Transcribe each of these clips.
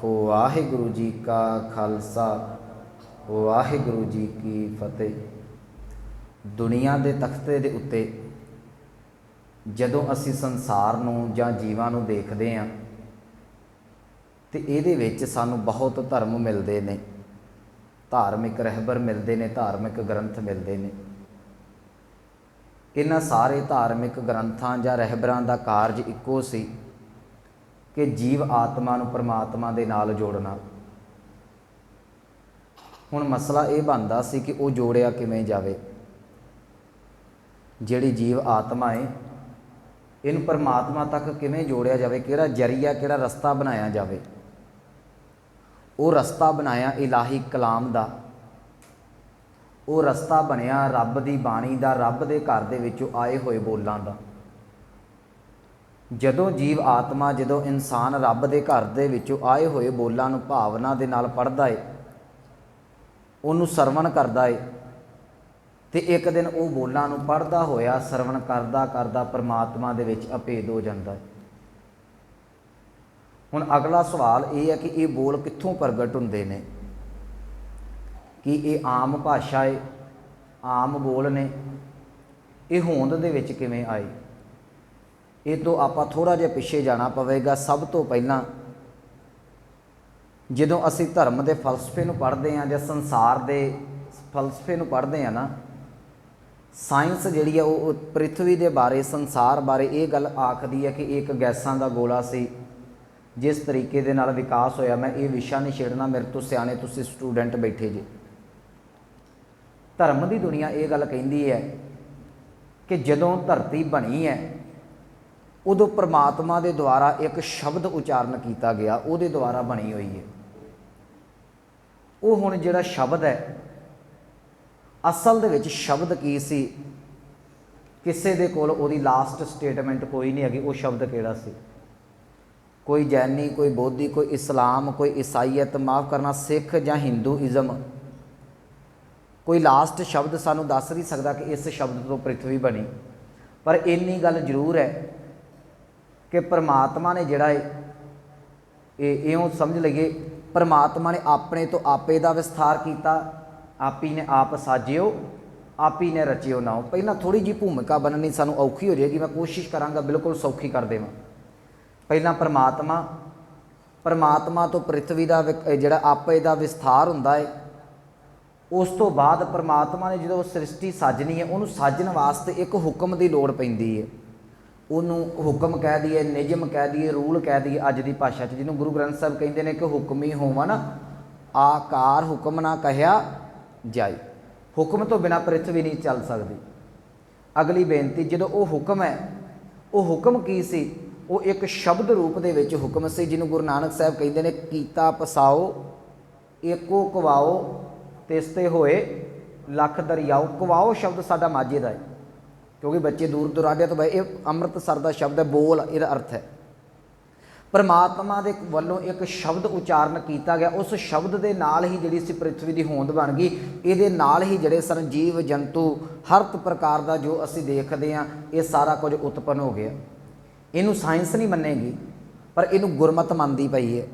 वाहिगुरु जी का खालसा वाहिगुरु जी की फतेह। दुनिया के तख्ते के उत्ते जदों असी संसार नूं जां जीवां नूं देखदे हां ते इहदे विच सानूं बहुत धर्म मिलते हैं, धार्मिक रहबर मिलते हैं, धार्मिक ग्रंथ मिलते हैं। इन्हां सारे धार्मिक ग्रंथां जां रहबरां दा कारज इक्को सी कि जीव आत्मा नूं परमात्मा दे नाल जोड़ना। हुण मसला ये बनदा सी कि वो जोड़िया किवें जावे। जिहड़ी जीव आत्मा है इनू परमात्मा तक किवें जोड़िया जावे, किहड़ा जरिया किहड़ा रस्ता बनाया जावे। वो रस्ता बनाया इलाही कलाम दा, वो रस्ता बनिया रब दी बाणी दा, रब दे घर दे विचों आए होए बोलां दा। जदों जीव आत्मा जदों इंसान रब दे घर दे विचों आए होए बोलां नूं भावना दे नाल पढ़दा है, उहनूं सरवण करदा है ते एक दिन वो बोलां नूं पढ़दा होया सरवण करदा करदा परमात्मा दे विच अभेद हो जांदा है। हुण अगला सवाल ये है कि ये बोल कित्थों प्रगट हुंदे ने? कि ये आम भाषा है, आम बोल ने, ये होंद दे विच किवें आए? ये तो आपां थोड़ा जिहा पिछे जाना पवेगा। सब तो पहलां जदों असी धर्म के फलसफे नूं पढ़दे हां जां संसार के फलसफे नूं पढ़दे हां ना, साइंस जिहड़ी है वो पृथ्वी के बारे संसार बारे ये गल आखदी है कि एक गैसां दा गोला सी। जिस तरीके दे नाल विकास होया, मैं ये विशा नहीं छेड़ना, मेरे तो सियाणे तुसीं स्टूडेंट बैठे जे। धर्म की दुनिया ये गल कहिंदी है कि जदों धरती बनी है उदों परमात्मा के द्वारा एक शब्द उचारण किया गया, उहदे द्वारा बनी हुई है। वो हुण जिहड़ा शब्द है असल दे विच शब्द की सी, किसी दे कोल उहदी लास्ट स्टेटमेंट कोई नहीं हैगी। वो शब्द किहड़ा सी? कोई जैनी, कोई बोधी, कोई इस्लाम, कोई ईसाईयत, माफ़ करना सिख जां हिंदूइज़म, कोई लास्ट शब्द सानू दस नहीं सकता कि इस शब्द तो पृथ्वी बनी। पर इन्नी गल जरूर है कि परमात्मा ने जिहड़ा इउं समझ लईए, परमात्मा ने अपने तो आपे दा विस्तार किया, आप ही ने आप साजियो, आप ही ने रचियो नाओ। पहला थोड़ी जी भूमिका बननी सानू औखी हो जाएगी, मैं कोशिश करांगा बिल्कुल सौखी कर देवां। पहला परमात्मा, परमात्मा तो पृथ्वी का जिहड़ा आपे दा विस्तार हुंदा है। उस तो बाद परमात्मा ने जो सृष्टि साजनी है, उन्होंने साजन वास्ते एक हुक्म की लौड़ पैंदी है। उन्होंने हुक्म कह दिए, निजम कह दिए, रूल कह दिए अज की भाषा जिन्होंने गुरु ग्रंथ साहब कहते हैं कि हुक्म ही होवन आकार हुक्म ना कहा जाए। हुक्म तो बिना पृथ्वी नहीं चल सकती। अगली बेनती, जो वो हुक्म है वो हुक्म की सी? वो एक शब्द रूप दे विच हुक्म से, जिन्होंने गुरु नानक साहब कहते हैं कीता पसाओ एको कवाओ तिसते होए लख दरियाओ। कवाओ शब्द साडा माझे दा है, क्योंकि बच्चे दूर दुराडे तो ये अमृतसर का शब्द है, बोल इहदा अर्थ है। परमात्मा दे वल्लों एक शब्द उचारण किया गया, उस शब्द के नाल ही जिहड़ी सी पृथ्वी की होंद बन गई। इहदे नाल ही जिहड़े सन जीव जंतु हर प्रकार का जो असी देखते हैं ये सारा कुछ उत्पन्न हो गया। इनू साइंस नहीं मनेगी पर इनू गुरमत मनती पई है।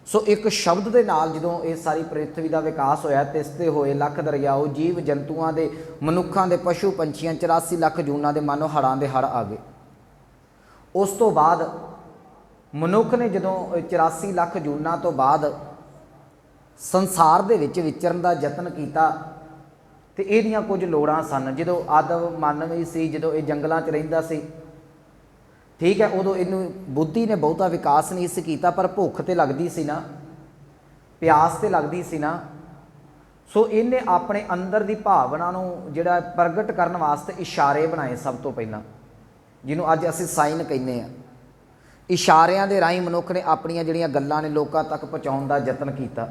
सो एक शब्द के नाल जदों ये सारी पृथ्वी का विकास होया, तिसते होए लख दरियाओ, जीव जंतुओं के, मनुखों के, पशु पंछियां 84 लख जूनां के मानो हड़ां दे हड़ आ गए। उस तो बाद मनुख ने जदों 84 लख जूनां तो बाद संसार दे विच विचरण का यतन किया तो इहदियां कुछ लोड़ां सन। जदों आदम मानवी सी, जदों ये जंगलों च रहिंदा सी, ठीक है, उदों इनू बुद्धि ने बहुता विकास नहीं सी कीता, पर भुख तो लगती सी ना, प्यास तो लगती सी ना। सो इन्हें अपने अंदर की भावना नूं जिहड़ा प्रगट करने वास्ते इशारे बनाए सब तो पहला, जिन्हों अज असीं साइन कहने आ। इशारियां दे राहीं मनुख ने अपनियां जिहड़ियां गल्लां ने लोकां तक पहुँचाउण दा यतन कीता।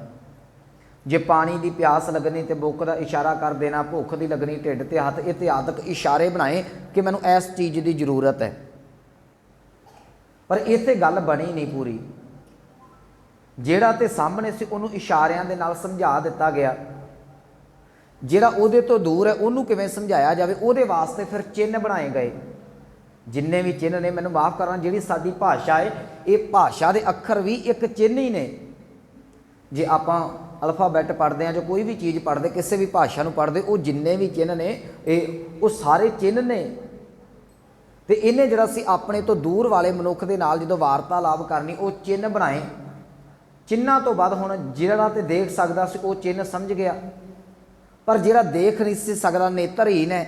जे पानी की प्यास लगनी तो बुक का इशारा कर देना, भुख की लगनी ढिड ते हथ, इत्यादक इशारे बनाए कि मैनूं इस चीज़ की जरूरत है। पर इत्थे गल बनी नहीं पूरी। जिहड़ा ते सामने सी उहनूं इशारियां दे नाल समझा दिता गया, जिहड़ा उहदे तो दूर है उहनूं किवें समझाया जावे, उहदे वास्ते फिर चिन्ह बनाए गए। जिन्ने भी चिन्ह ने, मैनूं माफ़ करना, जिहड़ी साडी भाषा है ये भाषा दे अखर भी एक चिन्ह ही ने। जे आपां अल्फाबैट पढ़ते हैं जो कोई भी चीज़ पढ़ते किसी भी भाषा नूं पढ़ते वो जिन्ने भी चिन्ह ने वो सारे चिन्ह ने। तो इन्हें जिहड़ा सी अपने तो दूर वाले मनुख के नाल जो वार्तालाप करनी वो चिन्ह बनाए। चिन्हां तो बाद हुण जिहड़ा तो देख सकदा सी वो चिन्ह समझ गया, पर जिहड़ा देख नहीं सी सकदा नेत्रहीन है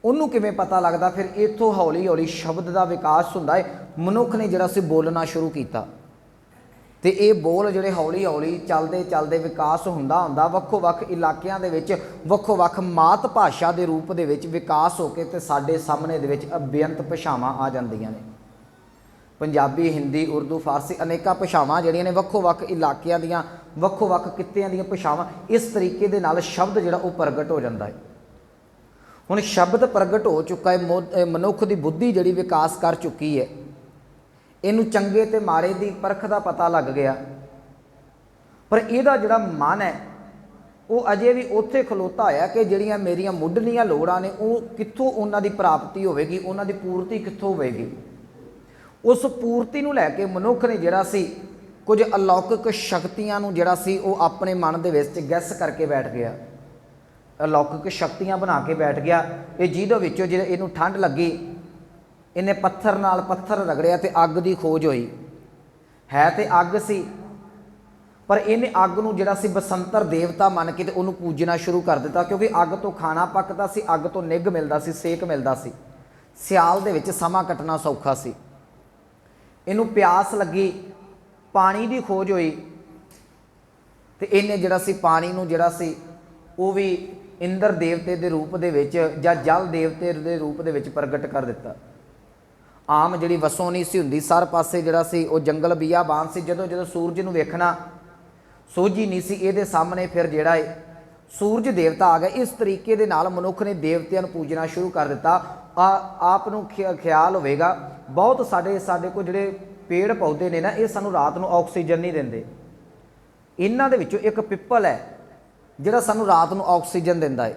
उन्होंने किवें पता लगता। फिर इत्थों हौली हौली शब्द का विकास हुंदा है। मनुख ने जिहड़ा सी बोलना शुरू किया तो ये बोल जिहड़े हौली हौली चलते चलते विकास हुंदा हुंदा वक्खो वक्ख इलाकिਆਂ ਦੇ ਵਿੱਚ वक्खो वक्ख मात भाषा के रूप ਦੇ ਵਿੱਚ विकास होके ते साडे सामने ਦੇ ਵਿੱਚ अबेअंत भाषावां आ ਜਾਂਦੀਆਂ ने। पंजाबी, हिंदी, उर्दू, फारसी अनेकां भाषावां जिहड़ियां ने वक्खो वक्ख इलाकिਆਂ ਦੀਆਂ वक्खो वक्ख कित्तिਆਂ ਦੀਆਂ भाषावां इस तरीके दे नाल शब्द जिहड़ा वो प्रगट हो जाता है। हुण शब्द प्रगट हो चुका है, मनुख की बुद्धि जिहड़ी विकास कर चुकी है, इनू चंगे ते माड़े की परख का पता लग गया, पर इहदा जिहड़ा मन है वो अजे भी उत्थे खलोता होया कि जिहड़ियां मेरियां मुੱਢਲੀਆਂ लोड़ां ने वो कित्थों उन्हां दी प्राप्ति होवेगी, उन्हां दी पूर्ति कित्थों होवेगी। उस पूर्ति नूं लैके मनुख ने जिहड़ा सी कुछ अलौकिक शक्तियां नूं जिहड़ा सी वो अपने मन दे विच गैस करके बैठ गया, अलौकिक शक्तियां बना के बैठ गया। ये जिहदे विचों जे इहनूं ठंड लगी इन्हें पत्थर नाल पत्थर रगड़िया तो अग की खोज हुई है तो अग सी, पर इन्हें अग नूं जिहड़ा सी बसंतर देवता मन के उन्होंने पूजना शुरू कर दिता, क्योंकि अग तो खाना पकदा सी, अग तो निग मिलदा सी, सेक मिलदा सी, सियाल दे विच समा कटना सौखा सी। इनू प्यास लगी, पानी की खोज हुई तो इन्हें जिहड़ा सी पानी नूं जिहड़ा सी वो भी इंद्र देवते के रूप दे विच जां जल देवते के रूप दे विच प्रगट कर दिता। आम जिहड़ी वसों नहीं सी हुंदी, सार पासे जिहड़ा सी वो जंगल बियाबान सी, जदों जदों सूरज नूं वेखना सोझी नहीं सी इहदे सामने, फिर जिहड़ा है सूरज देवता आ गया। इस तरीके दे नाल मनुख ने देवतियां नूं पूजना शुरू कर दिता। आप नूं ख्याल होवेगा बहुत साडे कोल जिहड़े पेड़ पौधे ने ना ये सानूं रात नूं ऑक्सीजन नहीं दिंदे। इन्हां दे विचों एक पिपल है जिहड़ा सानूं रात नूं ऑक्सीजन दिंदा है।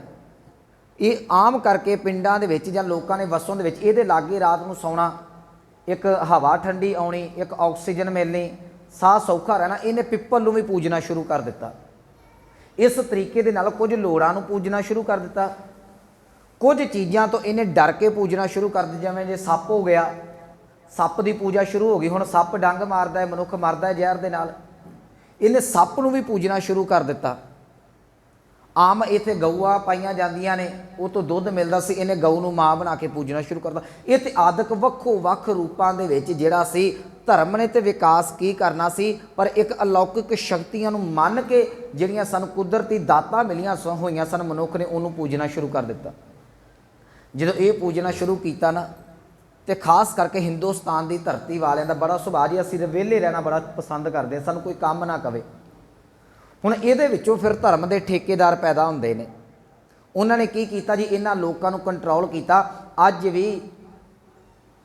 ये आम करके पिंडां दे विच जां लोकां ने वसों दे विच इहदे लागे रात नूं सौना, एक हवा ठंडी आउणी, एक ऑक्सीजन मिलनी, साह सौखा रहना, इन्हें पिपल नूं भी पूजना शुरू कर दिता। इस तरीके दे नाल कुछ लोड़ां नूं पूजना शुरू कर दिता, कुछ चीज़ां तो इन्हें डर के पूजना शुरू कर दिता। जिवें जे सप हो गया, सप की पूजा शुरू हो गई, हुण सप डंग मारदा है, मनुख मरदा है जहर दे नाल, इन्हें सप नूं भी पूजना शुरू कर दिता। आम इत्थे गऊआ पाईयां जांदियां ने, वो तो दुध मिलदा सी, इन्हें गऊ नूं मां बना के पूजना शुरू करता। ये ते आदक वक्खो वक्ख रूपां दे विच जिहड़ा सी धर्म ने तो विकास की करना सी, पर एक अलौकिक शक्तियां नूं मन के जिहड़ियां सन कुदरती दातां मिलियां होईयां सन, मनुख ने उन्होंने पूजना शुरू कर दिता। जदों ये पूजना शुरू किया ना तो खास करके हिंदुस्तान की धरती वालियां दा बड़ा सुभाਅ जी, असीं विहले रहना बड़ा पसंद करते हैं, सानूं कोई काम ना कवे। हुण इहदे विचों फिर धर्म के ठेकेदार पैदा होंदे ने। उन्होंने की कीता जी, इन्हां लोकां नूं कंट्रोल किया। अज भी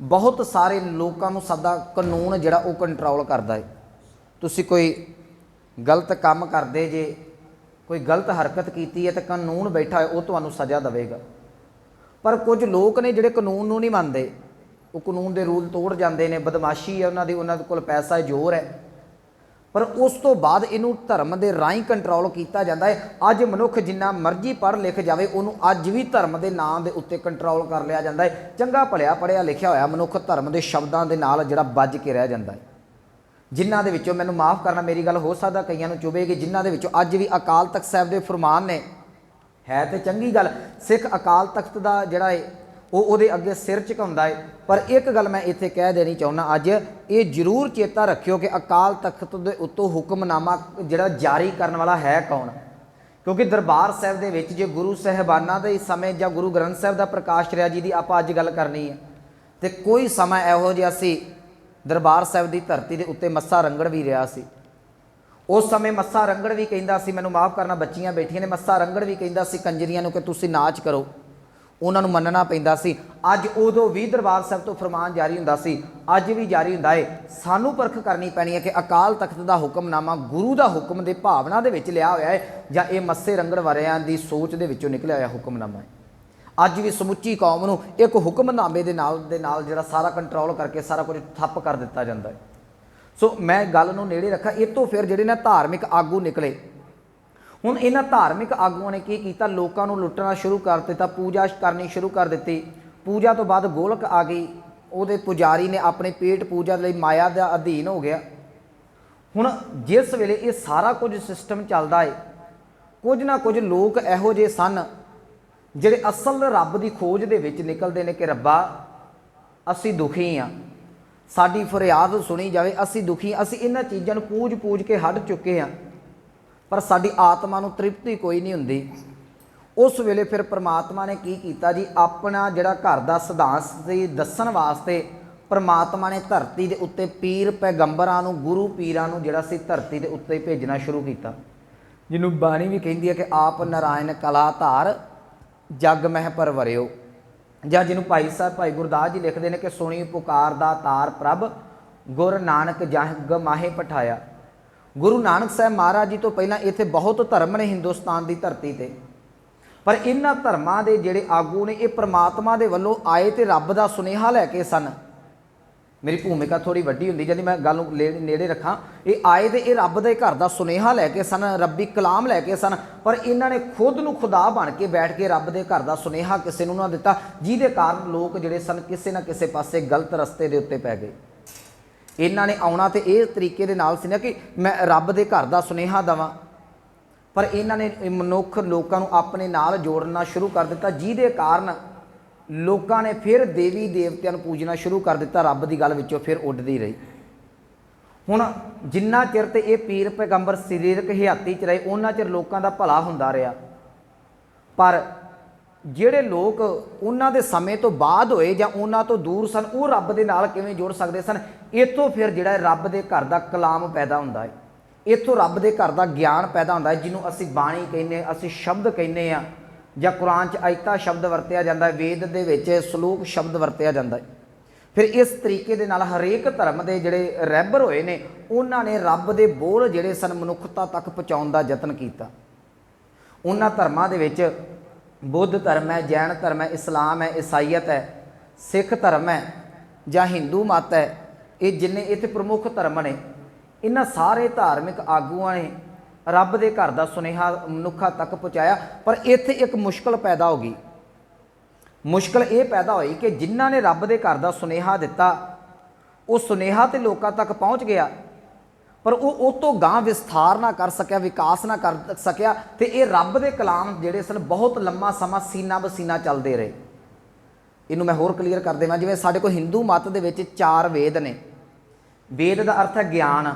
बहुत सारे लोगों नूं साडा कानून जिहड़ा वो कंट्रोल करदा है। तुसीं कोई गलत काम करदे जे, कोई गलत हरकत कीती है तो कानून बैठा है वो तुहानूं सज़ा देवेगा। पर कुछ लोग ने जिहड़े कानून नूं नहीं मनदे, वो कानून के रूल तोड़ जाते हैं, बदमाशी है उन्होंने कोल पैसा है, जोर है, पर उस तो बाद इनू धर्म के राही कंट्रोल किया जाता है। अज मनुख जिन्ना मर्जी पढ़ लिख जाए उन्होंने अज भी धर्म के नाम के उत्ते कंट्रोल कर लिया जाता है। चंगा भलिया पढ़िया लिखिया होया मनुख धर्म के शब्दों के नाल जिहड़ा बज के रह जाता है। जिन्हां दे विचों मैनूं माफ़ करना, मेरी गल हो सकदा कईयां नूं चुभेगी, जिन्हां दे विचों अज भी अकाल तख्त साहिब के फरमान ने, है तो चंगी गल, सिख अकाल तख्त का जिहड़ा है वो उहदे अगे सिर झुकाउंदा है। पर एक गल मैं इत्थे कह देनी चाहुंदा, अज ये जरूर चेता रखियो कि अकाल तख्त दे उत्तों हुक्मनामा जिहड़ा जारी करने वाला है कौन। क्योंकि दरबार साहिब दे विच जे गुरु साहिबाना दे समय जां गुरु ग्रंथ साहिब दा प्रकाश रिहा जी दी आपां अज गल करनी है, तो कोई समा इहो जिहा सी दरबार साहिब की धरती के उत्ते मस्सा रंगड़ भी रहा सी। उस समय मस्सा रंगड़ भी कहिंदा सी, मैनूं माफ़ करना बच्चियां बैठियां ने, मस्सा रंगड़ भी कहिंदा सी कंजरियां नूं कि तुसीं नाच करो, उन्होंने मनना पैंदा सी। अज उदों भी दरबार साहिब तो फरमान जारी हुंदा सी, अज भी जारी हुंदा है। सानूं परख करनी पैनी है कि अकाल तख्त का हुक्मनामा गुरु का हुक्म के भावना दे विच लिया होया है जां ये मस्से रंगड़ वालियां दी सोच दे विचों निकलिया होया हुक्मनामा है। अज भी समुची कौम नूं एक हुक्मनामे दे नाल जिहड़ा सारा कंट्रोल करके सारा कुछ ठप्प कर दिता जाता है। सो मैं गल नूं नेड़े रखा। इस तो फिर जिहड़े ना धार्मिक आगू निकले। हुण इन्हां धार्मिक आगूआं ने की कीता, लोकां नूं लुੱਟਣਾ शुरू कर दिता, पूजा करनी शुरू कर दी। पूजा तो बाद गोलक आ गई, उहदे पुजारी ने अपने पेट पूजा लई माया दा अधीन हो गया। हुण जिस वेले ये सारा कुछ सिस्टम चलदा है, कुछ ना कुछ लोग इहो जिहे सन जिहड़े असल रब की खोज दे विच निकलदे ने कि रब्बा असीं दुखी हाँ, साडी फरियाद सुनी जाए, असीं दुखी, असीं इन्हां चीज़ां नूं पूज पूज के हट चुके हाँ, पर साडी आत्मा नूं तृप्ति कोई नहीं हुंदी। उस वेले फिर परमात्मा ने की कीता जी, अपना जिहड़ा घर दा सिद्धांत सी दस्सण वास्ते परमात्मा ने धरती दे उत्ते पीर पैगंबरां नूं, गुरु पीरां नूं जिहड़ा सी धरती दे उत्ते भेजना शुरू कीता, जिन्हों बाणी भी कहिंदी है कि आप नारायण कला धार जग मह परवरियो, ਜਾਂ ਜਿਹਨੂੰ ਭਾਈ ਸਾਹਿਬ ਭਾਈ ਗੁਰਦਾਸ ਜੀ ਲਿਖਦੇ ਨੇ ਕਿ ਸੁਣੀ ਪੁਕਾਰ ਦਾ ਤਾਰ ਪ੍ਰਭ ਗੁਰ ਨਾਨਕ ਜਗ ਮਾਹੇ ਪਠਾਇਆ। ਗੁਰੂ ਨਾਨਕ ਸਾਹਿਬ ਮਹਾਰਾਜ ਜੀ ਤੋਂ ਪਹਿਲਾਂ ਇੱਥੇ ਬਹੁਤ ਧਰਮ ਨੇ ਹਿੰਦੁਸਤਾਨ ਦੀ ਧਰਤੀ ਤੇ, ਪਰ ਇਹਨਾਂ ਧਰਮਾਂ ਦੇ ਜਿਹੜੇ ਆਗੂ ਨੇ ਇਹ ਪ੍ਰਮਾਤਮਾ ਦੇ ਵੱਲੋਂ ਆਏ ਤੇ ਰੱਬ ਦਾ ਸੁਨੇਹਾ ਲੈ ਕੇ ਸਨ। मेरी भूमिका थोड़ी वड्डी हुंदी जदी मैं गल नेड़े रखा। ये आए तो ये रब के घर का सुनेहा लैके सन, रब्बी कलाम लैके सन, पर इन्हों ने खुद नूं खुदा बन के बैठ के रब के घर का सुनेहा किसी नूं ना दिता, जिहदे कारण लोग जिहड़े सन किसी ना किसी पासे गलत रस्ते के उत्ते पै गए। इन्हों ने आउणा तो इस तरीके दे नाल सी ना कि मैं रब के घर का सुनेहा देवां, पर इन्हों ने मनुख लोगों नूं अपने नाल जोड़ना शुरू कर दिता, जिहदे कारण लोगों ने फिर देवी देवतियां नूं पूजना शुरू कर दिता, रब की गल विचों फिर उड्डदी रही। हुण जिन्ना चिर ते ये पीर पैगंबर सरीरक हयाती च रहे उन्ना चिर लोगों का भला हुंदा रहा, पर जिहड़े लोग उन्हां दे समय तो बाद होए जां उन्हां तो दूर सन, वो रब दे नाल किवें जुड़ सकदे सन। इत्थों फिर जिहड़ा रब दे घर दा कलाम पैदा हुंदा है, इत्थों रब दे घर दा ज्ञान पैदा हुंदा है, जिन्हों असीं बाणी कहने, असीं शब्द कहने आ, ਜਾਂ कुरान च आयता शब्द वरत्या जाता है, वेद दे विच सलोक शब्द वरत्या जाता है। फिर इस तरीके दे नाल हरेक धर्म के जिहड़े रहबर होए ने उन्हां ने रब दे बोल जिहड़े सन मनुखता तक पहुँचाउण दा यतन कीता। उन्हां धर्मां दे विच बुद्ध धर्म है, जैन धर्म है, इस्लाम है, ईसाईयत है, सिख धर्म है जां हिंदू मत है, ये जिन्ने इत्थे प्रमुख धर्म ने, इन्हां सारे धार्मिक आगूआं ने रब के घर का सुनेहा मनुखा तक पहुँचाया। पर इत्थे एक मुश्किल पैदा हो गई। मुश्किल ये पैदा हुई कि जिन्हां ने रब के घर का सुनेहा दिता, वो सुनेहा तो लोगों तक पहुँच गया, पर वो उस तो गांह विस्तार ना कर सकिया, विकास ना कर सकिया, तो ये रब के कलाम जिहड़े सन बहुत लंबा समा सीना बसीना चलते रहे। इनू मैं होर क्लीयर कर देवां, जिवें साडे कोल हिंदू मत दे विच 4 वेद ने। वेद का अर्थ है ज्ञान।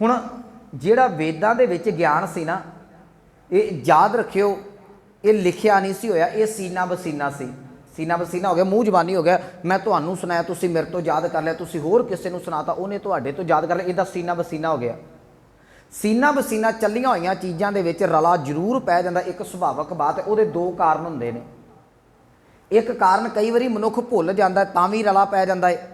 हुण जिहड़ा वेदां दे विच ज्ञान सी ना, ये याद रखियो, ये लिखिया नहीं सी होया, ये सीना बसीना सी। सीना बसीना हो गया, मूँह जबानी हो गया, मैं तुहानूं सुनाया, तुसीं मेरे तो याद कर लिया, तुसीं होर किसी नूं सुनाता, उहने तुहाडे तो याद कर लिया, इहदा सीना बसीना हो गया। सीना बसीना चलियां होईयां चीज़ां दे विच रला जरूर पै जांदा, एक सुभावक बात है। उहदे 2 कारण हुंदे ने। एक कारण कई वारी मनुख भुल जांदा तां भी रला पै जांदा है,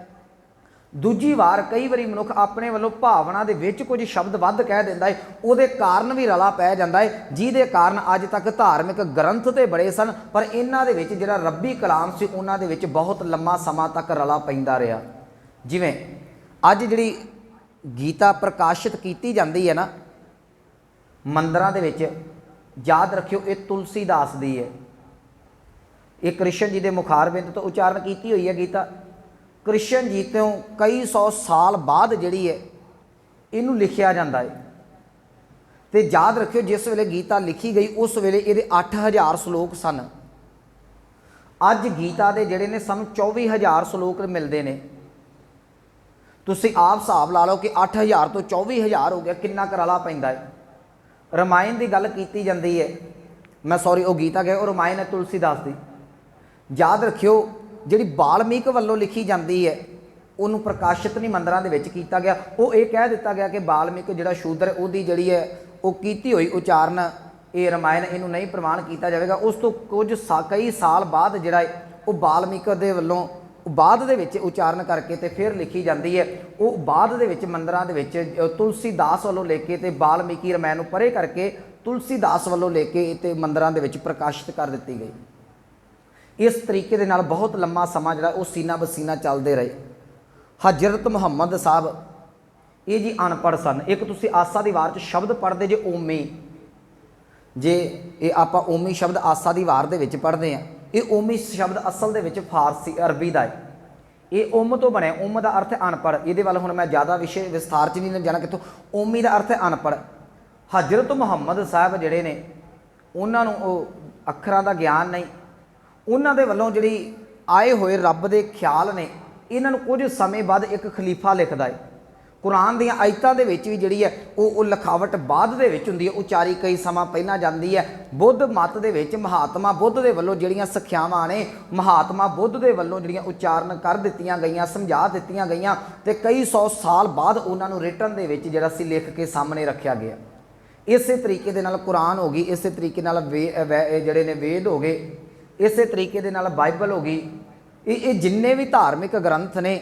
दूजी वार कई बारी मनुख अपने वालों भावना दे विच कुछ शब्द वध कह दिंदा है, उहदे कारण भी रला पै जांदा है, जिहदे कारण अज तक धार्मिक ग्रंथ ते बड़े सन, पर इन्हां दे विच जिहड़ा रब्बी कलाम सी उन्हां दे विच बहुत लंबा समा तक रला पैंदा रहा। जिवें अज जिहड़ी गीता प्रकाशित कीती जांदी है ना मंदिरां दे विच, याद रखियो ये तुलसीदास दी है, ये कृष्ण जी के मुखारबिंद तो उचारण की हुई है गीता। कृष्ण जी तो कई 100 साल बाद जिहड़ी है इनू लिखिया जाता है। तो याद रखियो जिस वेले गीता लिखी गई उस वेले ये 8000 श्लोक सन। अज गीता के जिहड़े ने सानूं 24000 श्लोक मिलते हैं। तुसीं आप हिसाब ला लो कि 8000 तो 24000 हो गया, कितना करला पैंदा है। रामायण की गल की जाती है, मैं सॉरी वो गीता गया, और रामायण है तुलसीदास की। याद रखियो जिहड़ी वाल्मीकि वालों लिखी जाती है उन्होंने प्रकाशित नहीं मंदिरां दे विच कीता गया। वो ये कह दिता गया कि वाल्मीकि जिहड़ा शूद्र उहदी जिहड़ी है वो कीती हुई उचारण ये रामायण इनू नहीं प्रमाण किया जाएगा। उस तो कुछ कई साल बाद जिहड़ा वो वाल्मीकि दे वल्लों बाद दे विच उचारण करके ते फिर लिखी जाती है। वो बाद दे विच मंदिरां दे विच तुलसीदास वालों लेके ते वाल्मीकि रामायण नूं परे करके तुलसीदास वालों लेके ते मंदिरां दे विच प्रकाशित कर दी गई। इस तरीके दे नाल बहुत लंबा समा जिहड़ा वो सीना बसीना चलते रहे। हजरत मुहम्मद साहब ये जी अनपढ़ सन। एक तुसी आसा दी वार च शब्द पढ़ते जे ओमी, जे ये आपां ओमी शब्द आसा दी वार दे विच पढ़ते हैं, ये ओमी शब्द असल दे विच फारसी अरबी का है। ये उम तो बनया, उम का अर्थ है अनपढ़। ये वाल हुण मैं ज़्यादा विषय विस्तार च नहीं जाना कितों। ओमी का अर्थ है अनपढ़। हजरत मुहम्मद साहब जिहड़े ने उन्होंने अखरां दा ज्ञान नहीं, उन्होंने वलों जिहड़ी आए हुए रब दे ख्याल ने, इन्हों कुछ समय बाद एक खलीफा लिखता है। कुरान दी आयतां दे विच भी जिहड़ी है वो लिखावट बाद दे विच हुंदी है, उचारी कई समा पहलां जांदी है। बुद्ध मत दे विच महात्मा बुद्ध दे वल्लों जिहड़ियां सिक्ख्यावां ने, महात्मा बुद्ध दे वल्लों जिहड़ियां उच्चारण कर दित्तियां गईयां, समझा दित्तियां गईयां, ते कई सौ साल बाद उन्हां नूं रिटन दे विच जिहड़ा सी लिख के सामने रखिया गया। इस तरीके दे नाल कुरान हो गई, इस तरीके नाल जिहड़े ने वेद हो गए, इस तरीके दे नाल बाइबल हो गई। ये जिन्ने भी धार्मिक ग्रंथ ने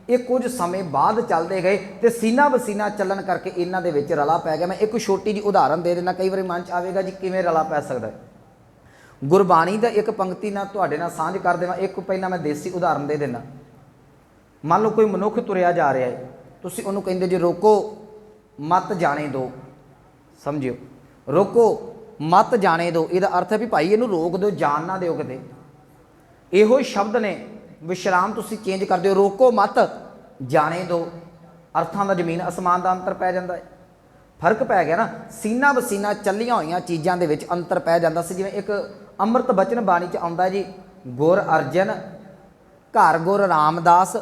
ये कुछ समय बाद चलते गए तो सीना बसीना चलन करके इन्हां दे विच रला पै गया। मैं एक छोटी जी उदाहरण दे देना, कई बार मन च आवेगा जी किवें रला पै सकदा है। गुरबाणी दा एक पंक्ति नाल तुहाडे नाल सांझ कर देवां। एक पहला मैं देसी उदाहरण दे देना। मान लो कोई मनुख तुरिया जा रहा है, तुसीं उहनूं कहिंदे जी रोको मत जाने दो, समझियो, रोको मत जाने दो, इहदा अर्थ है भी भाई इहनूं रोक दो, जान ना दिओ किते। इहो शब्द ने विश्राम तुसीं चेंज कर दिओ, रोको मत जाने दो, अर्थां दा जमीन आसमान का अंतर पै जांदा है। फर्क पै गया ना। सीना बसीना चलियां होईयां चीज़ां दे विच अंतर पै जांदा सी। जिवें एक अमृत बचन बाणी च आउंदा जी, गुर अर्जन घर गुर रामदास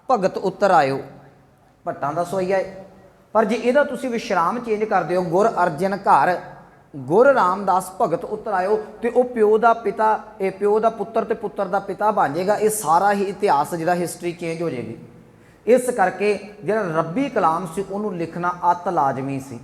भगत उतर आयो, भट्टां दा सोईया है। पर जे इहदा तुसीं विश्राम चेंज कर दिओ, गुर अर्जन घर गुर रामदास भगत उतर आयो, तो वह प्यो का पिता, ये प्यो का पुत्र तो पुत्र का पिता बन जाएगा। ये सारा ही इतिहास जिहड़ा हिस्टरी चेंज हो जाएगी। इस करके जिहड़ा रब्बी कलाम सी उहनूं लिखना अत लाजमी सी।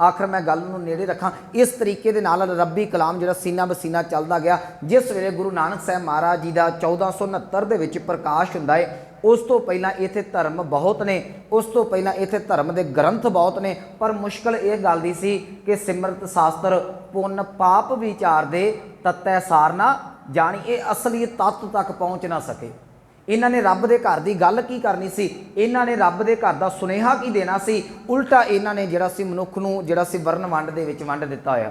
आखिर मैं गल नूं नेड़े रखां, इस तरीके दे नाल रब्बी कलाम जिहड़ा सीना बसीना चलदा गया। जिस वेले गुरु नानक साहब महाराज जी का 1469 दे विच प्रकाश हुंदा है, उस तो पहला इत्थे धर्म बहुत ने, उस तो पहला इत्थे धर्म के ग्रंथ बहुत ने। पर मुश्किल ये गल दी सी कि सिमरत शास्त्र पुन पाप विचार दे तत्तै सार ना जानी, ये असली तत्त तक पहुँच ना सके। इन्हां ने रब दे घर की गल की करनी सी, इन्हां ने रब दे घर का सुनेहा की देना सी। उल्टा इन्हां ने जिहड़ा सी मनुख नूं जिहड़ा सी वर्ण वंड दे विच वंड दिता होया।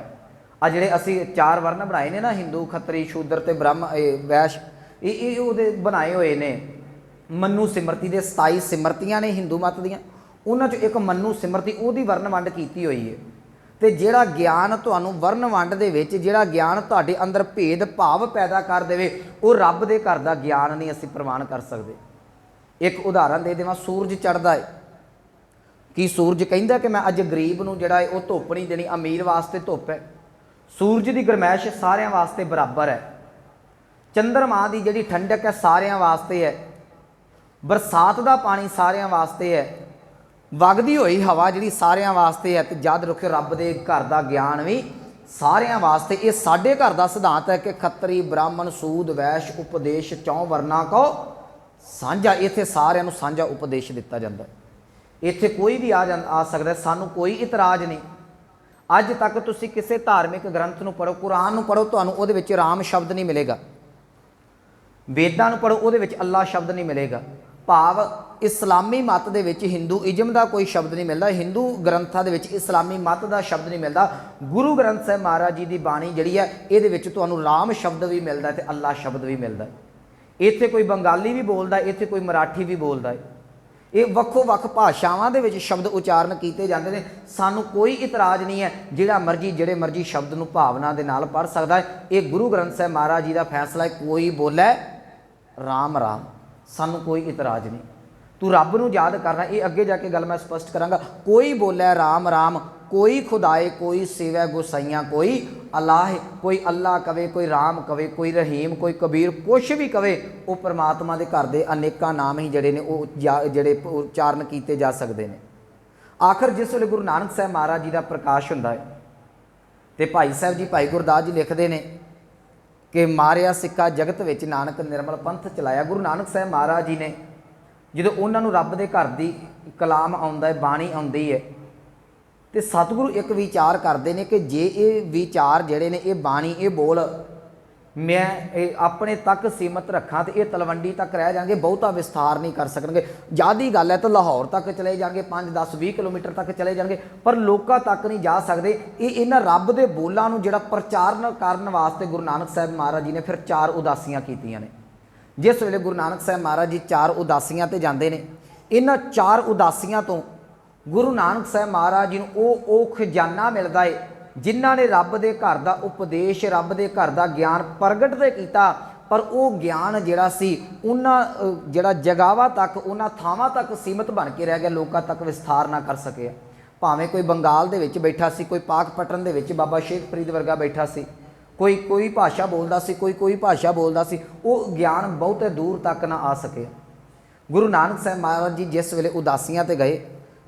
आ जिहड़े असीं 4 वर्ण बनाए ने ना, हिंदू खत्तरी शूद्र ते ब्रह्म वैश, ये उहदे बनाए हुए ने। मनु सिमरती दे 27 सिमरतियां ने हिंदू मत दियां, उन्हां चों एक मनु सिमरती उहदी वर्ण वंड कीती हुई है। तो जिहड़ा ज्ञान तुहानूं वर्ण वंड दे विच जिहड़ा ज्ञान तुहाडे अंदर भेद भाव पैदा कर देवे, वो रब दे घर दा ज्ञान नहीं असीं प्रमाण कर सकते। एक उदाहरण दे देवां, सूरज चढ़दा है कि सूरज कहिंदा कि मैं अज गरीब नूं जिहड़ा है वो धुप्प नहीं देनी, अमीर वास्ते धुप्प है। सूरज की गरमैश सारिਆਂ वास्ते बराबर है। चंद्रमा की जिहड़ी ठंडक है सारिਆਂ वास्ते है। बरसात का पानी सारिਆਂ वास्ते है। वगदी हुई हवा जिहड़ी सारिਆਂ वास्ते है। तो जद रुख रब दे घर का ज्ञान भी सारिਆਂ वास्ते। ये साडे घर का सिद्धांत है कि खत्तरी ब्राह्मण सूद वैश उपदेश 4 वर्णा को साझा। इत्थे सारिਆਂ नूं साझा उपदेश दिता जाता है। इत्थे कोई भी आ सकता है, सानू कोई इतराज़ नहीं। अज तक तुसीं किसी धार्मिक ग्रंथ नूं पढ़ो, कुरान नूं पढ़ो, तुहानूं उहदे विच राम शब्द नहीं मिलेगा। वेदां नूं पढ़ो, उहदे विच अल्लाह शब्द नहीं मिलेगा। भाव इस्लामी मत दे विच हिंदू इजम का कोई शब्द नहीं मिलता। हिंदू ग्रंथां दे विच इस्लामी मत का शब्द नहीं मिलता। गुरु ग्रंथ साहिब महाराज जी की बाणी जिहड़ी है, इहदे विच तुहानूं राम शब्द भी मिलता है, तो अल्लाह शब्द भी मिलता है। इत्थे कोई बंगाली भी बोलता है, इत्थे कोई मराठी भी बोलता है। ये वक्खो वक्ख भाषावां दे विच शब्द उच्चारण किए जाते हैं। सानू कोई इतराज़ नहीं है, जिहड़ा मर्जी जिहड़े मर्जी शब्द नूं भावना दे नाल पढ़ सकता है। ये गुरु ग्रंथ साहिब महाराज जी का फैसला है। कोई बोले राम राम, सानू कोई इतराज़ नहीं। तू रब नूं याद करना, ये अगे जाके गल मैं स्पष्ट करांगा। कोई बोले राम राम, कोई खुदाए, कोई सेवै गोसाइयां, कोई अल्लाह, कोई अल्लाह कवे, कोई राम कवे, कोई रहीम, कोई कबीर, कुछ भी कवे, वो परमात्मा के घर के अनेक नाम ही जड़े ने वो जड़े उच्चारण किए जा सकते हैं। आखिर जिस वे गुरु नानक साहब महाराज जी का प्रकाश होंदा है, तो भाई साहब जी, भाई गुरदास जी लिखते हैं कि मारिया सिक्का जगत विच नानक निर्मल पंथ चलाया। गुरु नानक साहब महाराज जी ने जो उन्होंने रब के घर की कलाम आउंदा है, बाणी आउंदी है, तो सतगुरु एक विचार करते हैं कि जे ये विचार जड़े ने, ये बाणी, ये बोल मैं अपने तक सीमित रखा तो ये तलवंडी तक रह जाएंगे, बहुता विस्तार नहीं कर सकणगे। ज़्यादा गल है तो लाहौर तक चले जाएंगे, 5 10 20 किलोमीटर तक चले जाएंगे, पर लोगों तक नहीं जा सकते। ये इन्हां रब दे बोलां नूं जिहड़ा प्रचार करन वास्ते गुरु नानक साहब महाराज जी ने फिर 4 उदासियां कीतियां ने। जिस वेले गुरु नानक साहब महाराज जी 4 उदासियां ते जांदे ने, इन्हां 4 उदासियां तो गुरु नानक साहब महाराज जी नूं ओ खजाना मिलदा है जिन्हां ने रब दे घर दा उपदेश, रब दे घर दा ज्ञान प्रगट ते कीता, पर वो ज्ञान जिहड़ा सी उन्हां जिहड़ा जगावां तक, उन्हां थावां तक सीमित बन के रह गया, लोकां तक विस्तार ना कर सके। भावें कोई बंगाल दे विच बैठा सी, कोई पाकपटन दे विच बाबा शेख फरीद वर्गा बैठा सी, कोई भाषा बोलदा सी, कोई भाषा बोलदा सी, वो ज्ञान बहुत दूर तक ना आ सके। गुरु नानक साहब महाराज जी जिस वेले उदासियां ते गए,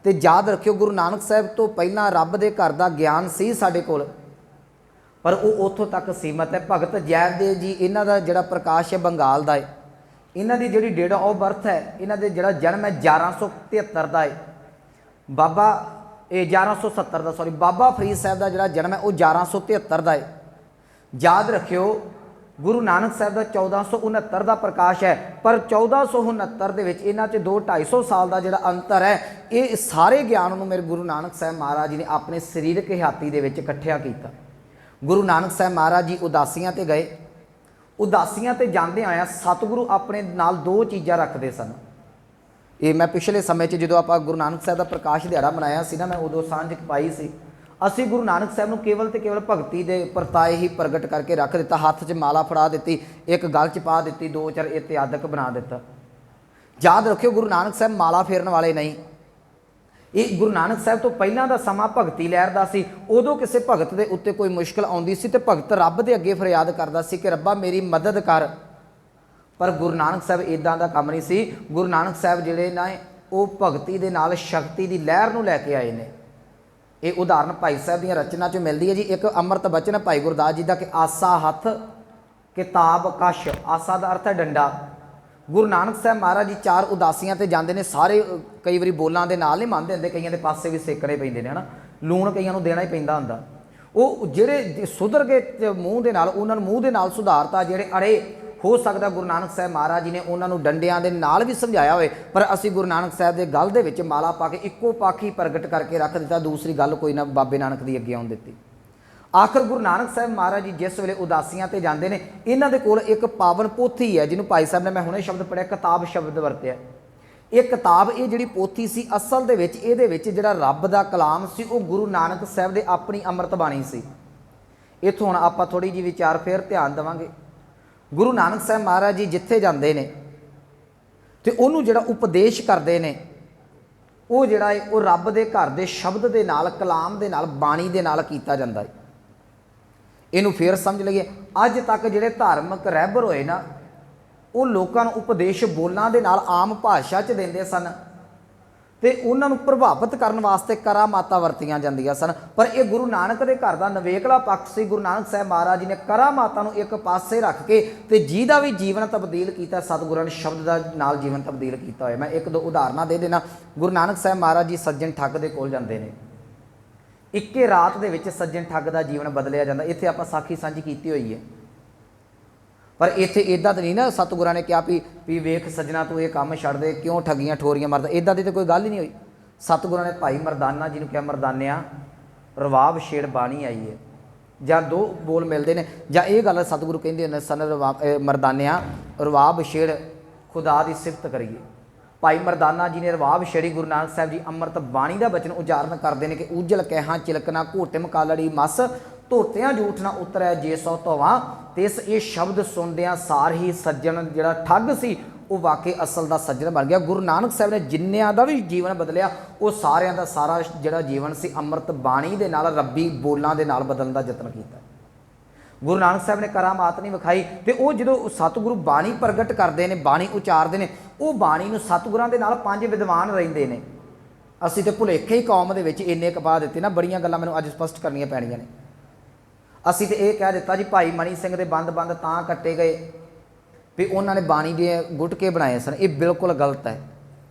तो याद रखियो गुरु नानक साहब तो पहला रब दे घर दा ज्ञान सी साडे कोल, पर वो उत्थों तक सीमित है। भगत जयदेव जी इन्हां दा जिहड़ा प्रकाश है बंगाल दा है, इन्हां दी जिहड़ी डेट ऑफ बर्थ है, इन्हां दे जिहड़ा जन्म है 1173 दा है, बाबा 1170 दा सॉरी, बाबा फरीद साहब दा जिहड़ा जन्म है वो 1173 दा है। याद रखियो गुरु नानक साहब का 1469 का प्रकाश है, पर 1469 दे विच इन्हां च 200-250 साल का जिहड़ा अंतर है, ये सारे ज्ञान नूं मेरे गुरु नानक साहब महाराज जी ने अपने सरीरक हयाती दे विच इकट्ठा कीता। गुरु नानक साहब महाराज जी उदासियां ते गए, उदासियां ते जांदे आया सतगुरु अपने नाल 2 चीज़ां रखते सन। ये मैं पिछले समय जो आप गुरु नानक साहब का प्रकाश दिहाड़ा मनाया सी ना, मैं उदों सांझ पाई सी। असी गुरु नानक साहब नूं केवल तो केवल भगती दे परताए ही प्रगट करके रख दिता, हाथ 'च माला फड़ा दी, एक गल 'च पा दी, 2-4 इत्यादक बना दिता। याद रखियो गुरु नानक साहब माला फेरन वाले नहीं। ये गुरु नानक साहब तो पहलां दा समा भगती लहर दा सी। उदों किसी भगत दे उत्ते कोई मुश्किल आउंदी सी ते भगत रब दे अगे फरियाद करदा सी कि रब्बा मेरी मदद कर, पर गुरु नानक साहब इदां दा काम नहीं सी। गुरु नानक साहब जिहड़े ना वो भगती दे नाल शक्ति दी लहर नूं लैके आए ने। ये उदाहरण भाई साहब दी रचना चो मिलती है जी। एक अमृत बचन भाई गुरदास जी का कि आसा हथ किताब कश, आसा का अर्थ है डंडा। गुरु नानक साहब महाराज जी 4 उदासियां ते जांदे ने, सारे कई बारी बोलां दे नाल नहीं मंनदे हुंदे, कईयां दे पासे भी सेकने पैंदे ने, है ना, लूण कईयां नूं देना ही पैंदा हुंदा। वो जिहड़े सुधर गए मूँह दे नाल, उन्हां नूं मूँह दे नाल सुधारता, जिहड़े अड़े हो सकता गुरु नानक साहब महाराज जी ने उन्होंने डंडियां दे नाल भी समझाया होए, पर असी गुरु नानक साहब के गल दे विच माला पा के इक्को पक्ष ही प्रगट करके रख दिता, दूसरी गल कोई ना बाबे नानक की अगे आउण दित्ती। आखिर गुरु नानक साहब महाराज जी जिस वेले उदासियां ते जांदे ने, इन्हां दे कोल एक पावन पोथी है जिन्होंने भाई साहब ने, मैं हुणे शब्द पढ़िया किताब शब्द वरतिया। ये किताब ये जिहड़ी पोथी सी असल दे विच इहदे विच जिहड़ा रब दा कलाम सी वो गुरु नानक साहब दे अपनी अमृत बाणी सी। इत्थों हुण आपां थोड़ी जी विचार फेर ध्यान देवांगे। गुरु नानक साहब महाराज जी जिथे जाते हैं तो उन्होंने जिहड़ा उपदेश करते हैं वो जिहड़ा है वो रब दे घर दे शब्द दे नाल, कलाम दे नाल, बाणी दे नाल कीता जांदा है। इनू फिर समझ लईए, अज तक जिहड़े धार्मिक रहबर होए ना वो लोकां नूं उपदेश बोलां दे नाल आम भाषा च देंदे सन ते उन्हां नूं प्रभावित करन वास्ते करामातां वरतियां जांदियां सन। पर यह गुरु नानक दे घर दा नवेकला पक्ष सी। गुरु नानक साहब महाराज जी ने करामातां नूं एक पासे रख के ते जिहदा भी जीवन तब्दील कीता, सतगुरां ने शब्द दा नाल जीवन तब्दील कीता होया। मैं 1-2 उदाहरणां दे देना। गुरु नानक साहब महाराज जी सज्जन ठग दे कोल जांदे ने, इक्के रात दे विच सज्जन ठग दा जीवन बदलिया जांदा। इत्थे आपां साखी सांझी कीती होई है, पर इत्थे इदां तो नहीं ना सतगुरां ने कहा भी वेख सज्जना तू ये काम छड्ड दे, क्यों ठगियां ठोरियां मरदा, इदां दी तो कोई गल ही नहीं हुई। सतगुरां ने भाई मरदाना जी नूं कहा, मरदानिया रवाब छेड़ बाणी आई है, जां 2 बोल मिलते हैं, जां ये गल सतगुरु कहिंदे ने सन मरदानिया रवाब छेड़ खुदा की सिफत करिए। भाई मरदाना जी ने रवाब छेड़ी। गुरु नानक साहब जी अमृत बाणी का बचन उचारण करते हैं कि उजल कैहां चिलकना घोटिम कालड़ी मस, धोतियां जूठ ना उतरै जे सौ धोवां। तिस ये शब्द सुनदियां सार ही सज्जन जिहड़ा ठग सी वो वाकई असल का सज्जन बन गया। गुरु नानक साहब ने जिन्नियां दा भी जीवन बदलिया, वो सारियां दा सारा जिहड़ा जीवन सी अमृत बाणी दे नाल, रब्बी बोलां दे नाल बदलण दा यतन कीता। गुरु नानक साहब ने करामात नहीं विखाई तो वो जो सतगुरु बाणी प्रगट करते हैं, बाणी उचारते हैं, वो बाणी नूं सतगुरां दे नाल 5 विद्वान रहिंदे ने। असीं ते भुलेखे ही कौम दे विच इन्ने कपा दित्ते ना, बड़ियां गल्लां मैनूं अज स्पष्ट करनियां पैणीਆਂ ने। असीं ते यह कह दिता जी भाई मनी सिंह दे बंद तां कट्टे गए भी उन्होंने बाणी दे गुटके बनाए सन। ये बिल्कुल गलत है।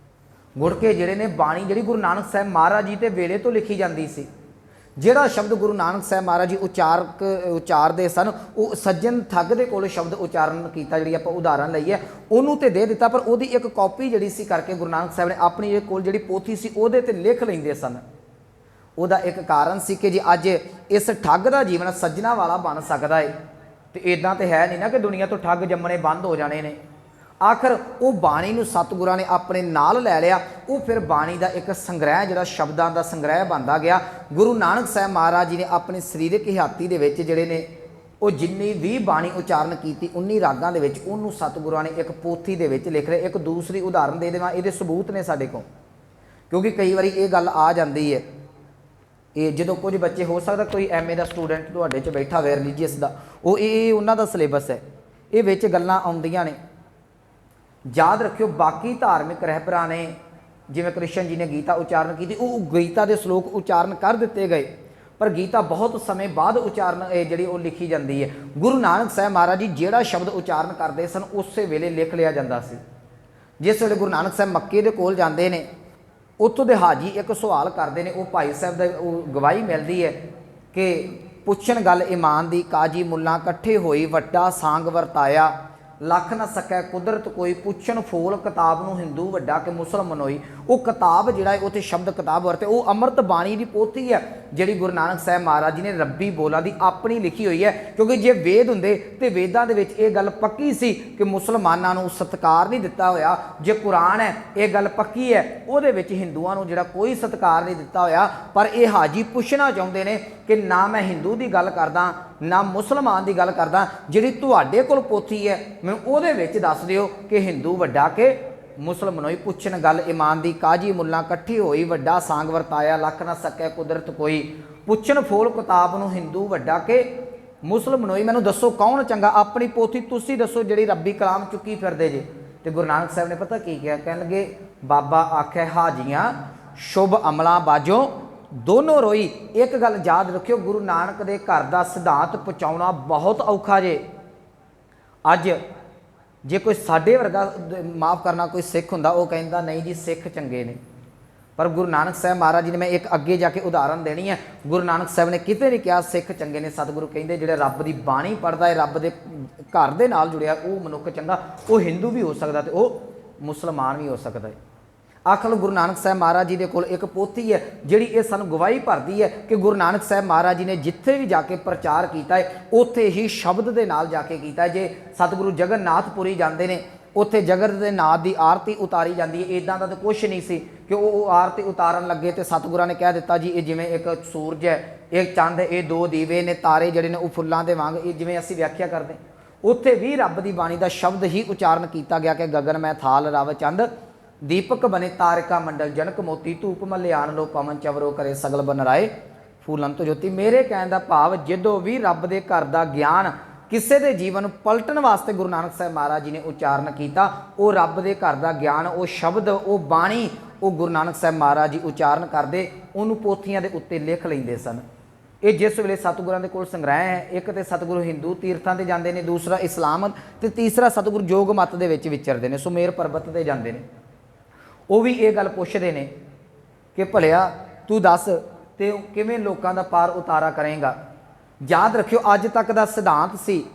गुटके जिहड़े ने बाणी जिहड़ी गुरु नानक साहब महाराज जी ते वेले तो लिखी जाती सी ਜਿਹੜਾ ਸ਼ਬਦ ਗੁਰੂ ਨਾਨਕ ਸਾਹਿਬ ਮਹਾਰਾਜ ਜੀ ਉਚਾਰਦੇ ਸਨ ਉਹ ਸੱਜਣ ਠੱਗ ਦੇ ਕੋਲ ਸ਼ਬਦ ਉਚਾਰਨ ਕੀਤਾ, ਜਿਹੜੀ ਆਪਾਂ ਉਦਾਹਰਨ ਲਈ ਹੈ ਉਹਨੂੰ ਤੇ ਦੇ ਦਿੱਤਾ, ਪਰ ਉਹਦੀ ਇੱਕ ਕਾਪੀ ਜਿਹੜੀ ਸੀ ਕਰਕੇ ਗੁਰੂ ਨਾਨਕ ਸਾਹਿਬ ਨੇ ਆਪਣੀ ਕੋਲ ਜਿਹੜੀ ਪੋਥੀ ਸੀ ਉਹਦੇ ਤੇ ਲਿਖ ਲੈਂਦੇ ਸਨ। ਉਹਦਾ ਇੱਕ ਕਾਰਨ ਸੀ ਕਿ ਜੇ ਅੱਜ ਇਸ ਠੱਗ ਦਾ ਜੀਵਨ ਸੱਜਣਾ ਵਾਲਾ ਬਣ ਸਕਦਾ ਹੈ ਤੇ ਇਦਾਂ ਤੇ ਹੈ ਨਹੀਂ ਨਾ ਕਿ ਦੁਨੀਆ ਤੋਂ ਠੱਗ ਜੰਮਣੇ ਬੰਦ ਹੋ ਜਾਣੇ ਨੇ। ਆਖਰ ਉਹ ਬਾਣੀ ਨੂੰ ਸਤਿਗੁਰਾਂ ਨੇ ਆਪਣੇ ਨਾਲ ਲੈ ਲਿਆ। ਉਹ ਫਿਰ ਬਾਣੀ ਦਾ ਇੱਕ ਸੰਗ੍ਰਹਿ, ਜਿਹੜਾ ਸ਼ਬਦਾਂ ਦਾ ਸੰਗ੍ਰਹਿ ਬਣਦਾ ਗਿਆ। ਗੁਰੂ ਨਾਨਕ ਸਾਹਿਬ ਮਹਾਰਾਜ ਜੀ ਨੇ ਆਪਣੀ ਸਰੀਰਕ ਹਿਆਤੀ ਦੇ ਵਿੱਚ ਜਿਹੜੇ ਨੇ ਉਹ ਜਿੰਨੀ ਵੀ ਬਾਣੀ ਉਚਾਰਨ ਕੀਤੀ 19 ਰਾਗਾਂ ਦੇ ਵਿੱਚ ਉਹਨੂੰ ਸਤਿਗੁਰਾਂ ਨੇ ਇੱਕ ਪੋਥੀ ਦੇ ਵਿੱਚ ਲਿਖ ਲਿਆ। ਇੱਕ ਦੂਸਰੀ ਉਦਾਹਰਨ ਦੇ ਦੇਵਾਂ, ਇਹਦੇ ਸਬੂਤ ਨੇ ਸਾਡੇ ਕੋਲ, ਕਿਉਂਕਿ ਕਈ ਵਾਰੀ ਇਹ ਗੱਲ ਆ ਜਾਂਦੀ ਹੈ। ਇਹ ਜਦੋਂ ਕੁਝ ਬੱਚੇ, ਹੋ ਸਕਦਾ ਕੋਈ ਐਮਏ ਦਾ ਸਟੂਡੈਂਟ ਤੁਹਾਡੇ 'ਚ ਬੈਠਾ ਹੋਵੇ ਰਿਲੀਜੀਅਸ ਦਾ, ਉਹ ਇਹ ਉਹਨਾਂ ਦਾ ਸਿਲੇਬਸ ਹੈ, ਇਹ ਵਿੱਚ ਗੱਲਾਂ ਆਉਂਦੀਆਂ ਨੇ। ਯਾਦ ਰੱਖਿਓ ਬਾਕੀ ਧਾਰਮਿਕ ਰਹਿਬਰਾਂ ਨੇ ਜਿਵੇਂ ਕ੍ਰਿਸ਼ਨ ਜੀ ਨੇ ਗੀਤਾ ਉਚਾਰਨ ਕੀਤੀ, ਉਹ ਗੀਤਾ ਦੇ ਸ਼ਲੋਕ ਉਚਾਰਨ ਕਰ ਦਿੱਤੇ ਗਏ, ਪਰ ਗੀਤਾ ਬਹੁਤ ਸਮੇਂ ਬਾਅਦ ਉਚਾਰਨ ਜਿਹੜੀ ਉਹ ਲਿਖੀ ਜਾਂਦੀ ਹੈ। ਗੁਰੂ ਨਾਨਕ ਸਾਹਿਬ ਮਹਾਰਾਜ ਜੀ ਜਿਹੜਾ ਸ਼ਬਦ ਉਚਾਰਨ ਕਰਦੇ ਸਨ ਉਸੇ ਵੇਲੇ ਲਿਖ ਲਿਆ ਜਾਂਦਾ ਸੀ। ਜਿਸ ਵੇਲੇ ਗੁਰੂ ਨਾਨਕ ਸਾਹਿਬ ਮੱਕੇ ਦੇ ਕੋਲ ਜਾਂਦੇ ਨੇ, ਉੱਥੋਂ ਦੇ ਹਾਜੀ ਇੱਕ ਸਵਾਲ ਕਰਦੇ ਨੇ, ਉਹ ਭਾਈ ਸਾਹਿਬ ਦਾ ਉਹ ਗਵਾਹੀ ਮਿਲਦੀ ਹੈ ਕਿ ਪੁੱਛਣ ਗੱਲ ਇਮਾਨ ਦੀ, ਕਾਜੀ ਮੁੱਲਾਂ ਇਕੱਠੇ ਹੋਈ ਵੱਡਾ ਸਾਂਗ ਵਰਤਾਇਆ, ਲੱਖ ਨਾ ਸਕੈ ਕੁਦਰਤ ਕੋਈ, ਪੁੱਛਣ ਫੋਲ ਕਿਤਾਬ ਨੂੰ ਹਿੰਦੂ ਵੱਡਾ ਕਿ ਮੁਸਲਮਾਨ ਹੋਈ। ਉਹ ਕਿਤਾਬ ਜਿਹੜਾ ਹੈ ਉੱਥੇ ਸ਼ਬਦ ਕਿਤਾਬ ਵਰਤੇ, ਉਹ ਅੰਮ੍ਰਿਤ ਬਾਣੀ ਦੀ ਪੋਥੀ ਹੈ ਜਿਹੜੀ ਗੁਰੂ ਨਾਨਕ ਸਾਹਿਬ ਮਹਾਰਾਜ ਜੀ ਨੇ ਰੱਬੀ ਬੋਲਾਂ ਦੀ ਆਪਣੀ ਲਿਖੀ ਹੋਈ ਹੈ। ਕਿਉਂਕਿ ਜੇ ਵੇਦ ਹੁੰਦੇ ਤੇ ਵੇਦਾਂ ਦੇ ਵਿੱਚ ਇਹ ਗੱਲ ਪੱਕੀ ਸੀ ਕਿ ਮੁਸਲਮਾਨਾਂ ਨੂੰ ਸਤਿਕਾਰ ਨਹੀਂ ਦਿੱਤਾ ਹੋਇਆ। ਜੇ ਕੁਰਾਨ ਹੈ ਇਹ ਗੱਲ ਪੱਕੀ ਹੈ, ਉਹਦੇ ਵਿੱਚ ਹਿੰਦੂਆਂ ਨੂੰ ਜਿਹੜਾ ਕੋਈ ਸਤਿਕਾਰ ਨਹੀਂ ਦਿੱਤਾ ਹੋਇਆ। ਪਰ ਇਹ ਹਾਜੀ ਪੁੱਛਣਾ ਚਾਹੁੰਦੇ ਨੇ ਕਿ ਨਾ ਮੈਂ ਹਿੰਦੂ ਦੀ ਗੱਲ ਕਰਦਾ ਨਾ ਮੁਸਲਮਾਨ ਦੀ ਗੱਲ ਕਰਦਾ, ਜਿਹੜੀ ਤੁਹਾਡੇ ਕੋਲ ਪੋਥੀ ਹੈ ਮੈਨੂੰ ਉਹਦੇ ਵਿੱਚ ਦੱਸ ਦਿਓ ਕਿ ਹਿੰਦੂ ਵੱਡਾ ਕਿ ਮੁਸਲਮਾਨ ਹੋਈ। ਪੁੱਛਣ ਗੱਲ ਇਮਾਨ ਦੀ, ਕਾਜੀ ਮੁੱਲਾਂ ਇਕੱਠੀ ਹੋਈ ਵੱਡਾ ਸਾਂਗ ਵਰਤਾਇਆ, ਲੱਖ ਨਾ ਸਕੈ ਕੁਦਰਤ ਕੋਈ, ਪੁੱਛਣ ਫੋਲ ਕਿਤਾਬ ਨੂੰ ਹਿੰਦੂ ਵੱਡਾ ਕਿ ਮੁਸਲਮਾਨ ਹੋਈ। ਮੈਨੂੰ ਦੱਸੋ ਕੌਣ ਚੰਗਾ, ਆਪਣੀ ਪੋਥੀ ਤੁਸੀਂ ਦੱਸੋ ਜਿਹੜੀ ਰੱਬੀ ਕਲਾਮ ਚੁੱਕੀ ਫਿਰਦੇ ਜੇ। ਤੇ ਗੁਰੂ ਨਾਨਕ ਸਾਹਿਬ ਨੇ ਪਤਾ ਕੀ ਕਿਹਾ, ਕਹਿਣ ਲੱਗੇ ਬਾਬਾ ਆਖੇ ਹਾਜੀਆਂ ਸ਼ੁਭ ਅਮਲਾਂ ਬਾਝੋਂ ਦੋਨੋਂ ਰੋਈ। ਇੱਕ ਗੱਲ ਯਾਦ ਰੱਖਿਓ, ਗੁਰੂ ਨਾਨਕ ਦੇ ਘਰ ਦਾ ਸਿਧਾਂਤ ਪਹੁੰਚਾਉਣਾ ਬਹੁਤ ਔਖਾ ਜੇ। ਅੱਜ ਜੇ ਕੋਈ ਸਾਡੇ ਵਰਗਾ, ਮਾਫ ਕਰਨਾ, ਕੋਈ ਸਿੱਖ ਹੁੰਦਾ ਉਹ ਕਹਿੰਦਾ ਨਹੀਂ ਜੀ ਸਿੱਖ ਚੰਗੇ ਨੇ, ਪਰ ਗੁਰੂ ਨਾਨਕ ਸਾਹਿਬ ਮਹਾਰਾਜ ਜੀ ਨੇ, ਮੈਂ ਇੱਕ ਅੱਗੇ ਜਾ ਕੇ ਉਦਾਹਰਨ ਦੇਣੀ ਹੈ, ਗੁਰੂ ਨਾਨਕ ਸਾਹਿਬ ਨੇ ਕਿਤੇ ਨਹੀਂ ਕਿਹਾ ਸਿੱਖ ਚੰਗੇ ਨੇ। ਸਤਿਗੁਰੂ ਕਹਿੰਦੇ ਜਿਹੜੇ ਰੱਬ ਦੀ ਬਾਣੀ ਪੜ੍ਹਦਾ ਹੈ, ਰੱਬ ਦੇ ਘਰ ਦੇ ਨਾਲ ਜੁੜਿਆ, ਉਹ ਮਨੁੱਖ ਚੰਗਾ। ਉਹ ਹਿੰਦੂ ਵੀ ਹੋ ਸਕਦਾ ਤੇ ਉਹ ਮੁਸਲਮਾਨ ਵੀ ਹੋ ਸਕਦਾ ਹੈ। ਆਖਰ ਗੁਰੂ ਨਾਨਕ ਸਾਹਿਬ ਮਹਾਰਾਜ ਜੀ ਦੇ ਕੋਲ ਇੱਕ ਪੋਥੀ ਹੈ ਜਿਹੜੀ ਇਹ ਸਾਨੂੰ ਗਵਾਹੀ ਭਰਦੀ ਹੈ ਕਿ ਗੁਰੂ ਨਾਨਕ ਸਾਹਿਬ ਮਹਾਰਾਜ ਜੀ ਨੇ ਜਿੱਥੇ ਵੀ ਜਾ ਕੇ ਪ੍ਰਚਾਰ ਕੀਤਾ ਹੈ ਉੱਥੇ ਹੀ ਸ਼ਬਦ ਦੇ ਨਾਲ ਜਾ ਕੇ ਕੀਤਾ ਹੈ। ਜੇ ਸਤਿਗੁਰੂ ਜਗਨਨਾਥਪੁਰੀ ਜਾਂਦੇ ਨੇ, ਉੱਥੇ ਜਗਤ ਦੇ ਨਾਥ ਦੀ ਆਰਤੀ ਉਤਾਰੀ ਜਾਂਦੀ ਹੈ। ਇੱਦਾਂ ਦਾ ਤਾਂ ਕੁਛ ਨਹੀਂ ਸੀ ਕਿ ਉਹ ਆਰਤੀ ਉਤਾਰਨ ਲੱਗੇ ਤੇ ਸਤਿਗੁਰਾਂ ਨੇ ਕਹਿ ਦਿੱਤਾ ਜੀ ਇਹ ਜਿਵੇਂ ਇੱਕ ਸੂਰਜ ਹੈ, ਇੱਕ ਚੰਦ, ਇਹ ਦੋ ਦੀਵੇ ਨੇ, ਤਾਰੇ ਜਿਹੜੇ ਨੇ ਉਹ ਫੁੱਲਾਂ ਦੇ ਵਾਂਗ, ਇਹ ਜਿਵੇਂ ਅਸੀਂ ਵਿਆਖਿਆ ਕਰਦੇ। ਉੱਥੇ ਵੀ ਰੱਬ ਦੀ ਬਾਣੀ ਦਾ ਸ਼ਬਦ ਹੀ ਉਚਾਰਨ ਕੀਤਾ ਗਿਆ ਕਿ ਗਗਨ ਮੈਂ ਥਾਲ ਰਵ ਚੰਦ, ਦੀਪਕ ਬਨੇ ਤਾਰਿਕਾ ਮੰਡਲ, ਜਨਕ ਮੋਤੀ, ਧੂਪ ਮਲਿਆਨ ਲੋ ਪਵਨ ਚਵਰੋ ਕਰੇ ਸਗਲ ਬਨ ਰਾਏ ਫੂਲਨ ਤੋਂ ਜੋਤੀ। ਮੇਰੇ ਕਹਿਣ ਦਾ ਭਾਵ ਜਦੋਂ ਵੀ ਰੱਬ ਦੇ ਘਰ ਦਾ ਗਿਆਨ ਕਿਸੇ ਦੇ ਜੀਵਨ ਨੂੰ ਪਲਟਣ ਵਾਸਤੇ ਗੁਰੂ ਨਾਨਕ ਸਾਹਿਬ ਮਹਾਰਾਜ ਜੀ ਨੇ ਉਚਾਰਨ ਕੀਤਾ, ਉਹ ਰੱਬ ਦੇ ਘਰ ਦਾ ਗਿਆਨ, ਉਹ ਸ਼ਬਦ, ਉਹ ਬਾਣੀ, ਉਹ ਗੁਰੂ ਨਾਨਕ ਸਾਹਿਬ ਮਹਾਰਾਜ ਜੀ ਉਚਾਰਨ ਕਰਦੇ, ਉਹਨੂੰ ਪੋਥੀਆਂ ਦੇ ਉੱਤੇ ਲਿਖ ਲੈਂਦੇ ਸਨ। ਇਹ ਜਿਸ ਵੇਲੇ ਸਤਿਗੁਰਾਂ ਦੇ ਕੋਲ ਸੰਗ੍ਰਹਿ ਹੈ, ਇੱਕ ਤੇ ਸਤਿਗੁਰੂ ਹਿੰਦੂ ਤੀਰਥਾਂ 'ਤੇ ਜਾਂਦੇ ਨੇ, ਦੂਸਰਾ ਇਸਲਾਮ, ਤੇ ਤੀਸਰਾ ਸਤਿਗੁਰੂ ਜੋਗ ਮੱਤ ਦੇ ਵਿੱਚ ਵਿਚਰਦੇ ਨੇ, ਸੁਮੇਰ ਪਰਬਤ 'ਤੇ ਜਾਂਦੇ ਨੇ। ਉਹ ਵੀ ਇਹ ਗੱਲ ਪੁੱਛਦੇ ਨੇ ਕਿ ਭਲਿਆ ਤੂੰ ਦੱਸ ਤੇ ਕਿਵੇਂ ਲੋਕਾਂ ਦਾ ਪਾਰ ਉਤਾਰਾ ਕਰੇਗਾ। ਯਾਦ ਰੱਖਿਓ ਅੱਜ ਤੱਕ ਦਾ ਸਿਧਾਂਤ ਸੀ,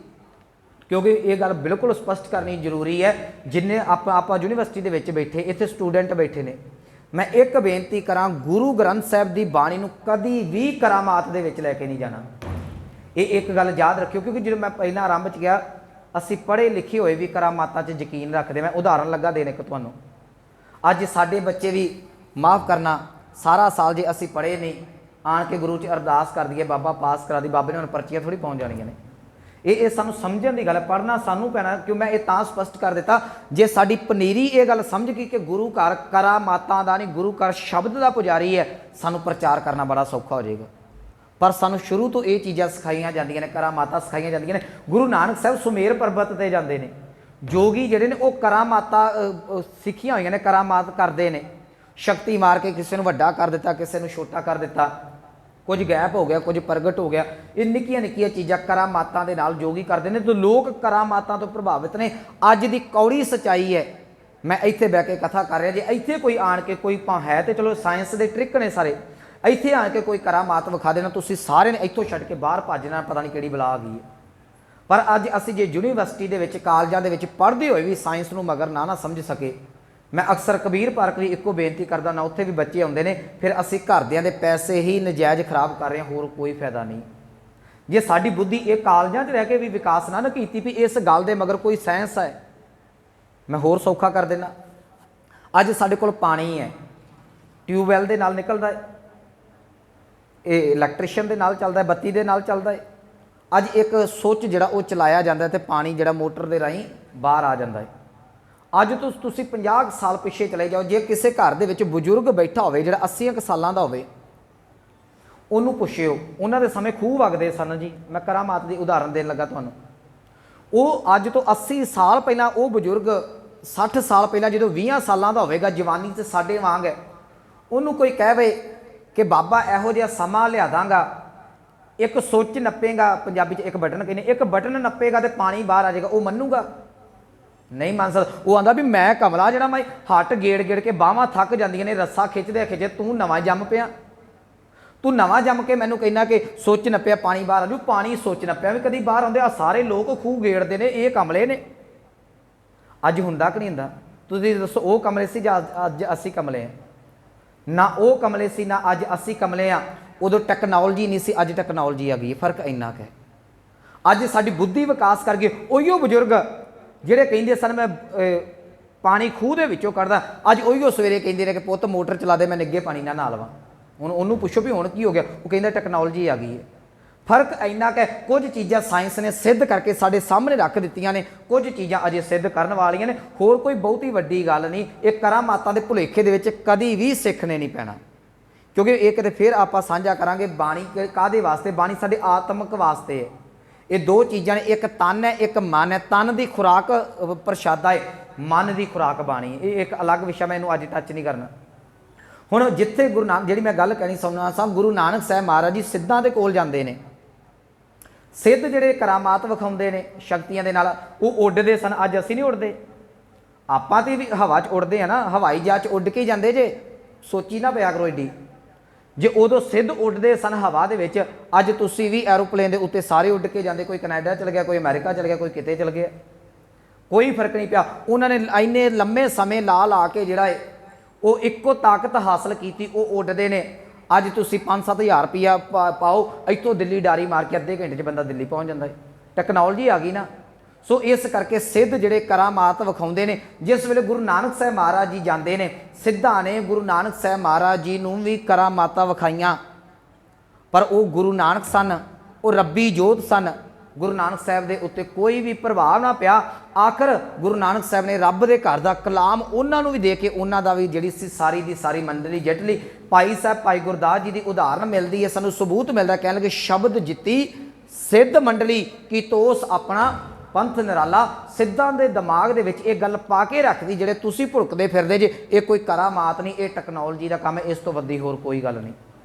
ਕਿਉਂਕਿ ਇਹ ਗੱਲ ਬਿਲਕੁਲ ਸਪਸ਼ਟ ਕਰਨੀ ਜ਼ਰੂਰੀ ਹੈ। ਜਿੰਨੇ ਆਪਾਂ ਯੂਨੀਵਰਸਿਟੀ ਦੇ ਵਿੱਚ ਬੈਠੇ, ਇੱਥੇ ਸਟੂਡੈਂਟ ਬੈਠੇ ਨੇ, ਮੈਂ ਇੱਕ ਬੇਨਤੀ ਕਰਾਂ, ਗੁਰੂ ਗ੍ਰੰਥ ਸਾਹਿਬ ਦੀ ਬਾਣੀ ਨੂੰ ਕਦੀ ਵੀ ਕਰਾਮਾਤ ਦੇ ਵਿੱਚ ਲੈ ਕੇ ਨਹੀਂ ਜਾਣਾ। ਇਹ ਇੱਕ ਗੱਲ ਯਾਦ ਰੱਖਿਓ, ਕਿਉਂਕਿ ਜਦੋਂ ਮੈਂ ਪਹਿਲਾਂ ਆਰੰਭ 'ਚ ਗਿਆ, ਅਸੀਂ ਪੜ੍ਹੇ ਲਿਖੇ ਹੋਏ ਵੀ ਕਰਾਮਾਤਾਂ 'ਚ ਯਕੀਨ ਰੱਖਦੇ। ਮੈਂ ਉਦਾਹਰਨ ਲੱਗਾ ਦੇਣ ਇੱਕ ਤੁਹਾਨੂੰ, ਅੱਜ ਸਾਡੇ ਬੱਚੇ ਵੀ, ਮਾਫ ਕਰਨਾ, ਸਾਰਾ ਸਾਲ ਜੇ ਅਸੀਂ ਪੜ੍ਹੇ ਨਹੀਂ, ਆਣ ਕੇ ਗੁਰੂ 'ਚ ਅਰਦਾਸ ਕਰ ਦਈਏ ਬਾਬਾ ਪਾਸ ਕਰਾ ਦੀ, ਬਾਬੇ ਨੇ ਹੁਣ ਪਰਚੀਆਂ ਥੋੜ੍ਹੀ ਪਹੁੰਚ ਜਾਣੀਆਂ ਨੇ। ਇਹ ਸਾਨੂੰ ਸਮਝਣ ਦੀ ਗੱਲ ਹੈ, ਪੜ੍ਹਨਾ ਸਾਨੂੰ ਪੈਣਾ। ਕਿਉਂ ਮੈਂ ਇਹ ਤਾਂ ਸਪਸ਼ਟ ਕਰ ਦਿੱਤਾ, ਜੇ ਸਾਡੀ ਪਨੀਰੀ ਇਹ ਗੱਲ ਸਮਝ ਗਈ ਕਿ ਗੁਰੂ ਘਰ ਕਰਾਮਾਤਾਂ ਦਾ ਨਹੀਂ, ਗੁਰੂ ਘਰ ਸ਼ਬਦ ਦਾ ਪੁਜਾਰੀ ਹੈ, ਸਾਨੂੰ ਪ੍ਰਚਾਰ ਕਰਨਾ ਬੜਾ ਸੌਖਾ ਹੋ ਜਾਏਗਾ। ਪਰ ਸਾਨੂੰ ਸ਼ੁਰੂ ਤੋਂ ਇਹ ਚੀਜ਼ਾਂ ਸਿਖਾਈਆਂ ਜਾਂਦੀਆਂ ਨੇ, ਕਰਾਮਾਤਾਂ ਸਿਖਾਈਆਂ ਜਾਂਦੀਆਂ ਨੇ। ਗੁਰੂ ਨਾਨਕ ਸਾਹਿਬ ਸੁਮੇਰ ਪਰਬਤ 'ਤੇ ਜਾਂਦੇ ਨੇ, ਜੋਗੀ ਜਿਹੜੇ ਨੇ ਉਹ ਕਰਾਮਾਤਾਂ ਸਿੱਖੀਆਂ ਹੋਈਆਂ ਨੇ, ਕਰਾਮਾਤ ਕਰਦੇ ਨੇ। ਸ਼ਕਤੀ ਮਾਰ ਕੇ ਕਿਸੇ ਨੂੰ ਵੱਡਾ ਕਰ ਦਿੱਤਾ, ਕਿਸੇ ਨੂੰ ਛੋਟਾ ਕਰ ਦਿੱਤਾ, ਕੁਝ ਗਾਇਬ ਹੋ ਗਿਆ, ਕੁਝ ਪ੍ਰਗਟ ਹੋ ਗਿਆ। ਇਹ ਨਿੱਕੀਆਂ ਨਿੱਕੀਆਂ ਚੀਜ਼ਾਂ ਕਰਾਮਾਤਾਂ ਦੇ ਨਾਲ ਜੋਗੀ ਕਰਦੇ ਨੇ, ਤੇ ਲੋਕ ਕਰਾਮਾਤਾਂ ਤੋਂ ਪ੍ਰਭਾਵਿਤ ਨੇ। ਅੱਜ ਦੀ ਕੌੜੀ ਸੱਚਾਈ ਹੈ, ਮੈਂ ਇੱਥੇ ਬਹਿ ਕੇ ਕਥਾ ਕਰ ਰਿਹਾ, ਜੇ ਇੱਥੇ ਕੋਈ ਆਣ ਕੇ ਕੋਈ ਹੈ ਤੇ ਚਲੋ ਸਾਇੰਸ ਦੇ ਟ੍ਰਿਕ ਨੇ ਸਾਰੇ, ਇੱਥੇ ਆ ਕੇ ਕੋਈ ਕਰਾਮਾਤ ਵਿਖਾ ਦੇਣਾ, ਤੁਸੀਂ ਸਾਰਿਆਂ ਨੇ ਇੱਥੋਂ ਛੱਡ ਕੇ ਬਾਹਰ ਭੱਜ ਜਾਣਾ, ਪਤਾ ਨਹੀਂ ਕਿਹੜੀ ਬਲਾ ਆ ਗਈ ਹੈ। ਪਰ ਅੱਜ ਅਸੀਂ ਜੇ ਯੂਨੀਵਰਸਿਟੀ ਦੇ ਵਿੱਚ ਕਾਲਜਾਂ ਦੇ ਵਿੱਚ ਪੜ੍ਹਦੇ ਹੋਏ ਵੀ ਸਾਇੰਸ ਨੂੰ ਮਗਰ ਨਾ ਸਮਝ ਸਕੇ, ਮੈਂ ਅਕਸਰ ਕਬੀਰ ਪਾਰਕ ਵੀ ਇੱਕੋ ਬੇਨਤੀ ਕਰਦਾ ਨਾ, ਉੱਥੇ ਵੀ ਬੱਚੇ ਆਉਂਦੇ ਨੇ, ਫਿਰ ਅਸੀਂ ਘਰਦਿਆਂ ਦੇ ਪੈਸੇ ਹੀ ਨਜਾਇਜ਼ ਖਰਾਬ ਕਰ ਰਹੇ ਹਾਂ, ਹੋਰ ਕੋਈ ਫਾਇਦਾ ਨਹੀਂ। ਜੇ ਸਾਡੀ ਬੁੱਧੀ ਇਹ ਕਾਲਜਾਂ 'ਚ ਰਹਿ ਕੇ ਵੀ ਵਿਕਾਸ ਨਾ ਕੀਤੀ ਵੀ ਇਸ ਗੱਲ ਦੇ ਮਗਰ ਕੋਈ ਸਾਇੰਸ ਹੈ, ਮੈਂ ਹੋਰ ਸੌਖਾ ਕਰ ਦੇਣਾ। ਅੱਜ ਸਾਡੇ ਕੋਲ ਪਾਣੀ ਹੈ, ਟਿਊਬਵੈੱਲ ਦੇ ਨਾਲ ਨਿਕਲਦਾ ਹੈ, ਇਹ ਇਲੈਕਟ੍ਰੀਸ਼ੀਅਨ ਦੇ ਨਾਲ ਚੱਲਦਾ ਹੈ, ਬੱਤੀ ਦੇ ਨਾਲ ਚੱਲਦਾ ਹੈ। ਅੱਜ ਇੱਕ ਸੁੱਚ ਜਿਹੜਾ ਉਹ ਚਲਾਇਆ ਜਾਂਦਾ ਤੇ ਪਾਣੀ ਜਿਹੜਾ ਮੋਟਰ ਦੇ ਰਾਹੀਂ ਬਾਹਰ ਆ ਜਾਂਦਾ ਹੈ। ਅੱਜ ਤੁਸੀਂ 50 ਸਾਲ ਪਿੱਛੇ ਚਲੇ ਜਾਓ, ਜੇ ਕਿਸੇ ਘਰ ਦੇ ਵਿੱਚ ਬਜ਼ੁਰਗ ਬੈਠਾ ਹੋਵੇ ਜਿਹੜਾ 80 ਕੁ ਸਾਲਾਂ ਦਾ ਹੋਵੇ, ਉਹਨੂੰ ਪੁੱਛਿਓ ਉਹਨਾਂ ਦੇ ਸਮੇਂ ਖੂਹ ਵਗਦੇ ਸਨ ਜੀ, ਮੈਂ ਕਰਾਮਾਤ ਦੀ ਉਦਾਹਰਨ ਦੇਣ ਲੱਗਾ ਤੁਹਾਨੂੰ। ਉਹ ਅੱਜ ਤੋਂ 80 ਸਾਲ ਪਹਿਲਾਂ ਉਹ ਬਜ਼ੁਰਗ 60 ਸਾਲ ਪਹਿਲਾਂ ਜਦੋਂ 20 ਸਾਲਾਂ ਦਾ ਹੋਵੇਗਾ, ਜਵਾਨੀ 'ਚ ਸਾਡੇ ਵਾਂਗ ਹੈ, ਉਹਨੂੰ ਕੋਈ ਕਹਵੇ ਕਿ ਬਾਬਾ ਇਹੋ ਜਿਹਾ ਸਮਾਂ ਲਿਆ ਦਾਂਗਾ, ਇੱਕ ਸੁੱਚ ਨੱਪੇਗਾ, ਪੰਜਾਬੀ 'ਚ ਇੱਕ ਬਟਨ ਕਹਿੰਦੇ, ਇੱਕ ਬਟਨ ਨੱਪੇਗਾ ਤੇ ਪਾਣੀ ਬਾਹਰ ਆ ਜਾਏਗਾ, ਉਹ ਮੰਨੂਗਾ? ਨਹੀਂ ਮੰਨ ਸਕਦਾ। ਉਹ ਆਂਦਾ ਵੀ ਮੈਂ ਕਮਲਾ ਜਿਹੜਾ ਮੈਂ ਹੱਟ ਗੇੜ ਗੇੜ ਕੇ ਬਾਹਾਂ ਥੱਕ ਜਾਂਦੀਆਂ ਨੇ, ਰੱਸਾ ਖਿੱਚਦੇ ਖਿੱਚੇ, ਤੂੰ ਨਵਾਂ ਜੰਮ ਪਿਆ, ਤੂੰ ਨਵਾਂ ਜੰਮ ਕੇ ਮੈਨੂੰ ਕਹਿੰਦਾ ਕਿ ਸੁੱਚ ਨੱਪਿਆ ਪਾਣੀ ਬਾਹਰ ਆ ਜੂ। ਪਾਣੀ ਸੁੱਚ ਨੱਪਿਆ ਵੀ ਕਦੀ ਬਾਹਰ ਆਉਂਦੇ? ਆ ਸਾਰੇ ਲੋਕ ਖੂਹ ਗੇੜਦੇ ਨੇ, ਇਹ ਕਮਲੇ ਨੇ। ਅੱਜ ਹੁੰਦਾ ਕਿ ਨਹੀਂ ਹੁੰਦਾ? ਤੁਸੀਂ ਦੱਸੋ, ਉਹ ਕਮਲੇ ਸੀ ਜਾਂ ਅੱਜ ਅਸੀਂ ਕਮਲੇ ਹਾਂ? ਨਾ ਉਹ ਕਮਲੇ ਸੀ ਨਾ ਅੱਜ ਅਸੀਂ ਕਮਲੇ ਹਾਂ। ਉਦੋਂ ਟੈਕਨੋਲੋਜੀ ਨਹੀਂ ਸੀ, ਅੱਜ ਟੈਕਨੋਲੋਜੀ ਆ ਗਈ, ਫਰਕ ਇੰਨਾ ਕੁ ਹੈ। ਅੱਜ ਸਾਡੀ ਬੁੱਧੀ ਵਿਕਾਸ ਕਰ ਗਈ। ਉਹੀਓ ਬਜ਼ੁਰਗ ਜਿਹੜੇ ਕਹਿੰਦੇ ਸਨ ਮੈਂ ਪਾਣੀ ਖੂਹ ਦੇ ਵਿੱਚੋਂ ਕੱਢਦਾ, ਅੱਜ ਉਹੀਓ ਸਵੇਰੇ ਕਹਿੰਦੇ ਨੇ ਕਿ ਪੁੱਤ ਮੋਟਰ ਚਲਾ ਦੇ, ਮੈਂ ਨਿੱਘੇ ਪਾਣੀ ਨਾਲ ਨਹਾ ਲਵਾਂ। ਹੁਣ ਉਹਨੂੰ ਪੁੱਛੋ ਵੀ ਹੁਣ ਕੀ ਹੋ ਗਿਆ, ਉਹ ਕਹਿੰਦਾ ਟੈਕਨੋਲੋਜੀ ਆ ਗਈ ਹੈ। ਫਰਕ ਇੰਨਾ ਕਿ ਕੁਝ ਚੀਜ਼ਾਂ ਸਾਇੰਸ ਨੇ ਸਿੱਧ ਕਰਕੇ ਸਾਡੇ ਸਾਹਮਣੇ ਰੱਖ ਦਿੱਤੀਆਂ ਨੇ, ਕੁਝ ਚੀਜ਼ਾਂ ਅਜੇ ਸਿੱਧ ਕਰਨ ਵਾਲੀਆਂ ਨੇ। ਹੋਰ ਕੋਈ ਬਹੁਤੀ ਵੱਡੀ ਗੱਲ ਨਹੀਂ। ਇਹ ਕਰਾਮਾਤਾਂ ਦੇ ਭੁਲੇਖੇ ਦੇ ਵਿੱਚ ਕਦੀ ਵੀ ਸਿੱਖਣੇ ਨਹੀਂ ਪੈਣਾ, ਕਿਉਂਕਿ ਇਹ ਕਿਤੇ ਫਿਰ ਆਪਾਂ ਸਾਂਝਾ ਕਰਾਂਗੇ ਬਾਣੀ ਕਾਹਦੇ ਵਾਸਤੇ। ਬਾਣੀ ਸਾਡੇ ਆਤਮਿਕ ਵਾਸਤੇ ਹੈ। ਇਹ ਦੋ ਚੀਜ਼ਾਂ ਨੇ, ਇੱਕ ਤਨ ਹੈ, ਇੱਕ ਮਨ ਹੈ। ਤਨ ਦੀ ਖੁਰਾਕ ਪ੍ਰਸ਼ਾਦਾ ਹੈ, ਮਨ ਦੀ ਖੁਰਾਕ ਬਾਣੀ। ਇਹ ਇੱਕ ਅਲੱਗ ਵਿਸ਼ਾ, ਮੈਂ ਇਹਨੂੰ ਅੱਜ ਟੱਚ ਨਹੀਂ ਕਰਨਾ। ਹੁਣ ਜਿੱਥੇ ਗੁਰੂ ਨਾਨਕ, ਜਿਹੜੀ ਮੈਂ ਗੱਲ ਕਹਿਣੀ ਸੁਣਨਾ ਸਾਂ, ਗੁਰੂ ਨਾਨਕ ਸਾਹਿਬ ਮਹਾਰਾਜ ਜੀ ਸਿੱਧਾਂ ਦੇ ਕੋਲ ਜਾਂਦੇ ਨੇ। ਸਿੱਧ ਜਿਹੜੇ ਕਰਾਮਾਤ ਵਿਖਾਉਂਦੇ ਨੇ ਸ਼ਕਤੀਆਂ ਦੇ ਨਾਲ, ਉਹ ਉੱਡਦੇ ਸਨ। ਅੱਜ ਅਸੀਂ ਨਹੀਂ ਉੱਡਦੇ। ਆਪਾਂ ਤੇ ਵੀ ਹਵਾ 'ਚ ਉੱਡਦੇ ਆ ਨਾ, ਹਵਾਈ ਜਹਾਜ਼ 'ਚ ਉੱਡ ਕੇ ਜਾਂਦੇ ਜੇ, ਸੋਚੀ ਨਾ ਪਿਆ ਕਰੋ ਏਡੀ। ਜੇ ਉਦੋਂ ਸਿੱਧ ਉੱਡਦੇ ਸਨ ਹਵਾ ਦੇ ਵਿੱਚ, ਅੱਜ ਤੁਸੀਂ ਵੀ ਐਰੋਪਲੇਨ ਦੇ ਉੱਤੇ ਸਾਰੇ ਉੱਡ ਕੇ ਜਾਂਦੇ। ਕੋਈ ਕੈਨੇਡਾ ਚਲ ਗਿਆ, ਕੋਈ ਅਮਰੀਕਾ ਚਲ ਗਿਆ, ਕੋਈ ਕਿਤੇ ਚਲ ਗਿਆ, ਕੋਈ ਫਰਕ ਨਹੀਂ ਪਿਆ। ਉਹਨਾਂ ਨੇ ਇੰਨੇ ਲੰਮੇ ਸਮੇਂ ਲਾ ਕੇ ਜਿਹੜਾ ਹੈ ਉਹ ਇੱਕੋ ਤਾਕਤ ਹਾਸਲ ਕੀਤੀ, ਉਹ ਉੱਡਦੇ ਨੇ। ਅੱਜ ਤੁਸੀਂ 5-7 ਹਜ਼ਾਰ ਰੁਪਈਆ ਪਾਓ, ਇੱਥੋਂ ਦਿੱਲੀ ਡਾਰੀ ਮਾਰ ਕੇ ਅੱਧੇ ਘੰਟੇ 'ਚ ਬੰਦਾ ਦਿੱਲੀ ਪਹੁੰਚ ਜਾਂਦਾ ਹੈ। ਟੈਕਨੋਲੋਜੀ ਆ ਗਈ ਨਾ। ਸੋ ਇਸ ਕਰਕੇ ਸਿੱਧ ਜਿਹੜੇ ਕਰਾਮਾਤ ਵਿਖਾਉਂਦੇ ਨੇ, ਜਿਸ ਵੇਲੇ ਗੁਰੂ ਨਾਨਕ ਸਾਹਿਬ ਮਹਾਰਾਜ ਜੀ ਜਾਂਦੇ ਨੇ, ਸਿੱਧਾਂ ਨੇ ਗੁਰੂ ਨਾਨਕ ਸਾਹਿਬ ਮਹਾਰਾਜ ਜੀ ਨੂੰ ਵੀ ਕਰਾਮਾਤਾਂ ਵਿਖਾਈਆਂ, ਪਰ ਉਹ ਗੁਰੂ ਨਾਨਕ ਸਨ, ਉਹ ਰੱਬੀ ਜੋਤ ਸਨ। ਗੁਰੂ ਨਾਨਕ ਸਾਹਿਬ ਦੇ ਉੱਤੇ ਕੋਈ ਵੀ ਪ੍ਰਭਾਵ ਨਾ ਪਿਆ। ਆਖਰ ਗੁਰੂ ਨਾਨਕ ਸਾਹਿਬ ਨੇ ਰੱਬ ਦੇ ਘਰ ਦਾ ਕਲਾਮ ਉਹਨਾਂ ਨੂੰ ਵੀ ਦੇ ਕੇ, ਉਹਨਾਂ ਦਾ ਵੀ ਜਿਹੜੀ ਸੀ ਸਾਰੀ ਦੀ ਸਾਰੀ ਮੰਡਲੀ ਜਿੱਤ ਲਈ। ਭਾਈ ਸਾਹਿਬ ਭਾਈ ਗੁਰਦਾਸ ਜੀ ਦੀ ਉਦਾਹਰਨ ਮਿਲਦੀ ਹੈ, ਸਾਨੂੰ ਸਬੂਤ ਮਿਲਦਾ। ਕਹਿਣ ਲੱਗੇ ਸ਼ਬਦ ਜਿੱਤੀ ਸਿੱਧ ਮੰਡਲੀ ਕੀ ਤੋਸ ਆਪਣਾ ਪੰਥ ਨਿਰਾਲਾ। ਸਿੱਧਾਂ ਦੇ ਦਿਮਾਗ ਦੇ ਵਿੱਚ ਇਹ ਗੱਲ ਪਾ ਕੇ ਰੱਖਦੀ, ਜਿਹੜੇ ਤੁਸੀਂ ਭੁਲਕਦੇ ਫਿਰਦੇ ਜੇ, ਇਹ ਕੋਈ ਕਰਾਮਾਤ ਨਹੀਂ, ਇਹ ਟੈਕਨੋਲੋਜੀ ਦਾ ਕੰਮ ਹੈ। ਇਸ ਤੋਂ ਵੱਡੀ ਹੋਰ ਕੋਈ ਗੱਲ ਨਹੀਂ।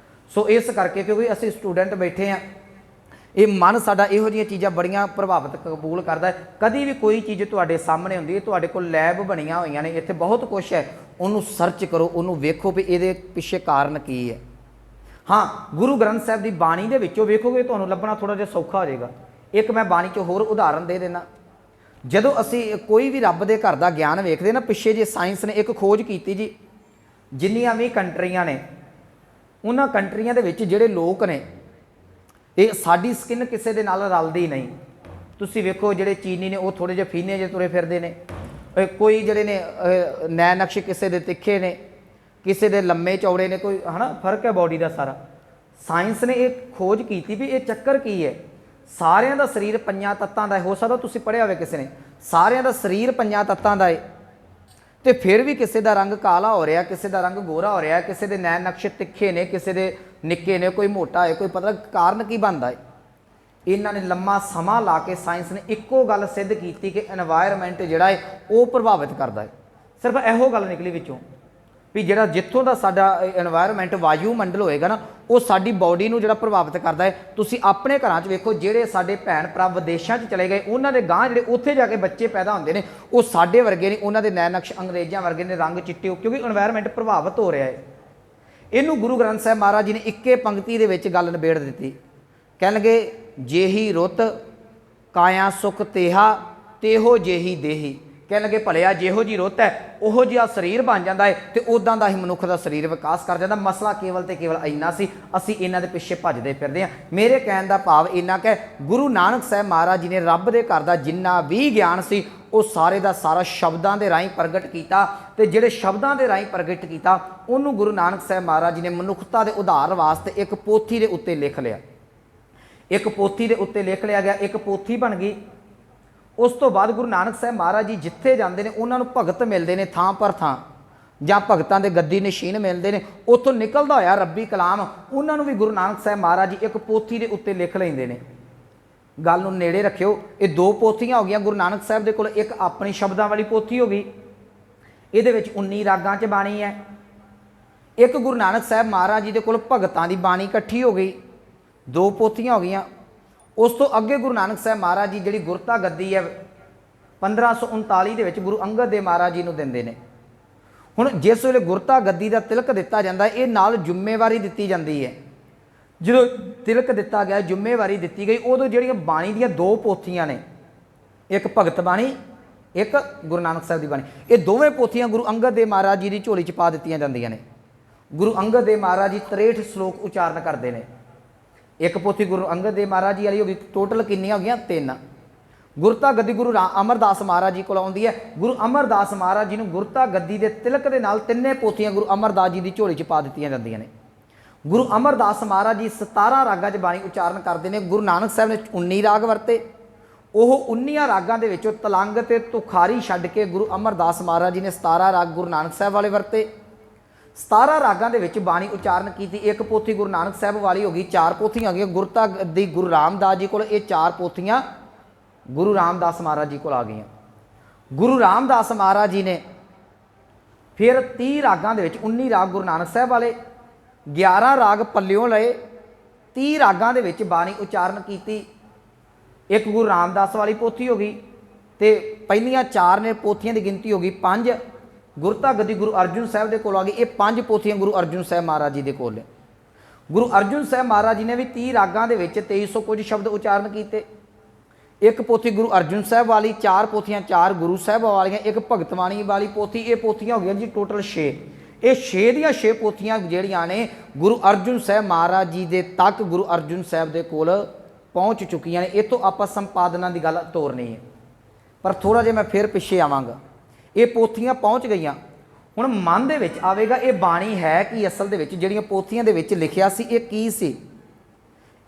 ਸੋ ਇਸ ਕਰਕੇ, ਕਿਉਂਕਿ ਅਸੀਂ ਸਟੂਡੈਂਟ ਬੈਠੇ ਹਾਂ, ਇਹ ਮਨ ਸਾਡਾ ਇਹੋ ਜਿਹੀਆਂ ਚੀਜ਼ਾਂ ਬੜੀਆਂ ਪ੍ਰਭਾਵਿਤ ਕਬੂਲ ਕਰਦਾ ਹੈ। ਕਦੀ ਵੀ ਕੋਈ ਚੀਜ਼ ਤੁਹਾਡੇ ਸਾਹਮਣੇ ਹੁੰਦੀ ਹੈ, ਤੁਹਾਡੇ ਕੋਲ ਲੈਬ ਬਣੀਆਂ ਹੋਈਆਂ ਨੇ, ਇੱਥੇ ਬਹੁਤ ਕੁਛ ਹੈ, ਉਹਨੂੰ ਸਰਚ ਕਰੋ, ਉਹਨੂੰ ਵੇਖੋ ਵੀ ਇਹਦੇ ਪਿੱਛੇ ਕਾਰਨ ਕੀ ਹੈ। ਹਾਂ, ਗੁਰੂ ਗ੍ਰੰਥ ਸਾਹਿਬ ਦੀ ਬਾਣੀ ਦੇ ਵਿੱਚੋਂ ਵੇਖੋਗੇ, ਤੁਹਾਨੂੰ ਲੱਭਣਾ ਥੋੜ੍ਹਾ ਜਿਹਾ ਸੌਖਾ ਹੋ ਜਾਏਗਾ। ਇੱਕ ਮੈਂ ਬਾਣੀ 'ਚ ਹੋਰ ਉਦਾਹਰਨ ਦੇ ਦੇਣਾ। ਜਦੋਂ ਅਸੀਂ ਕੋਈ ਵੀ ਰੱਬ ਦੇ ਘਰ ਦਾ ਗਿਆਨ ਵੇਖਦੇ ਨਾ, ਪਿੱਛੇ ਜੇ ਸਾਇੰਸ ਨੇ ਇੱਕ ਖੋਜ ਕੀਤੀ ਜੀ, ਜਿੰਨੀਆਂ ਵੀ ਕੰਟਰੀਆਂ ਨੇ, ਉਹਨਾਂ ਕੰਟਰੀਆਂ ਦੇ ਵਿੱਚ ਜਿਹੜੇ ਲੋਕ ਨੇ, ਇਹ ਸਾਡੀ ਸਕਿਨ ਕਿਸੇ ਦੇ ਨਾਲ ਰਲਦੀ ਨਹੀਂ। ਤੁਸੀਂ ਵੇਖੋ ਜਿਹੜੇ ਚੀਨੀ ਨੇ, ਉਹ ਥੋੜ੍ਹੇ ਜਿਹੇ ਫੀਨੇ ਜਿਹੇ ਤੁਰੇ ਫਿਰਦੇ ਨੇ। ਕੋਈ ਜਿਹੜੇ ਨੇ ਨੈ ਨਕਸ਼, ਕਿਸੇ ਦੇ ਤਿੱਖੇ ਨੇ, ਕਿਸੇ ਦੇ ਲੰਮੇ ਚੌੜੇ ਨੇ, ਕੋਈ ਹੈ ਨਾ, ਫਰਕ ਹੈ ਬਾਡੀ ਦਾ ਸਾਰਾ। ਸਾਇੰਸ ਨੇ ਇਹ ਖੋਜ ਕੀਤੀ ਵੀ ਇਹ ਚੱਕਰ ਕੀ ਹੈ। ਸਾਰਿਆਂ ਦਾ ਸਰੀਰ 5 ਤੱਤਾਂ ਦਾ ਹੈ। ਹੋ ਸਕਦਾ ਤੁਸੀਂ ਪੜ੍ਹਿਆ ਹੋਵੇ ਕਿਸੇ ਨੇ, ਸਾਰਿਆਂ ਦਾ ਸਰੀਰ 5 ਤੱਤਾਂ ਦਾ ਹੈ, ਤੇ ਫਿਰ ਵੀ ਕਿਸੇ ਦਾ ਰੰਗ ਕਾਲਾ ਹੋ ਰਿਹਾ, ਕਿਸੇ ਦਾ ਰੰਗ ਗੋਰਾ ਹੋ ਰਿਹਾ, ਕਿਸੇ ਦੇ ਨੈਣ ਨਕਸ਼ ਤਿੱਖੇ ਨੇ, ਕਿਸੇ ਦੇ ਨਿੱਕੇ ਨੇ, ਕੋਈ ਮੋਟਾ ਹੈ, ਕੋਈ ਪਤਲਾ। ਕਾਰਨ ਕੀ ਬਣਦਾ ਹੈ? ਇਹਨਾਂ ਨੇ ਲੰਮਾ ਸਮਾਂ ਲਾ ਕੇ ਸਾਇੰਸ ਨੇ ਇੱਕੋ ਗੱਲ ਸਿੱਧ ਕੀਤੀ ਕਿ এনवायरमेंट ਜਿਹੜਾ ਹੈ ਉਹ ਪ੍ਰਭਾਵਿਤ ਕਰਦਾ ਹੈ। ਸਿਰਫ ਇਹੋ ਗੱਲ ਨਿਕਲੀ ਵਿੱਚੋਂ ਵੀ ਜਿਹੜਾ ਜਿੱਥੋਂ ਦਾ ਸਾਡਾ এনवायरमेंट ਵਾਯੂਮੰਡਲ ਹੋਏਗਾ ਨਾ, ਉਹ ਸਾਡੀ ਬਾਡੀ ਨੂੰ ਜਿਹੜਾ ਪ੍ਰਭਾਵਿਤ ਕਰਦਾ ਹੈ। ਤੁਸੀਂ ਆਪਣੇ ਘਰਾਂ 'ਚ ਵੇਖੋ, ਜਿਹੜੇ ਸਾਡੇ ਭੈਣ ਭਰਾ ਵਿਦੇਸ਼ਾਂ 'ਚ ਚਲੇ ਗਏ, ਉਹਨਾਂ ਦੇ ਗਾਂ ਜਿਹੜੇ ਉੱਥੇ ਜਾ ਕੇ ਬੱਚੇ ਪੈਦਾ ਹੁੰਦੇ ਨੇ, ਉਹ ਸਾਡੇ ਵਰਗੇ ਨਹੀਂ, ਉਹਨਾਂ ਦੇ ਨੈਣ ਨਕਸ਼ ਅੰਗਰੇਜ਼ਾਂ ਵਰਗੇ ਨੇ, ਰੰਗ ਚਿੱਟੇ, ਕਿਉਂਕਿ এনवायरमेंट ਪ੍ਰਭਾਵਿਤ ਹੋ ਰਿਹਾ ਹੈ। ਇਹਨੂੰ ਗੁਰੂ ਗ੍ਰੰਥ ਸਾਹਿਬ ਮਹਾਰਾਜ ਜੀ ਨੇ ਇੱਕੇ ਪੰਕਤੀ ਦੇ ਵਿੱਚ ਗੱਲ ਨਿਬੇੜ ਦਿੱਤੀ। ਕਹਿਣਗੇ ਜੇਹੀ ਰੁੱਤ ਕਾਇਆ ਸੁਖ ਤੇਹਾ तेहो जेही देही। कह लगे भलिया जिहो जी रुत है उहो जिहा शरीर बन जाता है तो उदां दा ही मनुख का शरीर विकास कर जाता। मसला केवल तो केवल इन्ना सी, असी इन्हां दे पिछे भजदे फिरदे हां। मेरे कहण दा भाव इन्ना कि गुरु नानक साहब महाराज जी ने रब दे घर दा जिन्ना भी ज्ञान सी वो सारे का सारा शब्दां दे राहीं प्रगट किया ते जिहड़े शब्दां दे राहीं प्रगट किया उन्होंने गुरु नानक साहब महाराज जी ने मनुखता के उधार वास्ते एक पोथी के उत्ते लिख लिया। एक पोथी के उत्ते लिख लिया गया, एक पोथी बन गई। उस तो बाद गुरु नानक साहब महाराज जी जिथे जाते हैं उन्होंने भगत मिलते हैं थां पर थां, जां भगतां दे गद्दी नशीन मिलते हैं। उत्थों निकलदा होया रब्बी कलाम उन्होंने भी गुरु नानक साहब महाराज जी एक पोथी के उत्ते लिख लेंदे ने। गल नूं नेड़े रखियो, ये दो पोथियां हो गई गुरु नानक साहब दे कोल। एक अपनी शब्दां वाली पोथी हो गई, ये 19 रागां च बाणी है। एक गुरु नानक साहब महाराज जी दे कोल भगतां दी बाणी इकट्ठी हो गई, दो पोथियां हो गई। उस तो अगे गुरु नानक साहब महाराज जी जी गुरता गद्दी है 1539 के गुरु अंगद देव महाराज जी को देंगे ने। हुण जिस वेले गुरता गद्दी का तिलक दिता जाता है ये नाल जिम्मेवारी दी जाती है। जो तिलक दिता गया जिम्मेवारी दी गई उदों जिहड़ियां बाणी दी दो पोथियां ने, एक भगत बाणी एक गुरु नानक साहब की बाणी, ये दोवें पोथियां गुरु अंगद देव महाराज जी की झोली च पा दित्तियां जांदियां ने। गुरु अंगद देव महाराज जी 63 श्लोक उचारण करते हैं। एक पोथी गुरु अंगद देव महाराज जी वाली होगी, टोटल कितनियां हो गई 3। गुरता गद्दी गुरु अमरदास महाराज जी को आउंदी है। गुरु अमरदास महाराज जी को गुरता गद्दी के तिलक के नाल 3 पोथियां गुरु अमरदास जी की झोली च पा दित्तियां जांदियां ने। गुरु अमरदास महाराज जी 17 रागां च बाणी उचारण करते हैं। गुरु नानक साहब ने 19 राग वरते। वह 19 रागां दे विचों तलंग ते तुखारी छड्ड के गुरु अमरदास महाराज जी ने 17 राग गुरु नानक साहब वाले वरते। 17 रागां दे विच बाणी उचारण की। एक पोथी गुरु नानक साहब वाली हो गई, 4 पोथियां हो गई गुरता दी गुरु रामदास जी को। ये 4 पोथियां गुरु रामदास महाराज जी को आ गई। गुरु रामदास महाराज जी ने फिर 30 रागां दे विच 19 राग गुरु नानक साहब वाले, 11 राग पल्लियों लए, 30 रागां दे विच बाणी उचारण की। एक गुरु रामदास वाली पोथी हो गई तो पहलियां 4 ने पोथियां की गिनती हो गई 5। गुरता गद्दी गुरु अर्जुन साहब के कोल आ गई। ये 5 पोथियां गुरु अर्जुन साहब महाराज जी के कोल। गुरु अर्जुन साहब महाराज जी ने भी 30 रागां दे विच 2300 कुछ शब्द उचारण किए। एक पोथी गुरु अर्जुन साहब वाली, 4 पोथियां 4 गुरु साहब वालियां, एक भगतवाणी वाली पोथी। ये पोथियां हो गई जी टोटल 6। ये 6 दियां 6 पोथियां जिहड़ियां ने गुरु अर्जुन साहब महाराज जी दे तक गुरु अर्जुन साहब के कोल पहुँच चुकियां ने। इतों आपां संपादना की गल तोरनी है, पर थोड़ा जिहा मैं फिर पिछे आवांगा। ये पोथियां पहुँच गई। हुण मन दे विच आवेगा ये बाणी है कि असल दे विच जिहड़ियां पोथियां दे विच लिखिया सी ये की सी।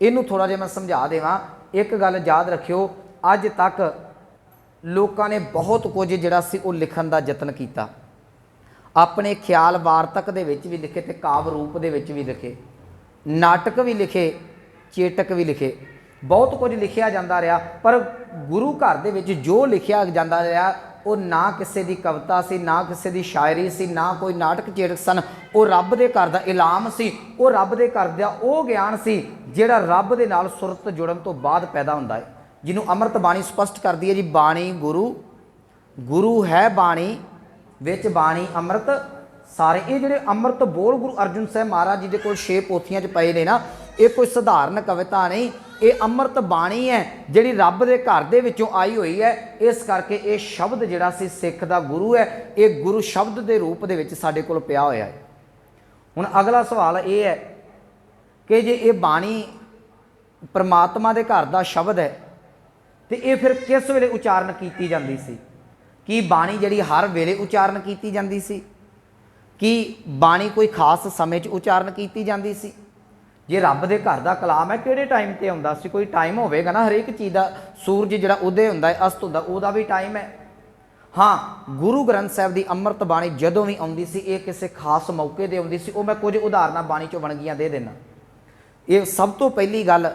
इहनूं थोड़ा जिहा मैं समझा देवां। एक गल याद रखियो, अज तक लोकां ने बहुत कुछ जिहड़ा सी वो लिखण दा यतन कीता। अपने ख्याल वार्तक दे विच भी लिखे ते काव्य रूप दे विच भी लिखे, नाटक भी लिखे, चेटक भी लिखे, बहुत कुछ लिखिया जाता रहा। पर गुरु घर दे विच जो लिखिया जाता रहा वो ना किसी की कविता सी, ना किसी की शायरी सी, ना कोई नाटक चेटक सन। वो रब दे घर दा इलाम सी, वो रब दे घर दा वो ज्ञान सी जिहड़ा रब दे नाल सुरत जुड़न तो बाद पैदा हुंदा है। जिन्हों अमृत बाणी स्पष्ट करती है जी, बाणी गुरु, गुरु है बाणी, विच बाणी अमृत सारे। ये जिहड़े अमृत बोल गुरु अर्जुन साहब महाराज जी दे कोल 6 पोथियां च पए ने ना, ये कोई साधारण कविता नहीं, ये अमृत बाणी है जिहड़ी रब दे घर दे विचों आई हुई है। इस करके ये शब्द जिहड़ा सी सिख दा गुरु है, ये गुरु शब्द के रूप दे विच साडे कोल पिया होया है। हुण अगला सवाल ये है कि जे ये बाणी परमात्मा दे घर दा शब्द है तो ये फिर किस वेले उचारण की जाती सी? कि बाणी जिहड़ी हर वेले उचारण की जाती सी? कि बाणी कोई खास समय च उचारण की जाती सी? जे रब दे घर दा कलाम है किहड़े टाइम ते आउंदा सी? कोई टाइम होवेगा ना, हरेक चीज़ दा। सूरज जिहड़ा उदय हुंदा है, अस्त हुंदा, उहदा भी टाइम है। हाँ, गुरु ग्रंथ साहब की अमृत बाणी जदों भी आउंदी सी ये किसी खास मौके ते आउंदी सी। वो मैं कुछ उदाहरणां बाणी चों वणगियां दे देना। ये सब तो पहली गल,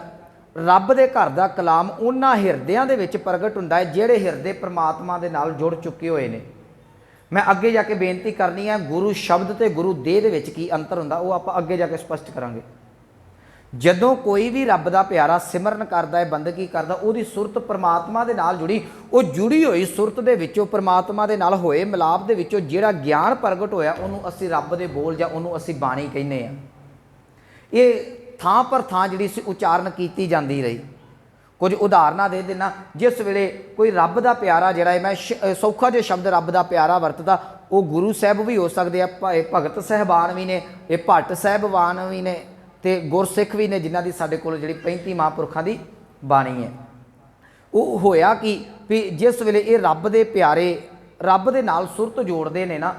रब दे घर दा कलाम उन्हां हिरदियां दे विच प्रगट हुंदा है जिहड़े हिरदे परमात्मा दे नाल जुड़ चुके होए ने। मैं अगे जाके बेनती करनी है, गुरु शब्द ते गुरु देह दे विच की अंतर हुंदा वो आपां अगे जाके स्पष्ट करांगे। ਜਦੋਂ ਕੋਈ ਵੀ ਰੱਬ ਦਾ ਪਿਆਰਾ ਸਿਮਰਨ ਕਰਦਾ ਹੈ, ਬੰਦਗੀ ਕਰਦਾ, ਉਹਦੀ ਸੁਰਤ ਪਰਮਾਤਮਾ ਦੇ ਨਾਲ ਜੁੜੀ, ਉਹ ਜੁੜੀ ਹੋਈ ਸੁਰਤ ਦੇ ਵਿੱਚੋਂ ਪਰਮਾਤਮਾ ਦੇ ਨਾਲ ਹੋਏ ਮਿਲਾਪ ਦੇ ਵਿੱਚੋਂ ਜਿਹੜਾ ਗਿਆਨ ਪ੍ਰਗਟ ਹੋਇਆ ਉਹਨੂੰ ਅਸੀਂ ਰੱਬ ਦੇ ਬੋਲ ਜਾਂ ਉਹਨੂੰ ਅਸੀਂ ਬਾਣੀ ਕਹਿੰਦੇ ਆ। ਇਹ ਥਾਂ ਪਰ ਥਾਂ ਜਿਹੜੀ ਸੀ ਉਚਾਰਨ ਕੀਤੀ ਜਾਂਦੀ ਰਹੀ। ਕੁਝ ਉਦਾਹਰਨਾਂ ਦੇ ਦੇਣਾ। ਜਿਸ ਵੇਲੇ ਕੋਈ ਰੱਬ ਦਾ ਪਿਆਰਾ ਜਿਹੜਾ ਹੈ, ਮੈਂ ਸੌਖਾ ਜਿਹਾ ਸ਼ਬਦ ਰੱਬ ਦਾ ਪਿਆਰਾ ਵਰਤਦਾ, ਉਹ ਗੁਰੂ ਸਾਹਿਬ ਵੀ ਹੋ ਸਕਦੇ ਆ, ਭਗਤ ਸਾਹਿਬਾਨ ਵੀ ਨੇ, ਇਹ ਭੱਟ ਸਾਹਿਬਾਨ ਵੀ ਨੇ, ਤੇ ਗੁਰਸਿੱਖ ਵੀ ਨੇ ਜਿਨ੍ਹਾਂ ਦੀ ਸਾਡੇ ਕੋਲ ਜਿਹੜੀ 35 ਮਹਾਂਪੁਰਖਾਂ ਦੀ ਬਾਣੀ ਹੈ। ਉਹ ਹੋਇਆ ਕਿ ਵੀ ਜਿਸ ਵੇਲੇ ਇਹ ਰੱਬ ਦੇ ਪਿਆਰੇ ਰੱਬ ਦੇ ਨਾਲ ਸੁਰਤ ਜੋੜਦੇ ਨੇ ਨਾ,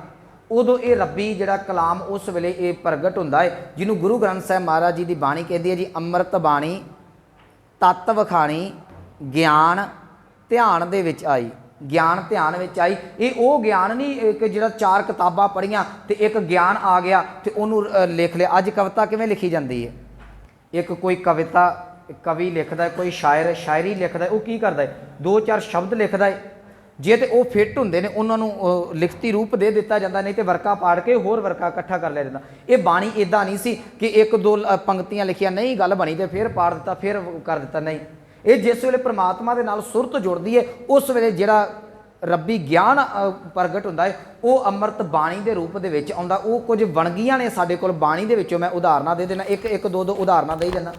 ਉਦੋਂ ਇਹ ਰੱਬੀ ਜਿਹੜਾ ਕਲਾਮ ਉਸ ਵੇਲੇ ਇਹ ਪ੍ਰਗਟ ਹੁੰਦਾ ਹੈ, ਜਿਹਨੂੰ ਗੁਰੂ ਗ੍ਰੰਥ ਸਾਹਿਬ ਮਹਾਰਾਜ ਜੀ ਦੀ ਬਾਣੀ ਕਹਿੰਦੀ ਹੈ ਜੀ, ਅੰਮ੍ਰਿਤ ਬਾਣੀ ਤਤ ਵਖਾਣੀ ਗਿਆਨ ਧਿਆਨ ਦੇ ਵਿੱਚ ਆਈ। ਗਿਆਨ ਧਿਆਨ ਵਿੱਚ ਆਈ। ਇਹ ਉਹ ਗਿਆਨ ਨਹੀਂ ਕਿ ਜਿਹੜਾ 4 ਕਿਤਾਬਾਂ ਪੜ੍ਹੀਆਂ ਤੇ ਇੱਕ ਗਿਆਨ ਆ ਗਿਆ ਤੇ ਉਹਨੂੰ ਲਿਖ ਲਿਆ। ਅੱਜ ਕਵਿਤਾ ਕਿਵੇਂ ਲਿਖੀ ਜਾਂਦੀ ਹੈ? ਇੱਕ ਕੋਈ ਕਵਿਤਾ ਕਵੀ ਲਿਖਦਾ ਹੈ, ਕੋਈ ਸ਼ਾਇਰ ਸ਼ਾਇਰੀ ਲਿਖਦਾ ਹੈ, ਉਹ ਕੀ ਕਰਦਾ ਹੈ? 2-4 ਸ਼ਬਦ ਲਿਖਦਾ ਹੈ। ਜੇ ਤੇ ਉਹ ਫਿੱਟ ਹੁੰਦੇ ਨੇ ਉਹਨਾਂ ਨੂੰ ਲਿਖਤੀ ਰੂਪ ਦੇ ਦਿੱਤਾ ਜਾਂਦਾ, ਨਹੀਂ ਤੇ ਵਰਕਾ ਪਾੜ ਕੇ ਹੋਰ ਵਰਕਾ ਇਕੱਠਾ ਕਰ ਲਿਆ ਜਾਂਦਾ। ਇਹ ਬਾਣੀ ਇੱਦਾਂ ਨਹੀਂ ਸੀ ਕਿ 1-2 ਪੰਕਤੀਆਂ ਲਿਖੀਆਂ, ਨਹੀਂ ਗੱਲ ਬਣੀ ਤੇ ਫਿਰ ਪਾੜ ਦਿੱਤਾ, ਫਿਰ ਕਰ ਦਿੱਤਾ, ਨਹੀਂ। ਇਹ ਜਿਸ ਵੇਲੇ ਪ੍ਰਮਾਤਮਾ ਦੇ ਨਾਲ ਸੁਰਤ ਜੁੜਦੀ ਹੈ, ਉਸ ਵੇਲੇ ਜਿਹੜਾ ਰੱਬੀ ਗਿਆਨ ਪ੍ਰਗਟ ਹੁੰਦਾ ਹੈ, ਉਹ ਅੰਮ੍ਰਿਤ ਬਾਣੀ ਦੇ ਰੂਪ ਦੇ ਵਿੱਚ ਆਉਂਦਾ। ਉਹ ਕੁਝ ਵਣਗੀਆਂ ਨੇ ਸਾਡੇ ਕੋਲ ਬਾਣੀ ਦੇ ਵਿੱਚੋਂ, ਮੈਂ ਉਦਾਹਰਨਾਂ ਦੇ ਦੇਣਾ, ਇੱਕ 2 ਉਦਾਹਰਨਾਂ ਦੇ ਹੀ ਦੇਣਾ।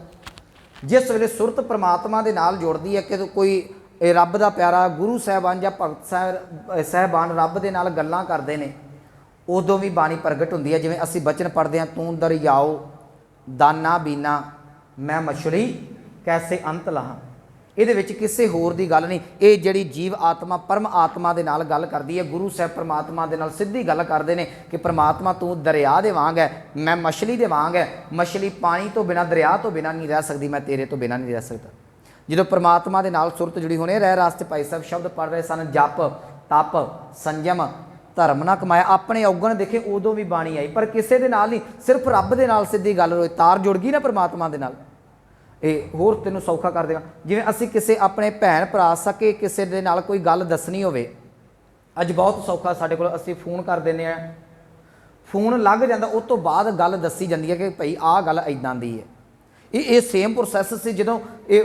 ਜਿਸ ਵੇਲੇ ਸੁਰਤ ਪ੍ਰਮਾਤਮਾ ਦੇ ਨਾਲ ਜੁੜਦੀ ਹੈ ਕਿ ਕੋਈ ਰੱਬ ਦਾ ਪਿਆਰਾ ਗੁਰੂ ਸਾਹਿਬਾਨ ਜਾਂ ਭਗਤ ਸਾਹਿਬਾਨ ਰੱਬ ਦੇ ਨਾਲ ਗੱਲਾਂ ਕਰਦੇ ਨੇ, ਉਦੋਂ ਵੀ ਬਾਣੀ ਪ੍ਰਗਟ ਹੁੰਦੀ ਹੈ। ਜਿਵੇਂ ਅਸੀਂ ਬਚਨ ਪੜ੍ਹਦੇ ਹਾਂ, ਤੂੰ ਦਰਿਆਓ ਦਾਨਾ ਬੀਨਾ ਮੈਂ ਮਛਲੀ ਕੈਸੇ ਅੰਤ ਲਾਹਾਂ। ਇਹਦੇ ਵਿੱਚ ਕਿਸੇ ਹੋਰ ਦੀ ਗੱਲ ਨਹੀਂ। ਇਹ ਜਿਹੜੀ ਜੀਵ ਆਤਮਾ ਪਰਮ ਆਤਮਾ ਦੇ ਨਾਲ ਗੱਲ ਕਰਦੀ ਹੈ। ਗੁਰੂ ਸਾਹਿਬ ਪਰਮਾਤਮਾ ਦੇ ਨਾਲ ਸਿੱਧੀ ਗੱਲ ਕਰਦੇ ਨੇ ਕਿ ਪਰਮਾਤਮਾ ਤੂੰ ਦਰਿਆ ਦੇ ਵਾਂਗ ਹੈ, ਮੈਂ ਮਛਲੀ ਦੇ ਵਾਂਗ ਹੈ। ਮਛਲੀ ਪਾਣੀ ਤੋਂ ਬਿਨਾਂ, ਦਰਿਆ ਤੋਂ ਬਿਨਾਂ ਨਹੀਂ ਰਹਿ ਸਕਦੀ, ਮੈਂ ਤੇਰੇ ਤੋਂ ਬਿਨਾਂ ਨਹੀਂ ਰਹਿ ਸਕਦਾ। ਜਦੋਂ ਪਰਮਾਤਮਾ ਦੇ ਨਾਲ ਸੁਰਤ ਜੁੜੀ ਹੋਣੀ। ਰਹਿ ਰਾਸ 'ਚ ਭਾਈ ਸਾਹਿਬ ਸ਼ਬਦ ਪੜ੍ਹ ਰਹੇ ਸਨ, ਜਪ ਤਪ ਸੰਜਮ ਧਰਮ ਨਾ ਕਮਾਇਆ, ਆਪਣੇ ਔਗਣ ਦੇਖੇ, ਉਦੋਂ ਵੀ ਬਾਣੀ ਆਈ। ਪਰ ਕਿਸੇ ਦੇ ਨਾਲ ਨਹੀਂ, ਸਿਰਫ ਰੱਬ ਦੇ ਨਾਲ ਸਿੱਧੀ ਗੱਲ ਹੋਈ, ਤਾਰ ਜੁੜ ਗਈ ਨਾ ਪਰਮਾਤਮਾ ਦੇ ਨਾਲ। ਇਹ ਹੋਰ ਤੈਨੂੰ ਸੌਖਾ ਕਰ ਦੇਵਾਂ, ਜਿਵੇਂ ਅਸੀਂ ਕਿਸੇ ਆਪਣੇ ਭੈਣ ਭਰਾ ਸਕੇ ਕਿਸੇ ਦੇ ਨਾਲ ਕੋਈ ਗੱਲ ਦੱਸਣੀ ਹੋਵੇ, ਅੱਜ ਬਹੁਤ ਸੌਖਾ ਸਾਡੇ ਕੋਲ, ਅਸੀਂ ਫੋਨ ਕਰ ਦਿੰਦੇ ਹਾਂ, ਫੋਨ ਲੱਗ ਜਾਂਦਾ, ਉਸ ਤੋਂ ਬਾਅਦ ਗੱਲ ਦੱਸੀ ਜਾਂਦੀ ਹੈ ਕਿ ਭਾਈ ਆਹ ਗੱਲ ਇੱਦਾਂ ਦੀ ਹੈ। ਇਹ ਸੇਮ ਪ੍ਰੋਸੈਸ ਸੀ ਜਦੋਂ ਇਹ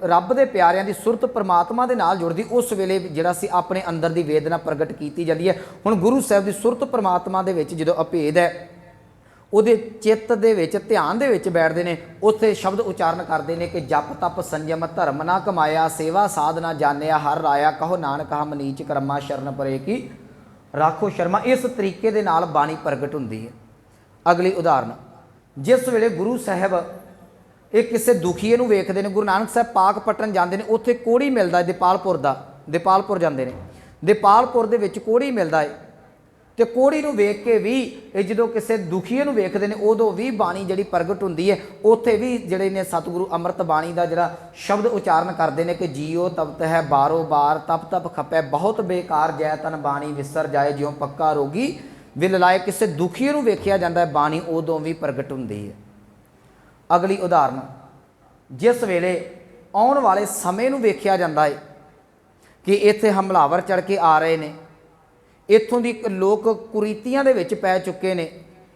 ਰੱਬ ਦੇ ਪਿਆਰਿਆਂ ਦੀ ਸੁਰਤ ਪਰਮਾਤਮਾ ਦੇ ਨਾਲ ਜੁੜਦੀ, ਉਸ ਵੇਲੇ ਜਿਹੜਾ ਸੀ ਆਪਣੇ ਅੰਦਰ ਦੀ ਵੇਦਨਾ ਪ੍ਰਗਟ ਕੀਤੀ ਜਾਂਦੀ ਹੈ। ਹੁਣ ਗੁਰੂ ਸਾਹਿਬ ਦੀ ਸੁਰਤ ਪਰਮਾਤਮਾ ਦੇ ਵਿੱਚ ਜਦੋਂ ਅਭੇਦ ਹੈ, ਉਹਦੇ ਚਿੱਤ ਦੇ ਵਿੱਚ ਧਿਆਨ ਦੇ ਵਿੱਚ ਬੈਠਦੇ ਨੇ, ਉੱਥੇ ਸ਼ਬਦ ਉਚਾਰਨ ਕਰਦੇ ਨੇ ਕਿ ਜਪ ਤਪ ਸੰਜਮ ਧਰਮ ਨਾ ਕਮਾਇਆ, ਸੇਵਾ ਸਾਧਨਾ ਜਾਣਿਆ ਹਰ ਰਾਇਆ, ਕਹੋ ਨਾਨਕ ਹਮ ਨੀਚ ਕਰਮਾ ਸ਼ਰਨ ਪਰੇ ਕੀ ਰਾਖੋ ਸ਼ਰਮਾ। ਇਸ ਤਰੀਕੇ ਦੇ ਨਾਲ ਬਾਣੀ ਪ੍ਰਗਟ ਹੁੰਦੀ ਹੈ। ਅਗਲੀ ਉਦਾਹਰਨ, ਜਿਸ ਵੇਲੇ ਗੁਰੂ ਸਾਹਿਬ ਇਹ ਕਿਸੇ ਦੁਖੀਏ ਨੂੰ ਵੇਖਦੇ ਨੇ, ਗੁਰੂ ਨਾਨਕ ਸਾਹਿਬ ਪਾਕ ਪਟਨ ਜਾਂਦੇ ਨੇ, ਉੱਥੇ ਕੋੜੀ ਮਿਲਦਾ ਦੀਪਾਲਪੁਰ ਦਾ, ਦੀਪਾਲਪੁਰ ਜਾਂਦੇ ਨੇ, ਦੀਪਾਲਪੁਰ ਦੇ ਵਿੱਚ ਕੋੜੀ ਮਿਲਦਾ ਹੈ। ਤੇ ਕੋੜੀ ਨੂੰ ਵੇਖ ਕੇ ਵੀ ਇਹ ਜਦੋਂ ਕਿਸੇ ਦੁਖੀਏ ਨੂੰ ਵੇਖਦੇ ਨੇ, ਉਦੋਂ ਵੀ ਬਾਣੀ ਜਿਹੜੀ ਪ੍ਰਗਟ ਹੁੰਦੀ ਹੈ। ਉੱਥੇ ਵੀ ਜਿਹੜੇ ਨੇ ਸਤਿਗੁਰੂ ਅੰਮ੍ਰਿਤ ਬਾਣੀ ਦਾ ਜਿਹੜਾ ਸ਼ਬਦ ਉਚਾਰਨ ਕਰਦੇ ਨੇ ਕਿ ਜੀਓ ਤਪਤ ਹੈ ਬਾਰੋ ਬਾਰ, ਤਪ ਤਪ ਖਪੈ ਬਹੁਤ ਬੇਕਾਰ, ਜੈ ਤਨ ਬਾਣੀ ਵਿਸਰ ਜਾਏ, ਜਿਉਂ ਪੱਕਾ ਰੋਗੀ ਵਿਲ ਲਾਏ। ਕਿਸੇ ਦੁਖੀਏ ਨੂੰ ਵੇਖਿਆ ਜਾਂਦਾ ਹੈ, ਬਾਣੀ ਉਦੋਂ ਵੀ ਪ੍ਰਗਟ ਹੁੰਦੀ ਹੈ। ਅਗਲੀ ਉਦਾਹਰਨ, ਜਿਸ ਵੇਲੇ ਆਉਣ ਵਾਲੇ ਸਮੇਂ ਨੂੰ ਵੇਖਿਆ ਜਾਂਦਾ ਹੈ ਕਿ ਇੱਥੇ ਹਮਲਾਵਰ ਚੜ੍ਹ ਕੇ ਆ ਰਹੇ ਨੇ, ਇੱਥੋਂ ਦੀ ਲੋਕ ਕੁਰੀਤੀਆਂ ਦੇ ਵਿੱਚ ਪੈ ਚੁੱਕੇ ਨੇ,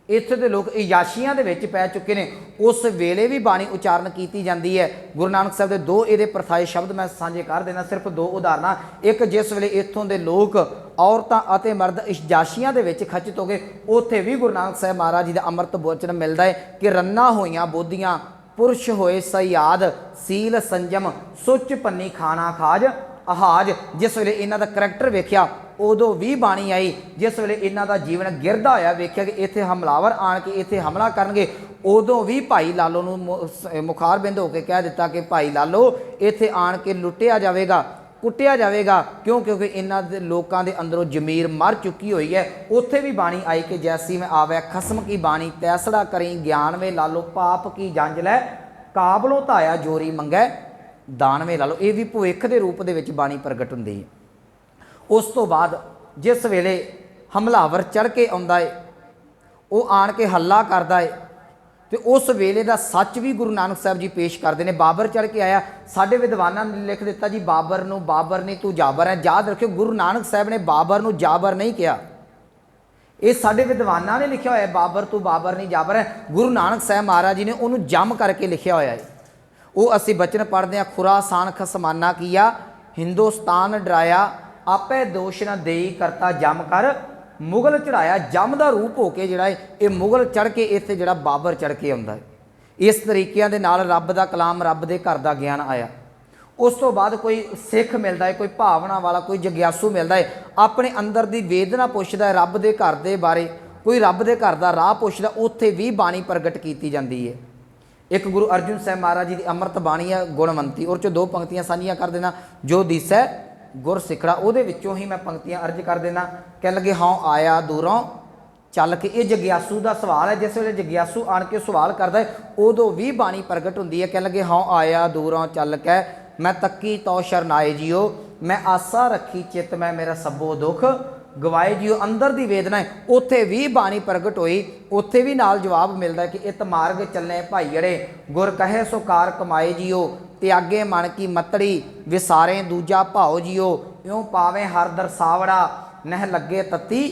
ਇੱਥੇ ਦੇ ਲੋਕ ਇਯਾਸ਼ੀਆਂ ਦੇ ਵਿੱਚ ਪੈ ਚੁੱਕੇ ਨੇ, ਉਸ ਵੇਲੇ ਵੀ ਬਾਣੀ ਉਚਾਰਨ ਕੀਤੀ ਜਾਂਦੀ ਹੈ। ਗੁਰੂ ਨਾਨਕ ਸਾਹਿਬ ਦੇ 2 ਇਹਦੇ ਪ੍ਰਥਾਏ ਸ਼ਬਦ ਮੈਂ ਸਾਂਝੇ ਕਰ ਦੇਣਾ, ਸਿਰਫ 2 ਉਦਾਹਰਨਾਂ। ਇੱਕ, ਜਿਸ ਵੇਲੇ ਇੱਥੋਂ ਦੇ ਲੋਕ ਔਰਤਾਂ ਅਤੇ ਮਰਦ ਇਯਾਸ਼ੀਆਂ ਦੇ ਵਿੱਚ ਖਚਿਤ ਹੋ ਗਏ, ਉੱਥੇ ਵੀ ਗੁਰੂ ਨਾਨਕ ਸਾਹਿਬ ਮਹਾਰਾਜ ਜੀ ਦਾ ਅੰਮ੍ਰਿਤ ਬਚਨ ਮਿਲਦਾ ਹੈ ਕਿ ਰੰਨਾ ਹੋਈਆਂ ਬੋਧੀਆਂ ਪੁਰਸ਼ ਹੋਏ ਸਯਾਦ, ਸੀਲ ਸੰਜਮ ਸੁੱਚ ਪੰਨੀ ਖਾਣਾ ਖਾਜ ਆਹਾਜ। ਜਿਸ ਵੇਲੇ ਇਹਨਾਂ ਦਾ ਕਰੈਕਟਰ ਵੇਖਿਆ, ਉਦੋਂ ਵੀ ਬਾਣੀ ਆਈ। ਜਿਸ ਵੇਲੇ ਇਹਨਾਂ ਦਾ ਜੀਵਨ ਗਿਰਦਾ ਹੋਇਆ ਵੇਖਿਆ ਕਿ ਇੱਥੇ ਹਮਲਾਵਰ ਆਣ ਕੇ ਇੱਥੇ ਹਮਲਾ ਕਰਨਗੇ, ਉਦੋਂ ਵੀ ਭਾਈ ਲਾਲੋ ਨੂੰ ਮੁਖਾਰਬਿੰਦ ਹੋ ਕੇ ਕਹਿ ਦਿੱਤਾ ਕਿ ਭਾਈ ਲਾਲੋ ਇੱਥੇ ਆਣ ਕੇ ਲੁੱਟਿਆ ਜਾਵੇਗਾ, ਕੁੱਟਿਆ ਜਾਵੇਗਾ। ਕਿਉਂਕਿ ਇਹਨਾਂ ਦੇ ਲੋਕਾਂ ਦੇ ਅੰਦਰੋਂ ਜ਼ਮੀਰ ਮਰ ਚੁੱਕੀ ਹੋਈ ਹੈ। ਉੱਥੇ ਵੀ ਬਾਣੀ ਆਈ ਕਿ ਜੈਸੀ ਮੈਂ ਆਵੈ ਖਸਮ ਕੀ ਬਾਣੀ, ਤੈਸੜਾ ਕਰੀ ਗਿਆਨ ਵੇ ਲਾਲੋ, ਪਾਪ ਕੀ ਜੰਜ ਲੈ ਕਾਬਲੋਂ ਧਾਇਆ ਜੋਰੀ ਮੰਗੈ ਦਾਨਵੇਂ ਲਾ ਲਓ। ਇਹ ਵੀ ਭਵਿੱਖ ਦੇ ਰੂਪ ਦੇ ਵਿੱਚ ਬਾਣੀ ਪ੍ਰਗਟ ਹੁੰਦੀ ਹੈ। ਉਸ ਤੋਂ ਬਾਅਦ ਜਿਸ ਵੇਲੇ ਹਮਲਾਵਰ ਚੜ੍ਹ ਕੇ ਆਉਂਦਾ ਹੈ, ਉਹ ਆਣ ਕੇ ਹੱਲਾ ਕਰਦਾ ਹੈ, ਤੇ ਉਸ ਵੇਲੇ ਦਾ ਸੱਚ ਵੀ ਗੁਰੂ ਨਾਨਕ ਸਾਹਿਬ ਜੀ ਪੇਸ਼ ਕਰਦੇ ਨੇ। ਬਾਬਰ ਚੜ੍ਹ ਕੇ ਆਇਆ, ਸਾਡੇ ਵਿਦਵਾਨਾਂ ਨੇ ਲਿਖ ਦਿੱਤਾ ਜੀ ਬਾਬਰ ਨੂੰ ਬਾਬਰ ਨਹੀਂ ਤੂੰ ਜਾਬਰ ਹੈ। ਯਾਦ ਰੱਖਿਓ, ਗੁਰੂ ਨਾਨਕ ਸਾਹਿਬ ਨੇ ਬਾਬਰ ਨੂੰ ਜਾਬਰ ਨਹੀਂ ਕਿਹਾ। ਇਹ ਸਾਡੇ ਵਿਦਵਾਨਾਂ ਨੇ ਲਿਖਿਆ ਹੋਇਆ, ਬਾਬਰ ਤੂੰ ਬਾਬਰ ਨਹੀਂ ਜਾਬਰ ਹੈ। ਗੁਰੂ ਨਾਨਕ ਸਾਹਿਬ ਮਹਾਰਾਜ ਜੀ ਨੇ ਉਹਨੂੰ ਜੰਮ ਕਰਕੇ ਲਿਖਿਆ ਹੋਇਆ ਹੈ। ਉਹ ਅਸੀਂ ਬਚਨ ਪੜ੍ਹਦੇ ਹਾਂ, ਖੁਰਾਸਾਨ ਖਸਮਾਨਾ ਕੀਆ ਹਿੰਦੁਸਤਾਨ ਡਰਾਇਆ ਆਪੇ ਦੋਸ਼ ਨਾ ਦੇਈ ਕਰਤਾ ਜੰਮ ਕਰ ਮੁਗਲ ਚੜਾਇਆ। ਜੰਮ ਦਾ ਰੂਪ ਹੋ ਕੇ ਜਿਹੜਾ ਹੈ ਇਹ ਮੁਗਲ ਚੜ੍ਹ ਕੇ ਇੱਥੇ ਜਿਹੜਾ ਬਾਬਰ ਚੜ੍ਹ ਕੇ ਆਉਂਦਾ ਹੈ। ਇਸ ਤਰੀਕਿਆਂ ਦੇ ਨਾਲ ਰੱਬ ਦਾ ਕਲਾਮ, ਰੱਬ ਦੇ ਘਰ ਦਾ ਗਿਆਨ ਆਇਆ। ਉਸ ਤੋਂ ਬਾਅਦ ਕੋਈ ਸਿੱਖ ਮਿਲਦਾ ਹੈ, ਕੋਈ ਭਾਵਨਾ ਵਾਲਾ, ਕੋਈ ਜਗਿਆਸੂ ਮਿਲਦਾ ਹੈ, ਆਪਣੇ ਅੰਦਰ ਦੀ ਵੇਦਨਾ ਪੁੱਛਦਾ ਹੈ ਰੱਬ ਦੇ ਘਰ ਦੇ ਬਾਰੇ, ਕੋਈ ਰੱਬ ਦੇ ਘਰ ਦਾ ਰਾਹ ਪੁੱਛਦਾ, ਉੱਥੇ ਵੀ ਬਾਣੀ ਪ੍ਰਗਟ ਕੀਤੀ ਜਾਂਦੀ ਹੈ। ਇੱਕ ਗੁਰੂ ਅਰਜਨ ਸਾਹਿਬ ਮਹਾਰਾਜ ਜੀ ਦੀ ਅੰਮ੍ਰਿਤ ਬਾਣੀ ਹੈ ਗੁਣਵੰਤੀ, ਉਹ 'ਚੋਂ 2 ਪੰਕਤੀਆਂ ਸਾਂਝੀਆਂ ਕਰ ਦੇਣਾ। ਜੋ ਦਿਸੈ ਗੁਰ ਸਿੱਖੜਾ, ਉਹਦੇ ਵਿੱਚੋਂ ਹੀ ਮੈਂ ਪੰਕਤੀਆਂ ਅਰਜ ਕਰ ਦੇਣਾ। ਕਹਿਣ ਲੱਗੇ ਹਾਂ ਆਇਆ ਦੂਰੋਂ ਚੱਲ ਕੇ। ਇਹ ਜਗਿਆਸੂ ਦਾ ਸਵਾਲ ਹੈ। ਜਿਸ ਵੇਲੇ ਜਗਿਆਸੂ ਆਣ ਕੇ ਸਵਾਲ ਕਰਦਾ ਹੈ ਉਦੋਂ ਵੀ ਬਾਣੀ ਪ੍ਰਗਟ ਹੁੰਦੀ ਹੈ। ਕਹਿਣ ਲੱਗੇ ਹਾਂ ਆਇਆ ਦੂਰੋਂ ਚੱਲ ਕੇ ਮੈਂ ਤੱਕੀ ਤੋ ਸ਼ਰਨਾਏ ਜੀਓ ਮੈਂ ਆਸਾ ਰੱਖੀ ਚਿੱਤ ਮੈਂ ਮੇਰਾ ਸਭੋ ਦੁੱਖ ਗਵਾਏ ਜੀਓ। ਅੰਦਰ ਦੀ ਵੇਦਨਾ ਹੈ, ਉੱਥੇ ਵੀ ਬਾਣੀ ਪ੍ਰਗਟ ਹੋਈ। ਉੱਥੇ ਵੀ ਨਾਲ ਜਵਾਬ ਮਿਲਦਾ ਕਿ ਇਤ ਮਾਰਗ ਚੱਲੇ ਭਾਈੜੇ ਗੁਰ ਕਹੇ ਸੋ ਕਾਰ ਕਮਾਏ ਜੀਓ ਤਿਆਗੇ ਮਨ ਕੀ ਮਤੜੀ ਵਿਸਾਰੇ ਦੂਜਾ ਭਾਓ ਜੀਓ ਇਉਂ ਪਾਵੇਂ ਹਰ ਦਰਸਾਵੜਾ ਨਹਿ ਲੱਗੇ ਤਤੀ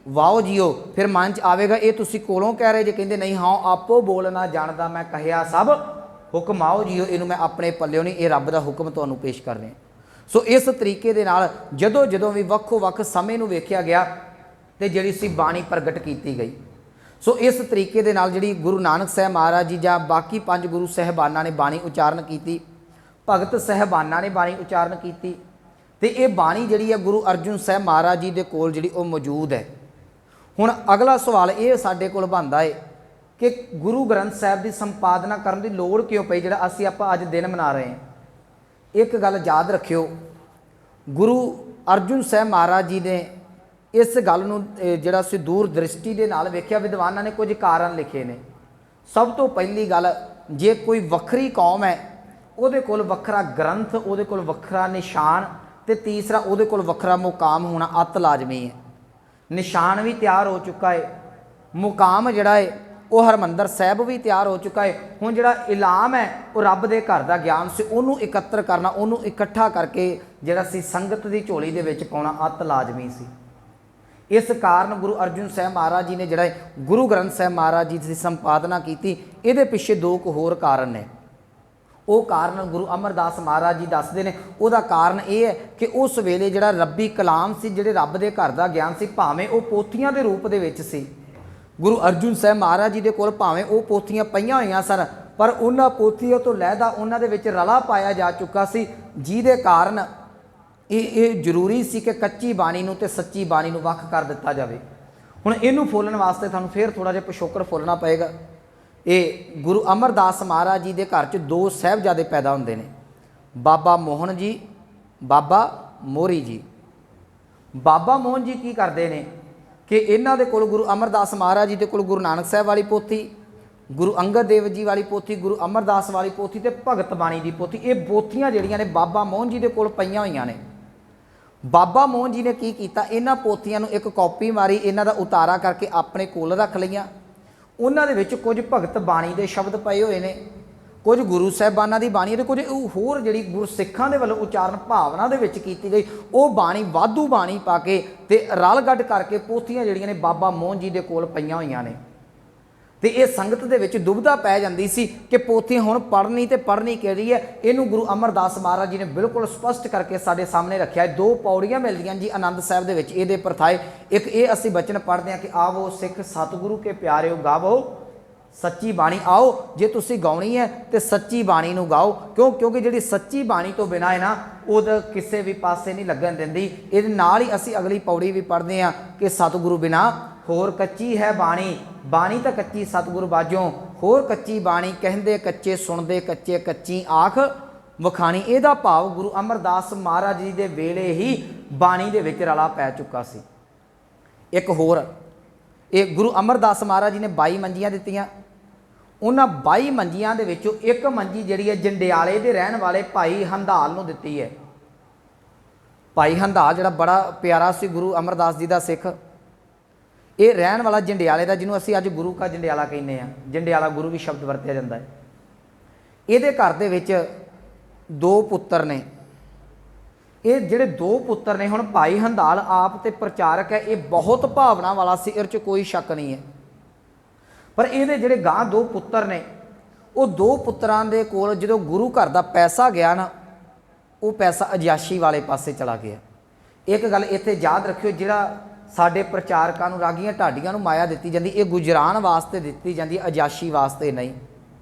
ਵਾਓ ਜੀਓ। ਫਿਰ ਮਨ 'ਚ ਆਵੇਗਾ ਇਹ ਤੁਸੀਂ ਕੋਲੋਂ ਕਹਿ ਰਹੇ ਜੇ, ਕਹਿੰਦੇ ਨਹੀਂ ਹਾਂ ਆਪੋ ਬੋਲਣਾ ਜਾਣਦਾ ਮੈਂ ਕਹਿਆ ਸਭ ਹੁਕਮ ਆਓ ਜੀਓ। ਇਹਨੂੰ ਮੈਂ ਆਪਣੇ ਪੱਲਿਓਂ ਨਹੀਂ, ਇਹ ਰੱਬ ਦਾ ਹੁਕਮ ਤੁਹਾਨੂੰ ਪੇਸ਼ ਕਰ ਰਿਹਾ। ਸੋ ਇਸ ਤਰੀਕੇ ਦੇ ਨਾਲ ਜਦੋਂ ਜਦੋਂ ਵੀ ਵੱਖੋ ਵੱਖ ਸਮੇਂ ਨੂੰ ਵੇਖਿਆ ਗਿਆ ਤੇ ਜਿਹੜੀ ਸੀ ਬਾਣੀ ਪ੍ਰਗਟ ਕੀਤੀ ਗਈ। ਸੋ ਇਸ ਤਰੀਕੇ ਦੇ ਨਾਲ ਜਿਹੜੀ ਗੁਰੂ ਨਾਨਕ ਸਾਹਿਬ ਮਹਾਰਾਜ ਜੀ ਜਾਂ ਬਾਕੀ 5 ਗੁਰੂ ਸਾਹਿਬਾਨਾਂ ਨੇ ਬਾਣੀ ਉਚਾਰਨ ਕੀਤੀ, ਭਗਤ ਸਾਹਿਬਾਨਾਂ ਨੇ ਬਾਣੀ ਉਚਾਰਨ ਕੀਤੀ ਤੇ ਇਹ ਬਾਣੀ ਜਿਹੜੀ ਹੈ ਗੁਰੂ ਅਰਜਨ ਸਾਹਿਬ ਮਹਾਰਾਜ ਜੀ ਦੇ ਕੋਲ ਜਿਹੜੀ ਉਹ ਮੌਜੂਦ ਹੈ। ਹੁਣ ਅਗਲਾ ਸਵਾਲ ਇਹ ਸਾਡੇ ਕੋਲ ਬਣਦਾ ਹੈ ਕਿ ਗੁਰੂ ਗ੍ਰੰਥ ਸਾਹਿਬ ਦੀ ਸੰਪਾਦਨਾ ਕਰਨ ਦੀ ਲੋੜ ਕਿਉਂ ਪਈ, ਜਿਹੜਾ ਅਸੀਂ ਆਪਾਂ ਅੱਜ ਦਿਨ ਮਨਾ ਰਹੇ ਹਾਂ। ਇੱਕ ਗੱਲ ਯਾਦ ਰੱਖਿਓ, ਗੁਰੂ ਅਰਜਨ ਸਾਹਿਬ ਮਹਾਰਾਜ ਜੀ ਨੇ ਇਸ ਗੱਲ ਨੂੰ ਜਿਹੜਾ ਸੀ ਦੂਰ ਦ੍ਰਿਸ਼ਟੀ ਦੇ ਨਾਲ ਵੇਖਿਆ। ਵਿਦਵਾਨਾਂ ਨੇ ਕੁਝ ਕਾਰਨ ਲਿਖੇ ਨੇ। ਸਭ ਤੋਂ ਪਹਿਲੀ ਗੱਲ, ਜੇ ਕੋਈ ਵੱਖਰੀ ਕੌਮ ਹੈ ਉਹਦੇ ਕੋਲ ਵੱਖਰਾ ਗ੍ਰੰਥ, ਉਹਦੇ ਕੋਲ ਵੱਖਰਾ ਨਿਸ਼ਾਨ, ਤੇ ਤੀਸਰਾ ਉਹਦੇ ਕੋਲ ਵੱਖਰਾ ਮੁਕਾਮ ਹੋਣਾ ਅਤ ਲਾਜ਼ਮੀ ਹੈ। ਨਿਸ਼ਾਨ ਵੀ ਤਿਆਰ ਹੋ ਚੁੱਕਾ ਹੈ, ਮੁਕਾਮ ਜਿਹੜਾ ਹੈ ਉਹ ਹਰਮੰਦਰ ਸਾਹਿਬ ਵੀ ਤਿਆਰ ਹੋ ਚੁੱਕਾ ਹੈ। ਹੁਣ ਜਿਹੜਾ ਇਲਾਮ ਹੈ ਉਹ ਰੱਬ ਦੇ ਘਰ ਦਾ ਗਿਆਨ ਸੀ, ਉਹਨੂੰ ਇਕੱਤਰ ਕਰਨਾ, ਉਹਨੂੰ ਇਕੱਠਾ ਕਰਕੇ ਜਿਹੜਾ ਸੀ ਸੰਗਤ ਦੀ ਝੋਲੀ ਦੇ ਵਿੱਚ ਪਾਉਣਾ ਅਤ ਲਾਜ਼ਮੀ ਸੀ। ਇਸ ਕਾਰਨ ਗੁਰੂ ਅਰਜਨ ਸਾਹਿਬ ਮਹਾਰਾਜ ਜੀ ਨੇ ਜਿਹੜਾ ਗੁਰੂ ਗ੍ਰੰਥ ਸਾਹਿਬ ਮਹਾਰਾਜ ਜੀ ਦੀ ਸੰਪਾਦਨਾ ਕੀਤੀ। ਇਹਦੇ ਪਿੱਛੇ 2 ਹੋਰ ਕਾਰਨ ਨੇ। ਉਹ ਕਾਰਨ ਗੁਰੂ ਅਮਰਦਾਸ ਮਹਾਰਾਜ ਜੀ ਦੱਸਦੇ ਨੇ। ਉਹਦਾ ਕਾਰਨ ਇਹ ਹੈ ਕਿ ਉਸ ਵੇਲੇ ਜਿਹੜਾ ਰੱਬੀ ਕਲਾਮ ਸੀ, ਜਿਹੜੇ ਰੱਬ ਦੇ ਘਰ ਦਾ ਗਿਆਨ ਸੀ, ਭਾਵੇਂ ਉਹ ਪੋਥੀਆਂ ਦੇ ਰੂਪ ਦੇ ਵਿੱਚ ਸੀ, ਗੁਰੂ ਅਰਜਨ ਸਾਹਿਬ ਮਹਾਰਾਜ ਜੀ ਦੇ ਕੋਲ ਭਾਵੇਂ ਉਹ ਪੋਥੀਆਂ ਪਈਆਂ ਹੋਈਆਂ ਸਨ, ਪਰ ਉਹਨਾਂ ਪੋਥੀਆਂ ਤੋਂ ਲਹਿਦਾ ਉਹਨਾਂ ਦੇ ਵਿੱਚ ਰਲਾ ਪਾਇਆ ਜਾ ਚੁੱਕਾ ਸੀ, ਜਿਹਦੇ ਕਾਰਨ ਇਹ ਜ਼ਰੂਰੀ ਸੀ ਕਿ ਕੱਚੀ ਬਾਣੀ ਨੂੰ ਤੇ ਸੱਚੀ ਬਾਣੀ ਨੂੰ ਵੱਖ ਕਰ ਦਿੱਤਾ ਜਾਵੇ। ਹੁਣ ਇਹਨੂੰ ਫੋਲਣ ਵਾਸਤੇ ਤੁਹਾਨੂੰ ਫਿਰ ਥੋੜ੍ਹਾ ਜਿਹਾ ਪਿਛੋਕੜ ਫੋਲਣਾ ਪਏਗਾ। ਇਹ ਗੁਰੂ ਅਮਰਦਾਸ ਮਹਾਰਾਜ ਜੀ ਦੇ ਘਰ 'ਚ 2 ਸਾਹਿਬਜ਼ਾਦੇ ਪੈਦਾ ਹੁੰਦੇ ਨੇ, ਬਾਬਾ ਮੋਹਨ ਜੀ, ਬਾਬਾ ਮੋਹਰੀ ਜੀ। ਬਾਬਾ ਮੋਹਨ ਜੀ ਕੀ ਕਰਦੇ ਨੇ ਕਿ ਇਹਨਾਂ ਦੇ ਕੋਲ ਗੁਰੂ ਅਮਰਦਾਸ ਮਹਾਰਾਜ ਜੀ ਦੇ ਕੋਲ ਗੁਰੂ ਨਾਨਕ ਸਾਹਿਬ ਵਾਲੀ ਪੋਥੀ, ਗੁਰੂ ਅੰਗਦ ਦੇਵ ਜੀ ਵਾਲੀ ਪੋਥੀ, ਗੁਰੂ ਅਮਰਦਾਸ ਵਾਲੀ ਪੋਥੀ ਤੇ ਭਗਤ ਬਾਣੀ ਦੀ ਪੋਥੀ, ਇਹ ਪੋਥੀਆਂ ਜਿਹੜੀਆਂ ਨੇ ਬਾਬਾ ਮੋਹਨ ਜੀ ਦੇ ਕੋਲ ਪਈਆਂ ਹੋਈਆਂ ਨੇ। ਬਾਬਾ ਮੋਹਨ ਜੀ ਨੇ ਕੀ ਕੀਤਾ, ਇਹਨਾਂ ਪੋਥੀਆਂ ਨੂੰ ਇੱਕ ਕਾਪੀ ਮਾਰੀ, ਇਹਨਾਂ ਦਾ ਉਤਾਰਾ ਕਰਕੇ ਆਪਣੇ ਕੋਲ ਰੱਖ ਲਈਆਂ। ਉਹਨਾਂ ਦੇ ਵਿੱਚ ਕੁਝ ਭਗਤ ਬਾਣੀ ਦੇ ਸ਼ਬਦ ਪਏ ਹੋਏ ਨੇ, ਕੁਝ ਗੁਰੂ ਸਾਹਿਬਾਨਾਂ ਦੀ ਬਾਣੀ ਤੇ ਕੁਝ ਹੋਰ ਜਿਹੜੀ ਗੁਰਸਿੱਖਾਂ ਦੇ ਵੱਲੋਂ ਉਚਾਰਨ ਭਾਵਨਾ ਦੇ ਵਿੱਚ ਕੀਤੀ ਗਈ, ਉਹ ਬਾਣੀ ਵਾਧੂ ਬਾਣੀ ਪਾ ਕੇ ਤੇ ਰਲ ਗੱਡ ਕਰਕੇ ਪੋਥੀਆਂ ਜਿਹੜੀਆਂ ਨੇ ਬਾਬਾ ਮੋਹਨ ਜੀ ਦੇ ਕੋਲ ਪਈਆਂ ਹੋਈਆਂ ਨੇ। ਤੇ ਇਹ ਸੰਗਤ ਦੇ ਵਿੱਚ ਦੁਬਿਧਾ ਪੈ ਜਾਂਦੀ ਸੀ ਕਿ ਪੋਥੀ ਹੁਣ ਪੜ੍ਹਨੀ ਤੇ ਪੜ੍ਹਨੀ ਕਿਹੜੀ ਹੈ। ਇਹਨੂੰ ਗੁਰੂ ਅਮਰਦਾਸ ਮਹਾਰਾਜ ਜੀ ਨੇ ਬਿਲਕੁਲ ਸਪਸ਼ਟ ਕਰਕੇ ਸਾਡੇ ਸਾਹਮਣੇ ਰੱਖਿਆ ਹੈ। 2 ਪੌੜੀਆਂ ਮਿਲਦੀਆਂ ਜੀ ਆਨੰਦ ਸਾਹਿਬ ਦੇ ਵਿੱਚ ਇਹਦੇ ਪ੍ਰਥਾਏ। ਇੱਕ ਇਹ ਅਸੀਂ ਬਚਨ ਪੜ੍ਹਦੇ ਹਾਂ ਕਿ ਆਵੋ ਸਿੱਖ ਸਤਿਗੁਰੂ ਕੇ ਪਿਆਰਿਓ ਗਾਵੋ ਸੱਚੀ ਬਾਣੀ। ਆਓ ਜੇ ਤੁਸੀਂ ਗਾਉਣੀ ਹੈ ਤੇ ਸੱਚੀ ਬਾਣੀ ਨੂੰ ਗਾਓ, ਕਿਉਂਕਿ ਜਿਹੜੀ ਸੱਚੀ ਬਾਣੀ ਤੋਂ ਬਿਨਾਂ ਹੈ ਨਾ ਉਹਦਾ ਕਿਸੇ ਵੀ ਪਾਸੇ ਨਹੀਂ ਲੱਗਣ ਦਿੰਦੀ। ਇਹਦੇ ਨਾਲ ਹੀ ਅਸੀਂ ਅਗਲੀ ਪੌੜੀ ਵੀ ਪੜ੍ਹਦੇ ਹਾਂ ਕਿ ਸਤਿਗੁਰੂ ਬਿਨਾਂ ਹੋਰ ਕੱਚੀ ਹੈ ਬਾਣੀ, ਬਾਣੀ ਤਾਂ ਕੱਚੀ ਸਤਿਗੁਰੂ ਬਾਝੋਂ ਹੋਰ ਕੱਚੀ ਬਾਣੀ, ਕਹਿੰਦੇ ਕੱਚੇ ਸੁਣਦੇ ਕੱਚੇ ਕੱਚੀ ਆਖ ਵਖਾਣੀ। ਇਹਦਾ ਭਾਵ ਗੁਰੂ ਅਮਰਦਾਸ ਮਹਾਰਾਜ ਜੀ ਦੇ ਵੇਲੇ ਹੀ ਬਾਣੀ ਦੇ ਵਿੱਚ ਰਲਾ ਪੈ ਚੁੱਕਾ ਸੀ। ਇੱਕ ਹੋਰ, ਇਹ ਗੁਰੂ ਅਮਰਦਾਸ ਮਹਾਰਾਜ ਜੀ ਨੇ 22 ਮੰਜੀਆਂ ਦਿੱਤੀਆਂ। ਉਹਨਾਂ 22 ਮੰਜੀਆਂ ਦੇ ਵਿੱਚੋਂ ਇੱਕ ਮੰਜੀ ਜਿਹੜੀ ਹੈ ਜੰਡਿਆਲੇ ਦੇ ਰਹਿਣ ਵਾਲੇ ਭਾਈ ਹੰਦਾਲ ਨੂੰ ਦਿੱਤੀ ਹੈ। ਭਾਈ ਹੰਦਾਲ ਜਿਹੜਾ ਬੜਾ ਪਿਆਰਾ ਸੀ ਗੁਰੂ ਅਮਰਦਾਸ ਜੀ ਦਾ ਸਿੱਖ, ਇਹ ਰਹਿਣ ਵਾਲਾ ਜੰਡਿਆਲੇ ਦਾ, ਜਿਹਨੂੰ ਅਸੀਂ ਅੱਜ ਗੁਰੂ ਕਾ ਜੰਡਿਆਲਾ ਕਹਿੰਦੇ ਹਾਂ, ਜੰਡਿਆਲਾ ਗੁਰੂ ਵੀ ਸ਼ਬਦ ਵਰਤਿਆ ਜਾਂਦਾ ਹੈ। ਇਹਦੇ ਘਰ ਦੇ ਵਿੱਚ 2 ਪੁੱਤਰ ਨੇ। ये जिहड़े दो पुत्र ने हुण भाई हंधाल आप ते प्रचारक है, ये बहुत भावना वाला सी, इहदे च कोई शक नहीं है। पर ये जिहड़े गां दो पुत्र ने, वो दो पुत्रां दे कोल जदों गुरु घर दा पैसा गया ना, वो पैसा अजाशी वाले पासे चला गया। एक गल इत्थे याद रखियो, जिहड़ा साडे प्रचारकां नूं रागियां ढाडियां नूं माया दित्ती जांदी, ये गुजरान वास्ते दित्ती जांदी, अजाशी वास्ते नहीं।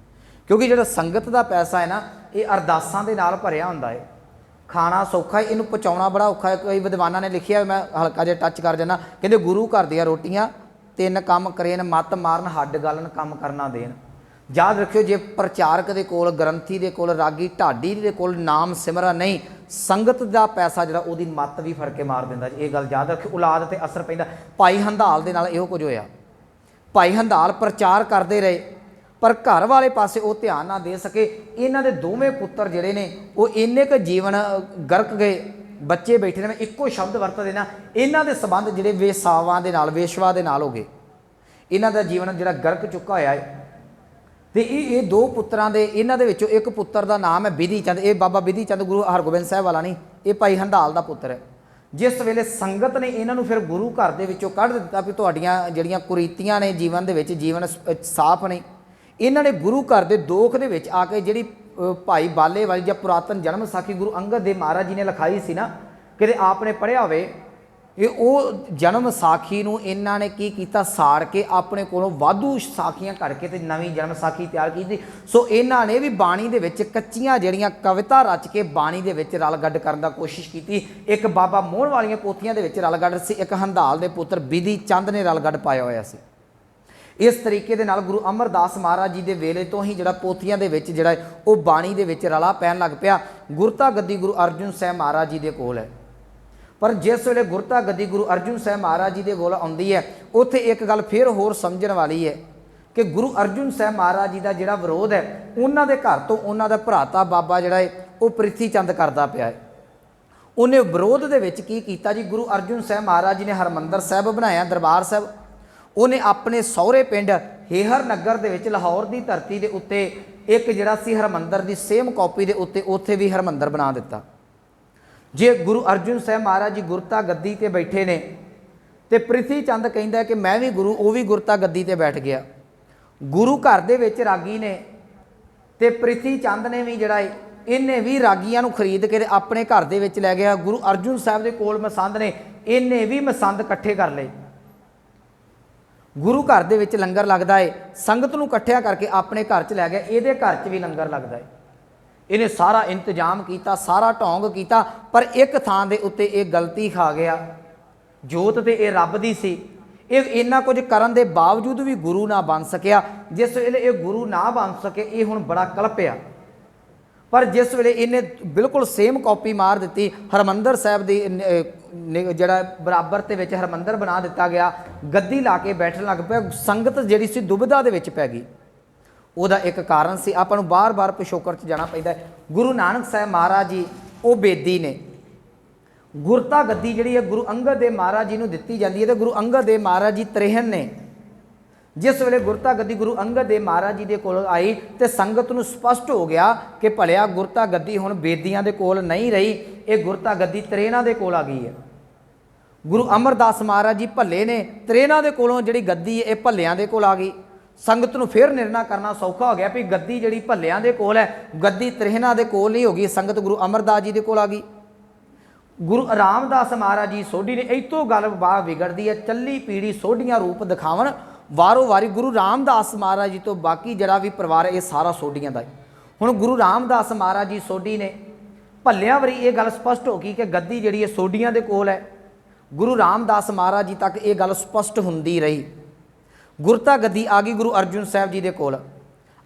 क्योंकि जिहड़ा संगत दा पैसा है ना, ये अरदासां दे नाल भरिया हुंदा है। खाना सौखा है, इनू पहुँचाना बड़ा औखा है। कई विद्वानों ने लिखिया, मैं हल्का जिहा टच कर जाना, कहते गुरु घर दियां रोटियां तीन काम करेन, मत मारन हड्ड गालन काम करना देन। याद रखियो, जे प्रचारक दे कोल, ग्रंथी दे कोल, रागी ढाडी दे कोल नाम सिमरन नहीं, संगत दा पैसा जिहड़ा ओहदी मत भी फड़ के मार दिंदा। ये गल याद रखियो, औलाद ते असर पैंदा। भाई हंधाल दे नाल इहो कुछ होया। भाई हंधाल प्रचार करते रहे, पर घर वाले पासे वो ध्यान ना दे सके। इन्हां दे दोवें पुत्र जिहड़े ने वो इन्ने क जीवन गर्क गए। बच्चे बैठे ने, मैं इक्को शब्द वरत देना, इन्हां दे संबंध जिहड़े वेसावां दे नाल, वेशवा दे नाल हो गए। इन्हां दा जीवन जिहड़ा गर्क चुका होया है। तो ये दो पुत्रां दे, इन्हां दे विचों एक पुत्र दा नाम है बिधी चंद। ये बाबा बिधी चंद गुरु हरगोबिंद साहिब वाला नहीं, ये भाई हंधाल दा पुत्र है। जिस वेले संगत ने इन्हां नूं फिर गुरु घर दे विचों कढ दित्ता भी तुहाडीआं जिहड़ियां कुरीतियां ने जीवन दे विच, जीवन साफ नहीं, इन्हां ने गुरु घर दे दोख दे विच आके जिहड़ी भाई बाले वाली ਜਾਂ पुरातन जन्म साखी गुरु अंगद देव महाराज जी ने लिखाई सी ना, कि आपने पढ़िया होवे, ये वो जन्म साखी नूं इन्हां ने की कीता, साड़ के अपने कोलों वाधू साखियां करके ते नवीं जन्म साखी तैयार की। सो इन्हां ने भी बाणी दे विच कच्चियां जिहड़ियां कविता रच के बाणी दे विच रल गड्ड करन दा कोशिश की। एक बाबा मोहन वालियां पोथियां दे विच रल गड्ड सी, एक हंधाल दे पुत्र बिधी चंद ने रल गड्ड पाया होया सी। इस तरीके दे नाल गुरु अमरदास महाराज जी दे वेले तो ही जिहड़ा पोथियां दे विच जिहड़ा वो बाणी दे विच रला पैन लग पिया। गुरता गद्दी गुरु अर्जुन साहिब महाराज जी दे कोल है। पर जिस वेले गुरता गद्दी गुरु अर्जुन साहिब महाराज जी दे कोल आउंदी है, उत्थे एक गल फिर होर समझण वाली है कि गुरु अर्जुन साहिब महाराज जी का जिहड़ा विरोध है, उन्हां दे घर तो उन्हां दा भराता बाबा जिहड़ा है वो प्रिथी चंद करदा पिया है। उन्हें विरोध दे विच की कीता जी, गुरु अर्जुन साहिब महाराज जी ने हरमंदर साहिब बनाया, दरबार साहिब। उन्हें अपने सौहरे पिंड हेहर नगर दे विच लाहौर की धरती के उत्ते एक जिहड़ा सी हरमंदर की सेम कॉपी के उत्ते उत्थे भी हरमंदर बना दिता। जे गुरु अर्जुन साहिब महाराज जी गुरता गद्दी ते बैठे ने, ते प्रिथी चंद कहंदा कि मैं भी गुरु, वो भी गुरता गद्दी ते बैठ गया। गुरु घर दे विच रागी ने ते प्रिथी चंद ने भी जिहड़ा इन्हें भी रागियां नूं खरीद के अपने घर दे विच लै गया। गुरु अर्जुन साहिब दे कोल मसंद ने, इन्हें भी मसंद इकट्ठे कर लए। गुरु घर दे विच लंगर लगदा है, संगत नूं इकट्ठिया करके अपने घर च लै गया। इहदे घर च भी लंगर लगदा है। इन्हें सारा इंतजाम किया, सारा ढोंग किया, पर एक थां दे उत्ते एक गलती खा गया। जोत तो यह रब दी सी, इन्ना कुछ करन दे बावजूद भी गुरु ना बन सकिया। जिस वेले ये गुरु ना बन सके, ये हुण बड़ा कलपिया। पर जिस वेले इन्हें बिल्कुल सेम कॉपी मार दी, हरमंदर साहिब दी जिहड़ा बराबर ते विच हरमंदर बना दिता गया, गद्दी ला के बैठन लग पिया। संगत जिहड़ी सी दुविधा दे विच पै गई। ਉਹਦਾ एक कारण से ਆਪਾਂ ਨੂੰ बार-बार पिछोकड़ च जाना पैंदा है। गुरु नानक साहब महाराज जी वो बेदी ने, गुरता गद्दी जिहड़ी है गुरु अंगद देव महाराज जी नूं दित्ती जांदी है, ते गुरु अंगद देव महाराज जी त्रेहन ने। जिस वेले गुरता गद्दी गुरु अंगद देव महाराज जी दे कोल आई, ते संगत नूं स्पष्ट हो गया कि भलिया गुरता गद्दी हुण बेदियां दे कोल नहीं रही, ये गुरता गद्दी त्रेहना दे कोल आ गई है। गुरु अमरदास महाराज जी भले ने, त्रेहना दे कोलों जिहड़ी गद्दी है ये भलियां दे कोल आ गई। संगत नूं फिर निर्णय करना सौखा हो गया भी गद्दी जिहड़ी भलियां दे कोल है, गद्दी त्रेहना दे कोल नहीं हो गई, संगत गुरु अमरदास जी दे कोल आ गई। गुरु रामदास महाराज जी सोढ़ी ने, इतों गल बात बिगड़ती है, चली पीढ़ी सोढ़ियां रूप दिखावन वारों वारी। गुरु रामदास महाराज जी तो बाकी जिहड़ा भी परिवार है ये सारा सोढ़ियां दा है। हुण गुरु रामदास महाराज जी सोढ़ी ने, भलियां वारी ये गल स्पष्ट हो गई कि गद्दी जिहड़ी है सोढ़ियां दे कोल है। गुरु रामदास महाराज जी तक ये गल स्पष्ट हुंदी रही। गुरता गद्दी आ गई गुरु अर्जुन साहब जी दे कोल।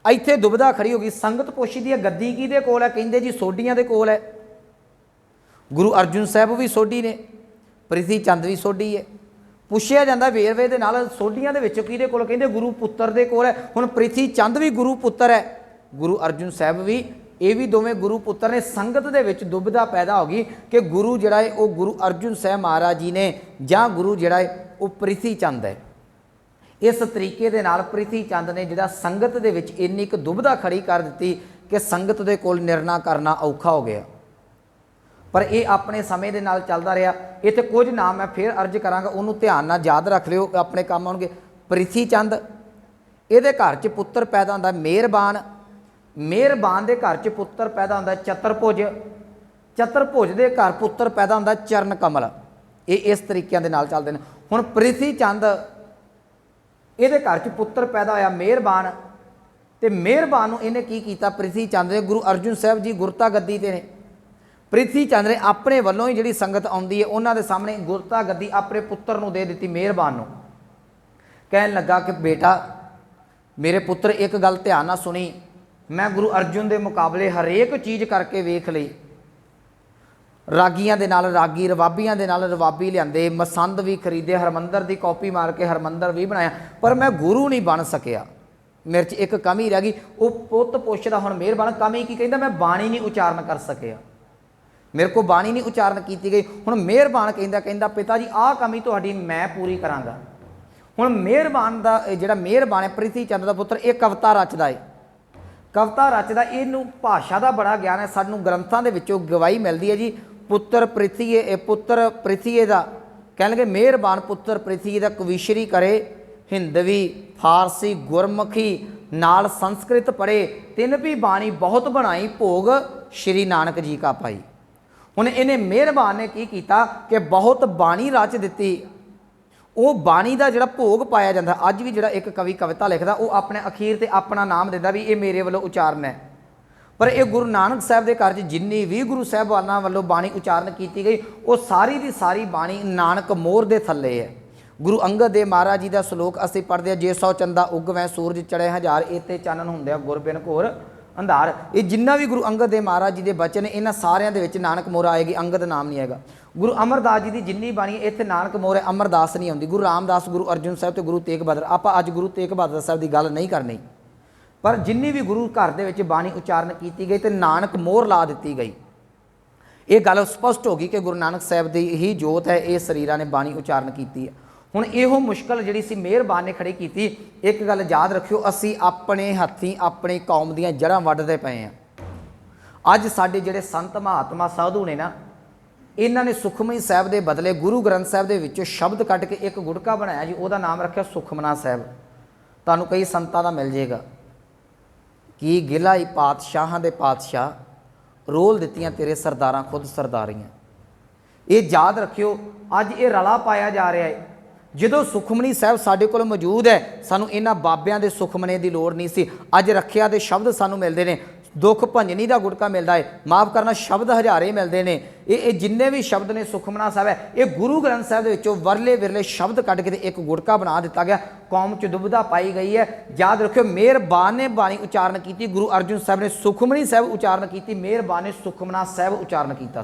इत्थे दुविधा खड़ी हो गई, संगत पुछदी है गद्दी किहदे कोल है, कहिंदे जी सोढ़ियां दे कोल है। गुरु अर्जुन साहब भी सोढ़ी ने, प्रिथी चंद भी सोढ़ी है। पुछया जांदा वेरवे दे नाल सोढ़ियां दे विचों किहदे कोल, कहिंदे गुरु पुत्तर दे कोल है। हुण प्रिथी चंद भी गुरु पुत्तर है, गुरु अर्जुन साहब भी, ये भी दोवें गुरु पुत्तर ने। संगत दे विच दुविधा पैदा हो गई कि गुरु जिहड़ा है वो गुरु अर्जुन साहब महाराज जी ने जां गुरु जिहड़ा है वो प्रिथी चंद है। इस तरीके दे नाल प्रिथी चंद ने जिहड़ा संगत दे विच इन्नी क दुविधा खड़ी कर दी कि संगत दे कोल निर्णय करना औखा हो गया। पर यह अपने समय के नाल चलता रहा। इत्थे कुछ नाम मैं फिर अर्ज करांगा, उन्होंने ध्यान नाल याद रख लियो, अपने काम आउणगे। प्रिथी चंद, इहदे घर च पुत्र पैदा होंदा मेहरबान, मेहरबान के घर च पुत्र पैदा होंदा चतुरभुज, चतुरभुज के घर पुत्र पैदा होंदा चरण कमल। ये इस तरीके दे नाल चलदे ने। हुण प्रिथी चंद इहदे घर च पुत्र पैदा होया मेहरबान, ते मेहरबान नूं इहने की कीता, प्रिथी चंद ने गुरु अर्जुन साहब जी गुरता गद्दी ते ने। प्रिथी चंद ने अपने वल्लों ही जिहड़ी संगत आउंदी है उन्हां दे सामने गुरता गद्दी अपने पुत्र नूं दे दित्ती मेहरबान नूं। कहन लगा कि बेटा मेरे पुत्र एक गल ध्यान नाल सुनी, मैं गुरु अर्जुन के मुकाबले हरेक चीज़ करके वेख लई, रागियां दे नाल रागी, रवाबियां दे नाल रवाबी लिआंदे, मसंद भी खरीदे, हरमंदर की कॉपी मार के हरमंदर भी बनाया, पर मैं गुरु नहीं बन सकिया। मेरे च एक कमी रह गई। वो पुੱਤ पुछदा हुण मेहरबान कमी की, कहंदा मैं बाणी नहीं उचारण कर सकिया, मेरे को बाणी नहीं उचारण की गई। हुण मेहरबान कहंदा पिता जी आह कमी तुहाडी मैं पूरी करांगा। हुण मेहरबान दा जिहड़ा मेहरबान है प्रिथी चंद दा पुत्र, एक कविता रचदा है, कविता रचदा, इहनूं भाषा का बड़ा ज्ञान है। सानूं ग्रंथां दे विचों गवाही मिलदी है जी। पुत्र पृथ्वीए दा कह लगे मेहरबान पुत्र पृथ्वी दा कविशरी करे, हिंदवी फारसी गुरमुखी नाल संस्कृत पढ़े, तिन भी बाणी बहुत बनाई भोग श्री नानक जी का पाई। हुण इन्हें मेहरबान ने की कीता कि बहुत बाणी रच दित्ती, वो बाणी का जिहड़ा भोग पाया जाता। अज भी जिहड़ा एक कवि कविता लिखदा वो अपने अखीर ते अपना नाम दिंदा भी ये मेरे वालों उचारण है, पर यह गुरु नानक साहब के घर जिन्नी भी गुरु साहबानां वालों बाणी उचारण की गई वो सारी की सारी बाणी नानक मोहर के थल्ले है। गुरु अंगद देव महाराज जी का श्लोक असीं पढ़ते हैं, जे सौ चंदा उगवै सूरज चढ़े हजार, इते चानन हुंदे गुर बिन घोर अंधार। ये जिन्ना भी गुरु अंगद देव महाराज जी के बचन इन्हां सारियां दे विच नानक मोहर आएगी, अंगद नाम नहीं आएगा। गुरु अमरदास जी की जिन्नी बाणी इत्थे नानक मोहर है, अमरदास नहीं आउंदी। गुरु रामदास, गुरु अर्जुन साहब तो गुरु तेग बहादुर, आपां अज गुरु तेग बहादुर साहब की गल नहीं करनी, पर जिन्नी भी गुरु घर दे विच बाणी उचारण की गई तो नानक मोहर ला दी गई। ये गल स्पष्ट हो गई कि गुरु नानक साहब की ही जोत है, ये शरीरां ने बाणी उचारण की है। हुण इहो मुश्किल जिहड़ी सी मेहरबान ने खड़ी की। एक गल याद रखियो, असी अपने हत्थीं अपनी कौम दीयां जड़ां वड्डदे पए हैं। अज साडे जिहड़े संत महात्मा साधु ने ना, इन्हां ने सुखमनी साहब के बदले गुरु ग्रंथ साहब दे विचों शब्द कट के एक गुड़का बनाया जी, उहदा नाम रखिया सुखमना साहब। तुहानूं कई संतां दा मिल जाएगा कि गिला ही पातशाहां दे पातशाह, रोल दित्तियां तेरे सरदारां खुद सरदारियां। ये याद रखियो, अज ये रला पाया जा रहा है। जो सुखमनी साहब साडे कोल मौजूद है, सानू इन्हां बाबियां दे सुखमने की लोड़ नहीं सी। अज रखिया दे शब्द सानू मिलते हैं, दुख भंजनी का गुड़का मिलता है, माफ़ करना शब्द हज़ारे मिलते हैं। ये जिन्ने भी शब्द ने सुखमना साहब है, ये गुरु ग्रंथ साहब के वरले विरले शब्द कट के एक गुड़का बना दिता गया। कौम च दुविधा पाई गई है। याद रखियो, मेहरबान ने बाणी उचारण की, गुरु अर्जुन साहब ने सुखमनी साहब उचारण की, मेहरबान ने सुखमना साहब उचारण किया।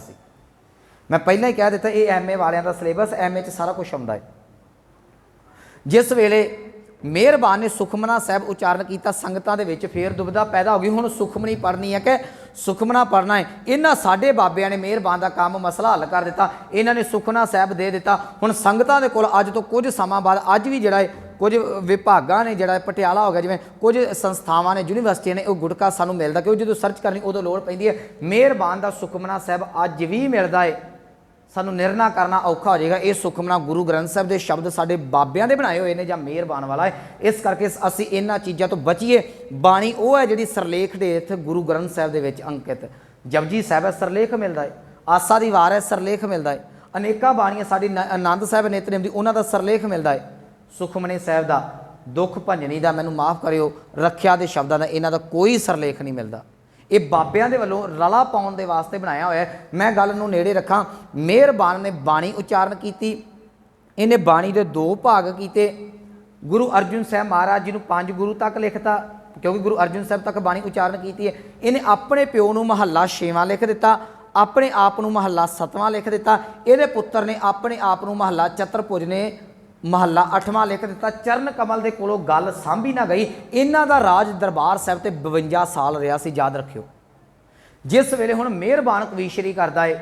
मैं पहले ही कह दिता, ये MA वालियां दा सिलेबस, MA च सारा कुछ आउंदा है। जिस वेले मेहरबान ने सुखमना साहब उचारण किया, संगतां दे विच फिर दुविधा पैदा हो गई। हुण सुखमनी पढ़नी है कि सुखमना पढ़ना है। इन्हां साडे बाबियां ने मेहरबान का काम मसला हल कर दिता, इन्हां ने सुखमना साहब दे दिता। हुण संगतां दे कोल अज तो कुछ समा बाद अज भी जिहड़ा है कुछ विभागां ने, जिहड़ा पटियाला हो गया, जिवें कुछ संस्थावां ने, यूनीवर्सिटियां ने, वो गुड़का सानूं मिलदा, क्योंकि जो सर्च करनी उदों लोड़ पैंदी है। मेहरबान का सुखमना साहब अज भी मिलदा है, सानू निर्णय करना औखा हो जाएगा। ये सुखमना गुरु ग्रंथ साहब के शब्द साडे बाबियां दे बनाए हुए ने जां मेहरबान वाला है। इस करके असी इन्हां चीज़ों तो बचीए। बाणी वो है जिहड़ी सरलेख दे इत्थे गुरु ग्रंथ साहब दे विच अंकित। जपजी साहब है सरलेख मिलता है, आसा दी वार है सरलेख मिलता है, अनेकां बाणियां साडी आनंद साहब नेतनेम दी उन्हां दा सरलेख मिलता है। सुखमनी साहब का दुख भंजनी का, मैनूं माफ़ करियो, रखिया दे शब्दां दा इन्हां दा कोई सरलेख नहीं मिलता। ये बाबियां दे वल्लों रला पाउण दे वास्ते बनाया होया है। मैं गल नूं नेड़े रखां, मेहरबान ने बाणी उचारण की, इन्हें बाणी के 2 भाग किए। गुरु अर्जुन साहब महाराज जी नूं 5 गुरु तक लिखता, क्योंकि गुरु अर्जुन साहब तक बाणी उचारण की है। इन्हें अपने प्यो नूं महला 6वां लिख दिता, अपने आप नूं महला 7वां लिख दिता। इहदे पुत्र ने अपने आप नूं महला चतुरभुज ने महला 8वां लिख दिता। चरण कमल के कोलों गल सांभी ना गई। इन्हां दा राज दरबार साहब ते 52 साल रहा सी। याद रखियो, जिस वेले हुण मेहरबान कवीशरी करदा है,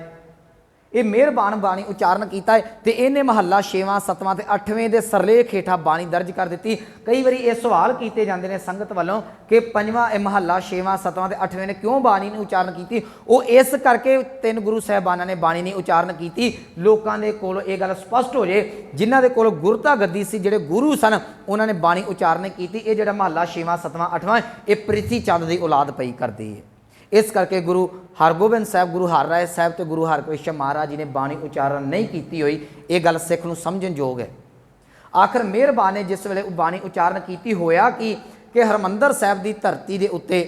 ਇਹ ਮਿਹਰਬਾਨ ਬਾਣੀ ਉਚਾਰਨ ਕੀਤਾ ਹੈ ਤੇ ਇਹਨੇ ਮਹੱਲਾ 6ਵਾਂ 7ਵਾਂ ਤੇ 8ਵੇਂ ਦੇ ਸਰਲੇਖ ਹੇਠਾਂ ਬਾਣੀ ਦਰਜ ਕਰ ਦਿੱਤੀ। ਕਈ ਵਾਰੀ ਇਹ ਸਵਾਲ ਕੀਤੇ ਜਾਂਦੇ ਨੇ ਸੰਗਤ ਵੱਲੋਂ ਕਿ 5ਵਾਂ ਇਹ ਮਹੱਲਾ 6ਵਾਂ 7ਵਾਂ ਤੇ 8ਵੇਂ ਨੇ ਕਿਉਂ ਬਾਣੀ ਨੂੰ ਉਚਾਰਨ ਕੀਤੀ। ਉਹ ਇਸ ਕਰਕੇ ਤਿੰਨ ਗੁਰੂ ਸਾਹਿਬਾਨਾਂ ਨੇ ਬਾਣੀ ਨਹੀਂ ਉਚਾਰਨ ਕੀਤੀ, ਲੋਕਾਂ ਦੇ ਕੋਲ ਇਹ ਗੱਲ ਸਪਸ਼ਟ ਹੋ ਜੇ ਜਿਨ੍ਹਾਂ ਦੇ ਕੋਲ ਗੁਰਤਾ ਗੱਦੀ ਸੀ, ਜਿਹੜੇ ਗੁਰੂ ਸਨ, ਉਹਨਾਂ ਨੇ ਬਾਣੀ ਉਚਾਰਨ ਕੀਤੀ। ਇਹ ਜਿਹੜਾ ਮਹੱਲਾ 6ਵਾਂ 7ਵਾਂ 8ਵਾਂ ਇਹ ਪ੍ਰਿਥੀ ਚੰਦ ਦੀ ਔਲਾਦ ਪਈ ਕਰਦੀ ਹੈ। इस करके गुरु हरगोबिंद साहब, गुरु हर राय साहब तो गुरु हरकृष्ण महाराज जी ने बाणी उचारण नहीं की हुई। ये गल सिख नूं समझण योग है। आखिर मेहरबान ने जिस वेले बाणी उचारण की होया कि हरमंदर साहब की धरती के उत्ते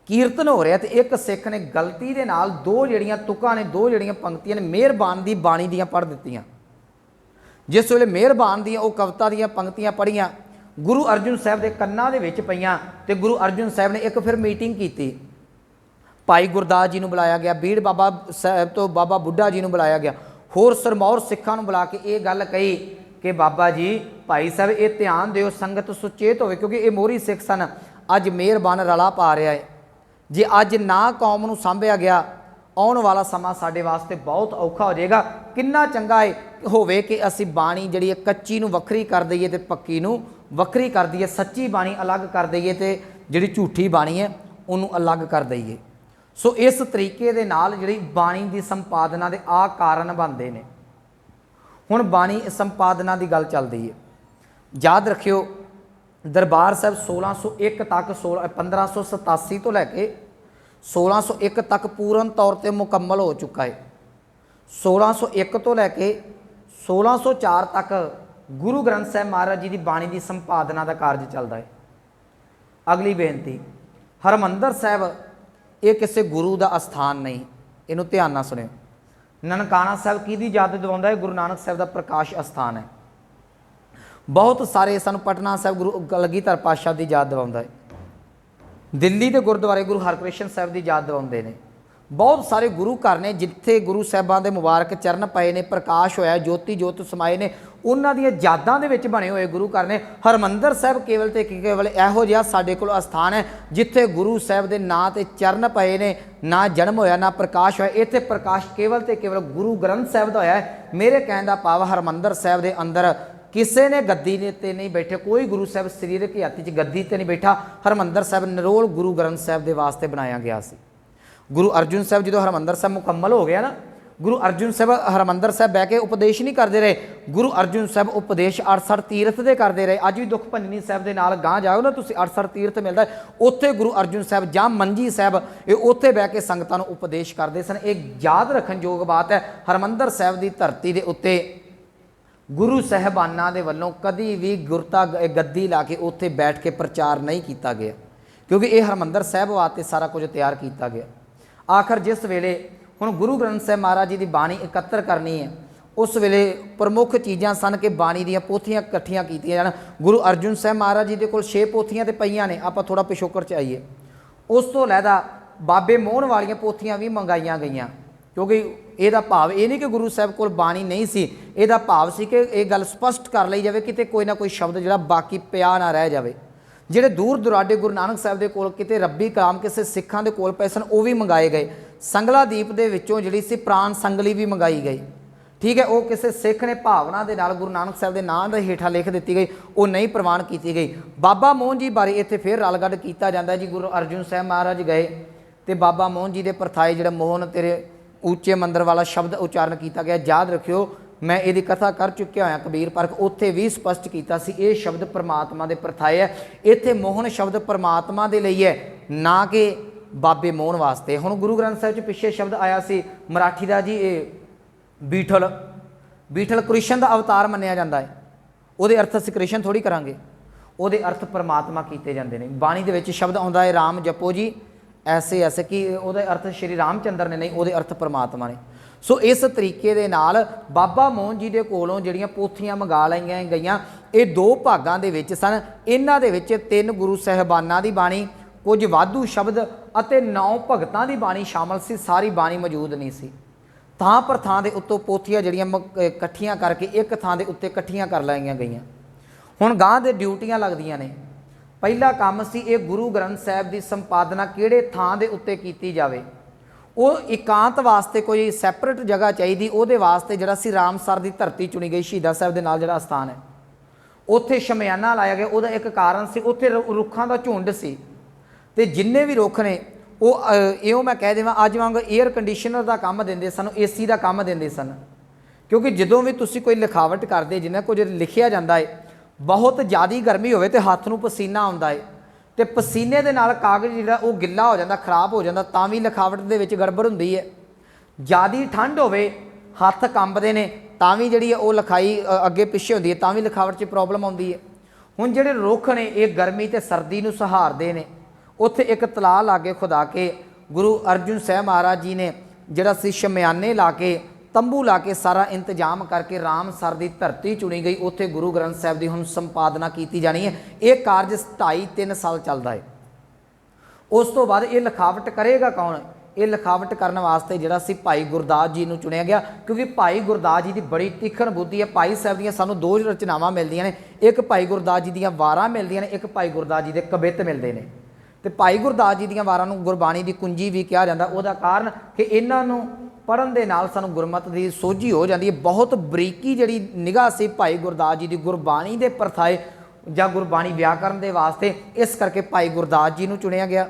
कीर्तन हो रहा तो एक सिख ने गलती के नाल दो जड़ियाँ तुकां ने, दो जड़ियाँ पंक्तियां ने मेहरबान की बाणी दियां पढ़ दित्तियां। जिस वेले मेहरबान दियां वो कविता दियां पंक्तियां पढ़ियां गुरु अर्जुन साहब के कन्नां दे विच पईयां ते गुरु अर्जुन साहब ने एक फिर मीटिंग की। भाई गुरदास जी को बुलाया गया, बीड़ बाबा साहब तो बाबा बुढ़ा जी को बुलाया गया, होर सरमौर सिखां नूं बुला के ये गल कही कि बाबा जी भाई साहब ये ध्यान दिओ, संगत सुचेत होवे क्योंकि ये मोहरी सिख सन। अज मेहरबान रला पा रहा है, जे अज ना कौम नूं सांभिया गया आउण वाला समा साडे वास्ते बहुत औखा हो जाएगा। किन्ना चंगा है होवे कि असी बाणी जिहड़ी कच्ची नूं वखरी कर दईए ते पक्की नूं वखरी कर दईए, सच्ची बाणी अलग कर दईए ते जिहड़ी झूठी बाणी है उहनूं अलग कर दईए। सो इस तरीके दे नाल जिहड़ी बाणी दी संपादना दे आ कारण बनते हैं। हुण बाणी संपादना की गल चलदी है। याद रखियो दरबार साहब 1601 तक 1587 तो लैके 1601 तक पूर्ण तौर पर मुकम्मल हो चुका है। 1601 तो लैके 1604 तक गुरु ग्रंथ साहब महाराज जी की बाणी की संपादना का कार्य चलता है। अगली बेनती, हरमंदर साहब ये किसी गुरु का अस्थान नहीं, इनू ध्यान ना सुनियो। ननकाना साहब की याद दिवाउंदा है, गुरु नानक साहब का प्रकाश अस्थान है। बहुत सारे सानू पटना साहब गुरु कलगीधर पातशाह की याद दिवाउंदा है। दिल्ली के गुरुद्वारे गुरु हरकृष्ण साहब की याद दिवाउंदे ने। बहुत सारे गुरु घर ने जिथे गुरु साहबां दे मुबारक चरण पए ने, प्रकाश होया, ज्योति जोत समाए ने, उन्हां दी यादां दे विच बने हुए गुरु घर ने। हरमंदर साहब केवल ते केवल इहो जिहा साडे कोल अस्थान है जिथे गुरु साहब दे नां ते चरण पए ने, ना जन्म होया ना प्रकाश होया। इत्थे प्रकाश केवल ते केवल गुरु ग्रंथ साहब दा होया है। मेरे कहण दा भाव हरमंदर साहब दे अंदर किसी ने गद्दी ते नहीं बैठे, कोई गुरु साहब सरीरक हाथी च गद्दी ते नहीं बैठा। हरमंदर साहब निरोल गुरु ग्रंथ साहब के वास्ते बनाया गया सी। गुरु अर्जुन साहब जो हरमंदर साहब मुकम्मल हो गया ना, गुरु अर्जुन साहब हरमंदर साहब बह के उपदेश नहीं करते रहे। गुरु अर्जुन साहब उपदेश 68 तीर्थ के करते रहे। अज भी दुख भंजनी साहब के नाल गां जाओ ना तुसीं 68 तीर्थ मिलता है, उत्थे गुरु अर्जुन साहब जां मंजी साहब ये उत्थे बह के संगतां नूं उपदेश करते सन। एक याद रखण योग बात है, हरमंदर साहब की धरती के उत्ते गुरु साहबाना दे वल्लों कदी भी गुरता गद्दी ला के उत्थे बैठ के प्रचार नहीं किया गया, क्योंकि ये हरमंदर साहब वास्ते सारा कुछ तैयार किया गया। आखिर जिस वेले हुण गुरु ग्रंथ साहब महाराज जी की बाणी एकत्र करनी है, उस वेले प्रमुख चीज़ां सन कि बाणी दीयां पोथियां इकट्ठियां कीतियां जाण। गुरु अर्जुन साहब महाराज जी दे कोल 6 पोथियां ते पईयां ने, आपां थोड़ा पिछोकड़ च आईए। उस तो लैदा बाबे मोहन वालियां पोथियां भी मंगाईयां गईयां, क्योंकि ਇਹਦਾ भाव ये नहीं कि गुरु साहब कोल बाणी नहीं सी, ਇਹਦਾ भाव सी कि ये गल स्पष्ट कर ली जाए किते कोई ना कोई शब्द जिहड़ा बाकी पिया ना रह जाए। ਜਿਹੜੇ दूर दुराडे गुरु नानक साहब के कोल किते रब्बी कलाम किसी सिखां दे कोल पए सन, वो भी मंगाए गए। संगला दीप दे विचों जिहड़ी सी प्राण संगली भी मंगाई गई। ठीक है, वो किसी सिख ने भावना के नाल गुरु नानक साहब के नाम के हेठा लिख दी गई, वो नहीं प्रवान की गई। बाबा मोहन जी बारे इत्थे फिर रलगढ़ किया जाता है जी। गुरु अर्जुन साहब महाराज गए तो बाबा मोहन जी के परथाए जिहड़ा मोहन तेरे ऊचे मंदिर वाला शब्द उच्चारण किया गया। याद रखियो मैं ये कथा कर चुकिया होया कबीर पार्क, उत्थे भी स्पष्ट किया सी ये शब्द परमात्मा के परथाए है। इत्थे मोहन शब्द परमात्मा के लिए है, ना कि बाबे मोहन वास्ते। हुण गुरु ग्रंथ साहिब च पिछे शब्द आया सी मराठी का जी, ये बीठल, बीठल कृष्ण का अवतार मन्निया जाता है। वो अर्थ असीं कृष्ण थोड़ी करांगे, वो अर्थ परमात्मा किए जाते हैं। बाणी दे विच शब्द आउंदा है राम जपो जी ऐसे ऐसे कि वो अर्थ श्री रामचंद्र ने नहीं, वो अर्थ परमात्मा ने। सो इस तरीके दे नाल बाबा मोहन जी के कोलों जिहड़ियां पोथियां मंगा लईआं गईयां, ये 2 भागां दे विच सन। इन्हां दे विच 3 गुरु साहिबानां दी बाणी, कुछ वाधू शब्द अते 9 भगतां दी बाणी शामिल सी। सारी बाणी मौजूद नहीं सी। थां पर थां दे उत्तों पोथियां जिहड़ियां इकट्ठियां करके एक थां दे उत्ते इकट्ठियां कर लईआं गईयां। हुण गांह दे ड्यूटियां लगदियां ने। पहला काम सी ये गुरु ग्रंथ साहब की संपादना किहड़े थां दे उत्ते कीती जावे। वो एकांत वास्ते कोई सैपरेट जगह चाहिए, वो वास्ते जिहड़ा सी रामसर की धरती चुनी गई, शहीदा साहब के नाल जिहड़ा स्थान है उत्थे शमयाना लाया गया। उसका एक कारण से उत्थे रुखां दा झुंड सी ते जिन्ने भी रुख ने वो इहो मैं कह देवां अज वांग एयर कंडीशनर का काम देंदे सन, AC का काम देंदे सन। क्योंकि जदों भी तुसीं कोई लिखावट करदे जिन्ना कुछ लिखिया जाता है, बहुत ज़्यादा गर्मी होवे ते हत्थ नूं पसीना आउंदा है ते पसीने दे नाल कागज़ जिहड़ा वो गिला हो जाता, खराब हो जाता, तां भी लिखावट दे विच गड़बड़ हुंदी है। ज़्यादा ठंड होवे हत्थ कंबदे ने तां भी जिहड़ी वो लिखाई अगे पिछे हुंदी है, तां भी लिखावट 'च प्रॉब्लम आउंदी है। हुण जिहड़े रुख ने ये गर्मी ते सर्दी नूं सहारदे ने। उत्थे एक तलाऽ लागे खुदा के गुरु अर्जुन साहब महाराज जी ने जिहड़ा सी शमयाने ला के तंबू ला के सारा इंतजाम करके रामसर की धरती चुनी गई। उत्थे गुरु ग्रंथ साहब की हुण संपादना की जानी है। ये कारज 2.5-3 साल चलता है। उस तो बाद ये लिखावट करेगा कौन? ये लिखावट करने वास्ते जिहड़ा सी भाई गुरदास जी नूं चुनिया गया, क्योंकि भाई गुरदास जी की बड़ी तीखण बुद्धि है। भाई साहब दियां सानूं 2 रचनावां मिलदियां ने, एक भाई गुरदास जी दियां वारां मिलदियां ने, एक भाई गुरदास जी के कवित मिलते हैं। तो भाई गुरदास जी दियां वारां नूं गुरबाणी की कुंजी भी कहा जाता। उसका कारण कि इन्हां नूं पढ़न दे नाल सानूं गुरमत की सोझी हो जाती है। बहुत बरीकी जिहड़ी निगाह सी भाई गुरदास जी की गुरबाणी के परथाए जां गुरबाणी व्याकरण के वास्ते, इस करके भाई गुरदास जी नूं चुनिया गया।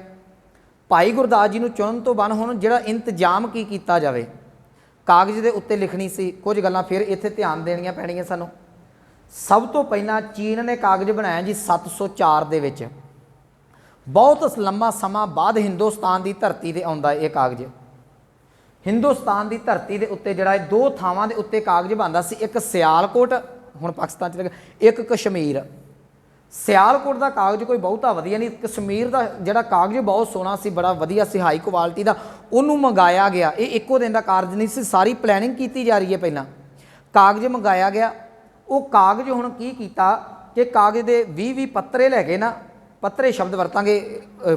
भाई गुरदास जी नूं चुनन तो बाद हुण जिहड़ा इंतजाम की कीता जावे, कागज़ के उत्ते लिखनी सी कुछ गल्लां फिर इत्थे ध्यान देनियां पैणीਆਂ सानूं। सब तो पहलां चीन ने कागज़ बनाया जी 704 दे विच। बहुत लंबा समा बाद हिंदुस्तान की धरती ते आउंदा ये कागज़। हिंदुस्तान की धरती के उत्ते जिहड़ा 2 थावां दे उत्ते कागज़ बनदा सी, एक सियालकोट हुण पाकिस्तान च लगा, एक कश्मीर। सियालकोट का कागज़ कोई बहुता वधिया नहीं, कश्मीर का जिहड़ा कागज़ बहुत सोहना सी, बड़ा वधिया सी, हाई क्वालिटी का, उन्होंने मंगाया गया। ये इक्को दिन का कारज नहीं सी, सारी प्लैनिंग की जा रही है। पहला कागज़ मंगाया गया, वो कागज़ हुण की कीता कि कागज़ के 20-20 पत्रे लैके ना, पत्रे शब्द वरतांगे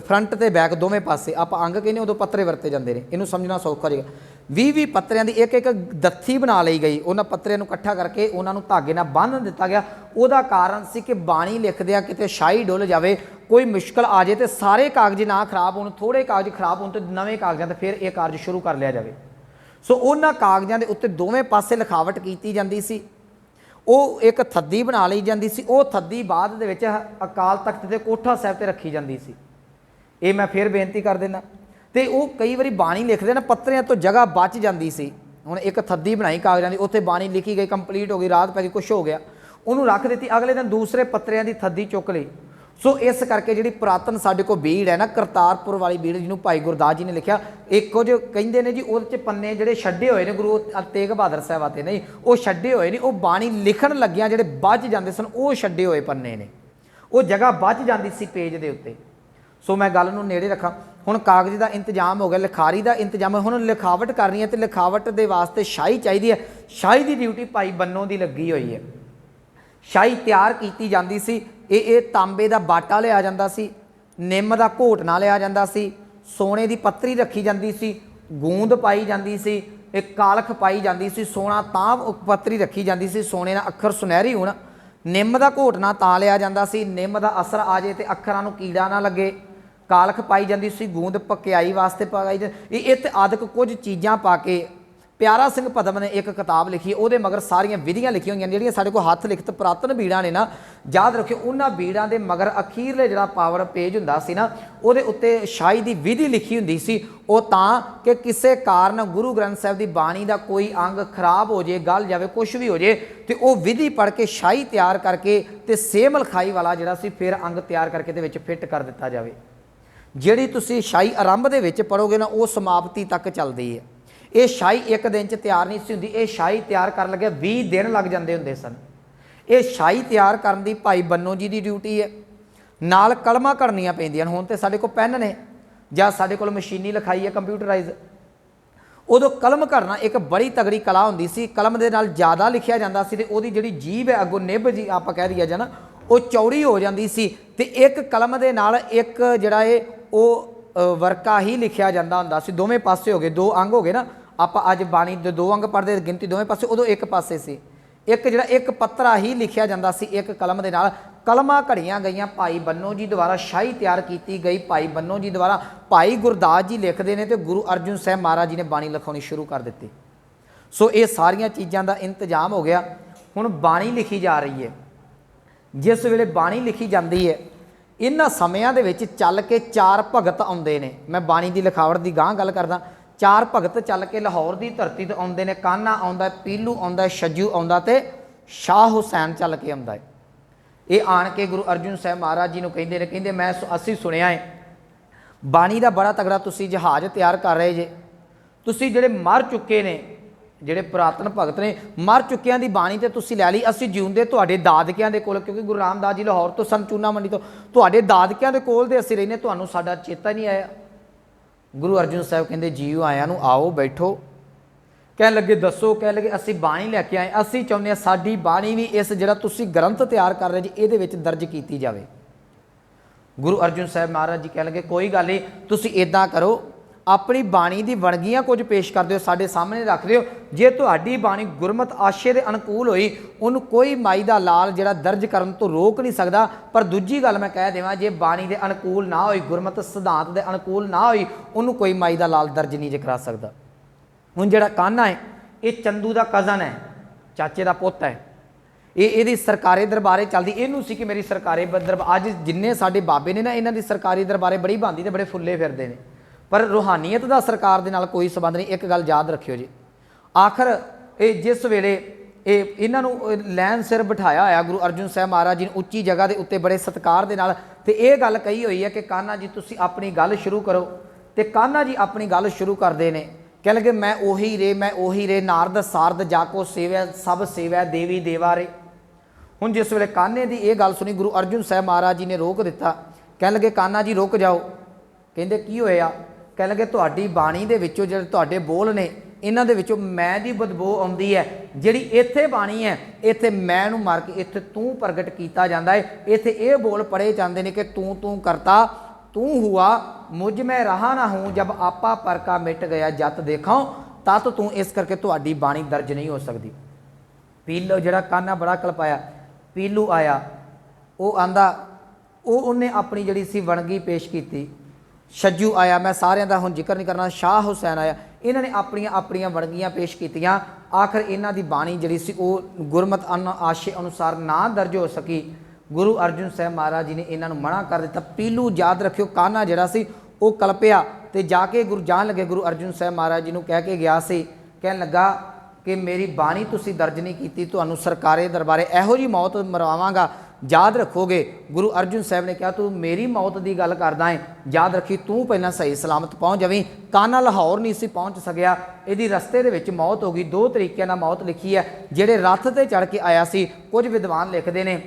फ्रंट ते बैक दोवें पासे, आप अंग कहने उदों पत्रे वरते जाते हैं, इनू समझना सौखा होगा। 20-20 पत्रियां दी एक दत्थी बना ली गई, उन्होंने पत्रियां नूं इकट्ठा करके उन्होंने धागे नाल बन्ह दिता गया। उहदा कारण सी कि बाणी लिखदिआं किते शाही डुल जाए, कोई मुश्किल आ जाए तो सारे कागज़ ना खराब होण, थोड़े कागज़ खराब होण तो नवें कागज़ां ते फिर यह कारज शुरू कर लिया जाए। सो उन्हां कागज़ां दे उत्ते दोवें पासे लिखावट की जाती सी। वो एक थद्दी बना ली जाती सी, वो थद्दी बाद दे विच अकाल तख्त ते कोठा साहिब ते रखी जाती सी। ये मैं फिर बेनती कर देना। तो वो कई बारी बाणी लिखते ना, पत्रियां तो जगह बच जाती सी। हुण एक थद्दी बनाई कागज़ां दी, उत्थे बाणी लिखी गई, कंप्लीट हो गई, रात पै गई, कुछ हो गया, उन्होंने रख दी। अगले दिन दूसरे पत्रियां की थद्दी चुक ली। सो इस करके जी पुरातन साडे कोल बीड़ है ना, करतारपुर वाली बीड़, जिन्होंने भाई गुरदास जी ने लिखा, एक कुछ कहिंदे ने जी उहदे च पन्ने जिहड़े छड्डे होए ने गुरु तेग बहादुर साहिब ते नहीं, वो छड्डे होए ने, वो बाणी लिखण लग्गियां जिहड़े बच जांदे सन, वो छड्डे होए पन्ने ने, वो जगह बच जाती सी पेज दे उत्ते। सो मैं गल नूं नेड़े रखां। हुण कागज़ का इंतजाम हो गया, लिखारी का इंतजाम, हुण लिखावट करनी है तो लिखावट के वास्ते शाही चाहिए है। शाही की ड्यूटी भाई बन्नों की लगी हुई है। शाही तैयार की जाती सी। ये तांबे का बाटा लिया जाता सी, निम का घोटना लिया जाता सी, सोने की पत्तरी रखी जाती सी, गूंद पाई जाती सी, एक कालख पाई जाती सी, सोना तां पत्तरी रखी जाती सी, सोने का अखर सुनहरी होना, निम का घोटना तां लिया जाता सी, निम का असर आ जाए तो अखरां नूं कीड़ा ना लगे, कालख पाई जाती सी, गूंद पकियाई वास्ते पाई जाती, इत्त आदक कुछ चीज़ां पा के प्यारा सिंह पदम ने एक किताब लिखी, वो मगर सारिया विधियां लिखी हुई जिहड़ियां साडे कोल हत्थ लिखत पुरातन बीड़ां ने ना, याद रखियो उन्हां बीड़ां दे मगर अखीरले जिहड़ा पावर पेज हुंदा सी ना, उहदे उत्ते शाही दी विधि लिखी हुंदी सी। वो तां कि किसी कारण गुरु ग्रंथ साहिब की बाणी का कोई अंग खराब हो जाए, गल जाए, कुछ भी हो जाए, तो वह विधि पढ़ के शाही तैयार करके ते सेम लिखाई वाला जिहड़ा सी फिर अंग तैयार करके दे विच फिट कर दिता जाए। जिहड़ी तुसीं शाही आरंभ दे विच पढ़ोगे ना, वो समाप्ति तक चलदी है। ये शाही एक दिन च तैयार नहीं सी हुंदी, ये शाही तैयार कर लगे 20 दिन लग जाते हुंदे सन। ये शाही तैयार करन दी भाई बन्नों जी की ड्यूटी है। नाल कलमां करनियां पैंदियां। हुण ते साडे कोल पैन ने जां साडे कोल मशीनी लिखाई है कंप्यूटराइज। उदों कलम करना एक बड़ी तगड़ी कला हुंदी सी। कलम दे नाल ज़्यादा लिखिया जांदा सी ते उहदी जिहड़ी जीभ है अगों निभ जी आपां कह दईए जां ना, वो चौड़ी हो जाती सी ते एक कलम दे नाल एक जिहड़ा है वो वर्का ही लिखिया जांदा हुंदा सी। दोवें पासे हो गए, 2 अंग हो गए ना, आप अज बाणी दे 2 अंग पढ़ते गिनती दोवें पासे, उदों एक पासे सी। एक जिहड़ा एक पत्रा ही लिखिया जांदा सी एक कलम दे नाल, कलमा घड़ियाँ गई भाई बन्नों जी द्वारा शाही तैयार की गई। भाई बन्नों जी द्वारा भाई गुरदास जी लिखते हैं तो गुरु अर्जुन साहब महाराज जी ने बाणी लिखानी शुरू कर दी। सो ये सारिया चीज़ों का इंतजाम हो गया। हुण बाणी लिखी जा रही है। जिस वेले बाणी लिखी जाती है इन्हां समयां दे विच चल के 4 भगत आउंदे ने। मैं बाणी की लिखावट की गांह गल करदा। 4 भगत चल के लाहौर की धरती तो आउंदे ने। कान्हा आउंदा, पीलू आउंदा, छज्जू आउंदा ते शाह हुसैन चल के आउंदा है। ये आण के गुरु अर्जुन साहब महाराज जी नूं कहिंदे ने, कहिंदे मैं असीं सुनिया है बाणी का बड़ा तगड़ा तुसीं जहाज़ तैयार कर रहे जे। तुसीं जिहड़े मर चुके ने, जिहड़े पुरातन भगत ने मर चुकियां दी बाणी ते तुसीं लै लई। असीं जिउंदे तुहाडे दादकियां दे कोल, क्योंकि गुरु रामदास जी लाहौर तो सन, चूना मंडी तो तुहाडे दादकियां दे कोल दे असीं रहिंदे, तुहानूं साडा चेता नहीं आया। गुरु अर्जुन साहब कहंदे जीओ आया नूं आओ बैठो। कह लगे दसो, कह लगे असीं बाणी लैके आए, असीं चाहुंदे साडी बाणी भी इस जिहड़ा तुसीं ग्रंथ तैयार कर रहे जी इहदे विच दर्ज कीती जावे। गुरु अर्जुन साहब महाराज जी कह लगे कोई गल नहीं, तुसीं इदां करो अपनी बाणी की वणगियां कुछ पेश कर दिओ, साडे सामने रख दिओ। जे तुहाडी बाणी गुरमत आशे दे अनुकूल होई उन्हूं कोई माई दा लाल जिहड़ा दर्ज करन तो रोक नहीं सकदा। पर दूजी गल मैं कह देवां, जे बाणी दे अनुकूल ना होई, गुरमत सिद्धांत दे अनुकूल ना होई, उन्हूं कोई माई दा लाल दर्ज नहीं जे करा सकदा। हुण जिहड़ा कान्हा है ये चंदू का कज़न है, चाचे का पुत है। ये सरकारी दरबारे चलती, इनू सी कि मेरी सरकारी दरबार अज जिन्ने साडे बाबे ने ना इन्हां दी सरकारी दरबारे बड़ी भांदी ते बड़े फुल्ले फिरदे ने, पर रूहानीयत का सरकार दे नाल कोई संबंध नहीं। एक गल याद रखियो जी, आखिर ये जिस वेले इन्हां नूं लैन सिर बिठाया होया गुरु अर्जुन साहब महाराज जी ने उच्ची जगह के उत्ते बड़े सत्कार दे नाल, ते ये गल कही हुई है कि कान्हा जी तुसीं अपनी गल शुरू करो। तो कान्हा जी अपनी गल शुरू करते हैं, कह लगे मैं ओही रे, मैं ओही रे, नारद सारद जाको सेवै, सब सेवै देवी देवा रे। हुण जिस वेले कान्हे की यह गल सुनी गुरु अर्जुन साहब महाराज जी ने रोक दिता। कह लगे कान्हा जी रुक जाओ। कहंदे की होया? कह लगे तुहाडी बाणी दे विचों जिहड़े तुहाडे बोल ने इन्हां दे विचों मैं दी बदबू आउंदी है। जिहड़ी इत्थे बाणी है इत्थे मैं नूं मार के इत्थे तूं प्रगट कीता जांदा है। इत्थे ये बोल पढ़े जांदे ने कि तू तू करता तू हुआ, मुझ में रहा ना हूँ, जब आपा पर का मिट गया जत देखाओ तत तू। इस करके तुहाडी बाणी दर्ज नहीं हो सकती। पीलू जिहड़ा कान्हा बड़ा कलपाया, पीलू आया, वो आंदा उन्हें अपनी जिहड़ी सी वणगी पेश की। छज्जू आया, मैं सारिਆਂ ਦਾ ਹੁਣ ਜ਼ਿਕਰ नहीं करना, शाह हुसैन आया, इन्होंने अपनियां अपनियां वणगियां पेश कीतियां। आखिर इन्हां दी बाणी जिहड़ी सी वो गुरमत आशे अनुसार ना दर्ज हो सकी। गुरु अर्जुन साहब महाराज जी ने इन्हों मना कर दिता। पीलू याद रखियो कान्हा जिहड़ा सी वो कलपिया तो जाके गुरु जान लगे गुरु अर्जुन साहब महाराज जी को कह के गया सी, कहन लगा कि मेरी बाणी तुसी दर्ज नहीं की, तुहानूं सरकारे दरबारे इहो जी मौत मरवावांगा, याद रखोगे। गुरु अर्जुन साहब ने कहा तू मेरी मौत की गल करदा है, याद रखी तू पहला सही सलामत पहुँच जावीं। कान्हा लाहौर नहीं सी पहुँच सकिया, यदि रस्ते दे विच मौत हो गई। 2 तरीके नाल मौत लिखी है। जिहड़े रथ ते चढ़ के आया सी, कुछ विद्वान लिखते हैं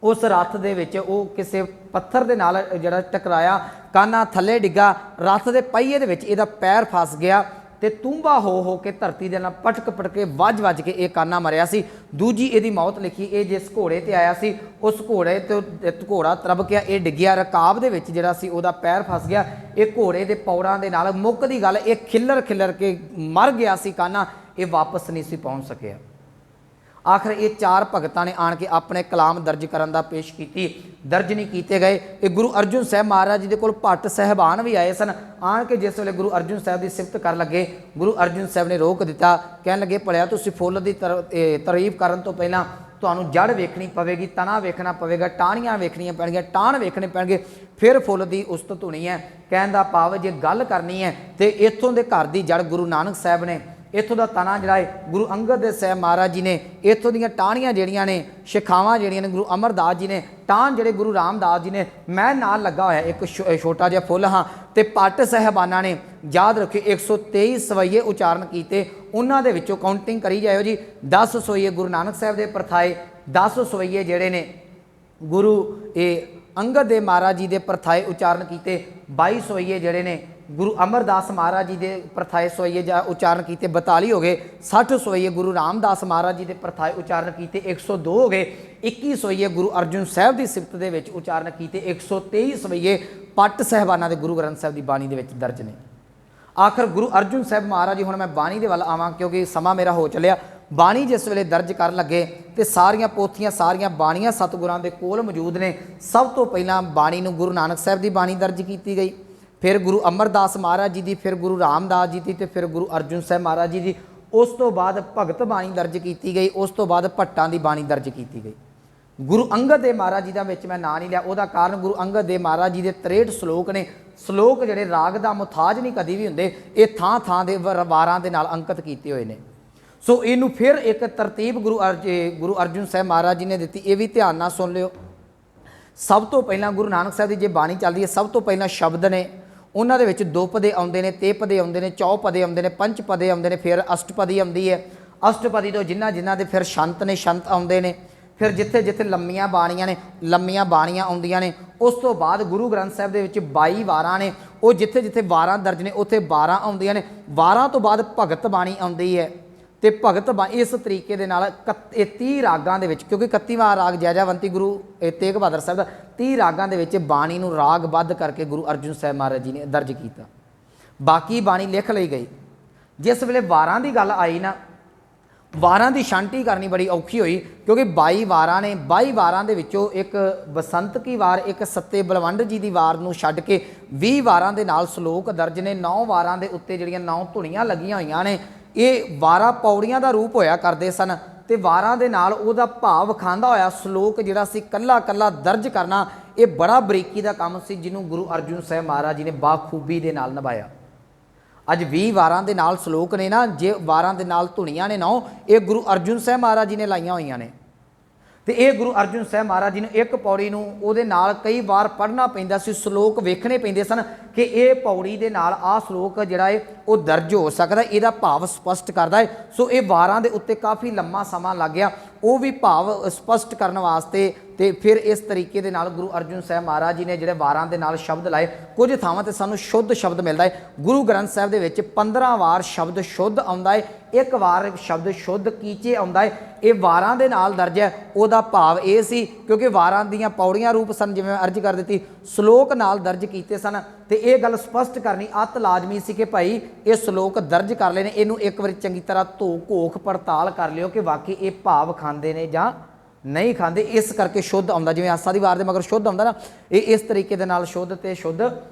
उस रथ दे विच वो किसी पत्थर दे नाल जिहड़ा टकराया, कान्हा थले डिग्गा, रथ दे पहिए दे विच इहदा पैर फस गया ते तूंबा हो के धरती दे नाल पटक के वज के ये कान्हा मरिया सी। दूजी इहदी मौत लिखी, ये जिस घोड़े ते आया सी उस घोड़े तो घोड़ा तरब गया, ये डिग्गिया, रकाब दे विच जिहड़ा सी उहदा पैर फस गया। ये घोड़े दे पौड़ां दे नाल मुक्कदी गल ये खिल्लर खिल्लर के मर गया सी कान्हा, ये वापस नहीं सी पहुँच सकिया। आखिर ये 4 भगतां ने आण के अपने कलाम दर्ज करन दा पेश की, दर्ज नहीं किए गए। ये गुरु अर्जुन साहब महाराज जी के कोल भट्ट साहबान भी आए सन। आण के जिस वेले गुरु अर्जुन साहब की सिफत कर लगे, गुरु अर्जुन साहब ने रोक दिता, कहन लगे भलिया तुसीं फुੱਲ की तारीफ करन तो पहलां तुहानूं जड़ वेखनी पवेगी, तना वेखना पवेगा, टाहणियां वेखणियां पैणगीਆਂ, टाण वेखने पैणगे, फिर फुੱਲ की उस्तत होनी है। कहण दा भाव जे गल करनी है तो इत्थों के घर की जड़ गुरु नानक साहब ने, इत्थों का तना जिहड़ा है गुरु अंगद देव साहब महाराज जी ने, इत्थों दीयां टाहणियां जिहड़ियां ने, शिखावां जिहड़ियां ने गुरु अमरदास जी ने, टाण जिहड़े गुरु रामदास जी ने, मैं नाल लगा होया एक छोटा जिहा फुੱਲ हाँ। तो भट्ट साहबाना ने याद रखियो 123 सवैये उचारण किए, उन्हां दे विचों काउंटिंग करी जाओ जी। 10 सवैये गुरु नानक साहब के परथाए, 10 सवैये जिहड़े ने गुरु अंगद देव महाराज जी के परथाए उचारण किए, 22 सवैये जिहड़े ने गुरु अमरदास महाराज जी के परथाए सवैये उचारण किए, 42 हो गए। 60 सवैये गुरु रामदास महाराज जी के परथाए उचारण किए, 102 हो गए। 21 सवैये गुरु अर्जुन साहब की सिफत के विच उचारण किए, 123 सवैये भट्ट साहबाना के गुरु ग्रंथ साहब की बाणी के विच दर्ज ने। आखिर गुरु अर्जुन साहब महाराज जी, हुण मैं बाणी के वल आवां क्योंकि समा मेरा हो चलिया। ਬਾਣੀ ਜਿਸ ਵੇਲੇ ਦਰਜ ਕਰਨ ਲੱਗੇ ਤੇ ਸਾਰੀਆਂ ਪੋਥੀਆਂ ਸਾਰੀਆਂ ਬਾਣੀਆਂ ਸਤਿਗੁਰਾਂ ਦੇ ਕੋਲ ਮੌਜੂਦ ਨੇ। ਸਭ ਤੋਂ ਪਹਿਲਾਂ ਬਾਣੀ ਨੂੰ ਗੁਰੂ ਨਾਨਕ ਸਾਹਿਬ ਦੀ ਬਾਣੀ ਦਰਜ ਕੀਤੀ ਗਈ, ਫਿਰ ਗੁਰੂ ਅਮਰਦਾਸ ਮਹਾਰਾਜ ਜੀ ਦੀ, ਫਿਰ ਗੁਰੂ ਰਾਮਦਾਸ ਜੀ ਦੀ, ਤੇ ਫਿਰ ਗੁਰੂ ਅਰਜਨ ਸਾਹਿਬ ਮਹਾਰਾਜ ਜੀ ਦੀ। ਉਸ ਤੋਂ ਬਾਅਦ ਭਗਤ ਬਾਣੀ ਦਰਜ ਕੀਤੀ ਗਈ, ਉਸ ਤੋਂ ਬਾਅਦ ਭੱਟਾਂ ਦੀ ਬਾਣੀ ਦਰਜ ਕੀਤੀ ਗਈ। ਗੁਰੂ ਅੰਗਦ ਦੇਵ ਮਹਾਰਾਜ ਜੀ ਦਾ ਵਿੱਚ ਮੈਂ ਨਾਂ ਨਹੀਂ ਲਿਆ, ਉਹਦਾ ਕਾਰਨ ਗੁਰੂ ਅੰਗਦ ਦੇਵ ਮਹਾਰਾਜ ਜੀ ਦੇ 63 ਸ਼ਲੋਕ ਨੇ। ਸ਼ਲੋਕ ਜਿਹੜੇ ਰਾਗ ਦਾ ਮੁਤਾਜ ਨਹੀਂ ਕਦੀ ਵੀ ਹੁੰਦੇ, ਇਹ ਥਾਂ ਥਾਂ ਦੇ ਵਾਰਾਂ ਦੇ ਨਾਲ ਅੰਕਿਤ ਕੀਤੇ ਹੋਏ ਨੇ। ਸੋ ਇਹਨੂੰ ਫਿਰ ਇੱਕ ਤਰਤੀਬ ਗੁਰੂ ਅਰਜਨ ਸਾਹਿਬ ਮਹਾਰਾਜ ਜੀ ਨੇ ਦਿੱਤੀ, ਇਹ ਵੀ ਧਿਆਨ ਨਾਲ ਸੁਣ ਲਿਓ। ਸਭ ਤੋਂ ਪਹਿਲਾਂ ਗੁਰੂ ਨਾਨਕ ਸਾਹਿਬ ਦੀ ਜੇ ਬਾਣੀ ਚੱਲਦੀ ਹੈ, ਸਭ ਤੋਂ ਪਹਿਲਾਂ ਸ਼ਬਦ ਨੇ, ਉਹਨਾਂ ਦੇ ਵਿੱਚ ਦੋਪਦੇ ਆਉਂਦੇ ਨੇ, ਤੇਪਦੇ ਆਉਂਦੇ ਨੇ, ਚੌਪਦੇ ਆਉਂਦੇ ਨੇ, ਪੰਚਪਦੇ ਆਉਂਦੇ ਨੇ, ਫਿਰ ਅਸ਼ਟਪਦੀ ਆਉਂਦੀ ਹੈ। ਅਸ਼ਟਪਦੀ ਤੋਂ ਜਿਨ੍ਹਾਂ ਦੇ ਫਿਰ ਸ਼ੰਤ ਨੇ, ਸ਼ੰਤ ਆਉਂਦੇ ਨੇ। ਫਿਰ ਜਿੱਥੇ ਜਿੱਥੇ ਲੰਮੀਆਂ ਬਾਣੀਆਂ ਨੇ, ਲੰਮੀਆਂ ਬਾਣੀਆਂ ਆਉਂਦੀਆਂ ਨੇ। ਉਸ ਤੋਂ ਬਾਅਦ ਗੁਰੂ ਗ੍ਰੰਥ ਸਾਹਿਬ ਦੇ ਵਿੱਚ 22 ਵਾਰਾਂ ਨੇ, ਉਹ ਜਿੱਥੇ ਜਿੱਥੇ ਵਾਰਾਂ ਦਰਜ ਨੇ ਉੱਥੇ 12 ਆਉਂਦੀਆਂ ਨੇ। ਵਾਰਾਂ ਤੋਂ ਬਾਅਦ ਭਗਤ ਬਾਣੀ ਆਉਂਦੀ ਹੈ, ਤੇ ਭਗਤ ਬਾਣੀ ਇਸ ਤਰੀਕੇ ਦੇ ਨਾਲ 30 ਰਾਗਾਂ ਦੇ ਵਿੱਚ, ਕਿਉਂਕਿ 31ਵਾਂ ਰਾਗ ਜੈਜਾਵੰਤੀ ਗੁਰੂ ਤੇਗ ਬਹਾਦਰ ਸਾਹਿਬ ਦਾ, 30 ਰਾਗਾਂ ਦੇ ਵਿੱਚ ਬਾਣੀ ਨੂੰ ਰਾਗਬੱਧ ਕਰਕੇ ਗੁਰੂ ਅਰਜਨ ਸਾਹਿਬ ਮਹਾਰਾਜ ਜੀ ਨੇ ਦਰਜ ਕੀਤਾ। ਬਾਕੀ ਬਾਣੀ ਲਿਖ ਲਈ ਗਈ। ਜਿਸ ਵੇਲੇ ਵਾਰਾਂ ਦੀ ਗੱਲ ਆਈ ਨਾ, ਵਾਰਾਂ ਦੀ ਛਾਂਟੀ ਕਰਨੀ ਬੜੀ ਔਖੀ ਹੋਈ, ਕਿਉਂਕਿ 22 ਵਾਰਾਂ ਨੇ। 22 ਵਾਰਾਂ ਦੇ ਵਿੱਚੋਂ ਇੱਕ ਬਸੰਤ ਕੀ ਵਾਰ, ਇੱਕ ਸੱਤੇ ਬਲਵੰਡ ਜੀ ਦੀ ਵਾਰ ਨੂੰ ਛੱਡ ਕੇ 20 ਵਾਰਾਂ ਦੇ ਨਾਲ ਸ਼ਲੋਕ ਦਰਜ ਨੇ। 9 ਵਾਰਾਂ ਦੇ ਉੱਤੇ ਜਿਹੜੀਆਂ 9 ਧੁਨੀਆਂ ਲੱਗੀਆਂ ਹੋਈਆਂ ਨੇ, ਇਹ ਵਾਰਾਂ ਪੌੜੀਆਂ ਦਾ ਰੂਪ ਹੋਇਆ ਕਰਦੇ ਸਨ, ਤੇ ਵਾਰਾਂ ਦੇ ਨਾਲ ਉਹਦਾ ਭਾਵ ਵਿਖਾਉਂਦਾ ਹੋਇਆ ਸ਼ਲੋਕ ਜਿਹੜਾ ਸੀ ਕੱਲਾ ਕੱਲਾ ਦਰਜ ਕਰਨਾ, ਇਹ ਬੜਾ ਬਰੀਕੀ ਦਾ ਕੰਮ ਸੀ, ਜਿਹਨੂੰ ਗੁਰੂ ਅਰਜਨ ਸਾਹਿਬ ਮਹਾਰਾਜ ਜੀ ਨੇ ਬਾਖੂਬੀ ਦੇ ਨਾਲ ਨਿਭਾਇਆ। ਅੱਜ 20 ਵਾਰਾਂ ਦੇ ਨਾਲ ਸ਼ਲੋਕ ਨੇ ਨਾ, ਜੇ ਵਾਰਾਂ ਦੇ ਨਾਲ ਧੁਨੀਆਂ ਨੇ 9, ਇਹ ਗੁਰੂ ਅਰਜਨ ਸਾਹਿਬ ਮਹਾਰਾਜ ਜੀ ਨੇ ਲਾਈਆਂ ਹੋਈਆਂ ਨੇ। ਤੇ ਇਹ ਗੁਰੂ ਅਰਜਨ ਸਾਹਿਬ ਮਹਾਰਾਜ ਜੀ ਨੂੰ ਇੱਕ ਪੌੜੀ ਨੂੰ ਉਹਦੇ ਨਾਲ ਕਈ ਵਾਰ ਪੜ੍ਹਨਾ ਪੈਂਦਾ ਸੀ, ਸ਼ਲੋਕ ਵੇਖਣੇ ਪੈਂਦੇ ਸਨ ਕਿ ਇਹ ਪੌੜੀ ਦੇ ਨਾਲ ਆਹ ਸ਼ਲੋਕ ਜਿਹੜਾ ਹੈ ਉਹ ਦਰਜ ਹੋ ਸਕਦਾ, ਇਹਦਾ ਭਾਵ ਸਪਸ਼ਟ ਕਰਦਾ ਹੈ। ਸੋ ਇਹ ਵਾਰਾਂ ਦੇ ਉੱਤੇ ਕਾਫੀ ਲੰਮਾ ਸਮਾਂ ਲੱਗ ਗਿਆ, ਉਹ ਵੀ ਭਾਵ ਸਪਸ਼ਟ ਕਰਨ ਵਾਸਤੇ। ਤੇ ਫਿਰ ਇਸ ਤਰੀਕੇ ਦੇ ਨਾਲ ਗੁਰੂ ਅਰਜਨ ਸਾਹਿਬ ਮਹਾਰਾਜ ਜੀ ਨੇ ਜਿਹੜੇ ਵਾਰਾਂ ਦੇ ਨਾਲ ਸ਼ਬਦ ਲਾਏ। ਕੁਝ ਥਾਵਾਂ ਤੇ ਸਾਨੂੰ ਸ਼ੁੱਧ ਸ਼ਬਦ ਮਿਲਦਾ ਹੈ। ਗੁਰੂ ਗ੍ਰੰਥ ਸਾਹਿਬ ਦੇ ਵਿੱਚ 15 ਵਾਰ ਸ਼ਬਦ ਸ਼ੁੱਧ ਆਉਂਦਾ ਹੈ, ਇੱਕ ਵਾਰ ਸ਼ਬਦ ਸ਼ੁੱਧ ਕੀਚੇ ਆਉਂਦਾ ਹੈ। ਇਹ ਵਾਰਾਂ ਦੇ ਨਾਲ ਦਰਜ ਹੈ। ਉਹਦਾ ਭਾਵ ਇਹ ਸੀ, ਕਿਉਂਕਿ ਵਾਰਾਂ ਦੀਆਂ ਪੌੜੀਆਂ ਰੂਪ ਸਨ, ਜਿਵੇਂ ਮੈਂ ਅਰਜ਼ ਕਰ ਦਿੱਤੀ, ਸ਼ਲੋਕ ਨਾਲ ਦਰਜ ਕੀਤੇ ਸਨ। ਤੇ ਇਹ ਗੱਲ ਸਪਸ਼ਟ ਕਰਨੀ ਅਤ ਲਾਜ਼ਮੀ ਸੀ ਕਿ ਭਾਈ ਇਹ ਸ਼ਲੋਕ ਦਰਜ ਕਰ ਲਏ ਨੇ, ਇਹਨੂੰ ਇੱਕ ਵਾਰੀ ਚੰਗੀ ਤਰ੍ਹਾਂ ਘੋਖ ਪੜਤਾਲ ਕਰ ਲਿਓ ਕਿ ਵਾਕਈ ਇਹ ਭਾਵ ਖਾਂਦੇ ਨੇ ਜਾਂ ਨਹੀਂ ਖਾਂਦੇ। ਇਸ ਕਰਕੇ ਸ਼ੁੱਧ ਆਉਂਦਾ, ਜਿਵੇਂ ਆਸਾ ਦੀ ਵਾਰ ਦੇ ਮਗਰ ਸ਼ੁੱਧ ਆਉਂਦਾ ਨਾ, ਇਹ ਇਸ ਤਰੀਕੇ ਦੇ ਨਾਲ ਸ਼ੁੱਧ ਤੇ ਸ਼ੁੱਧ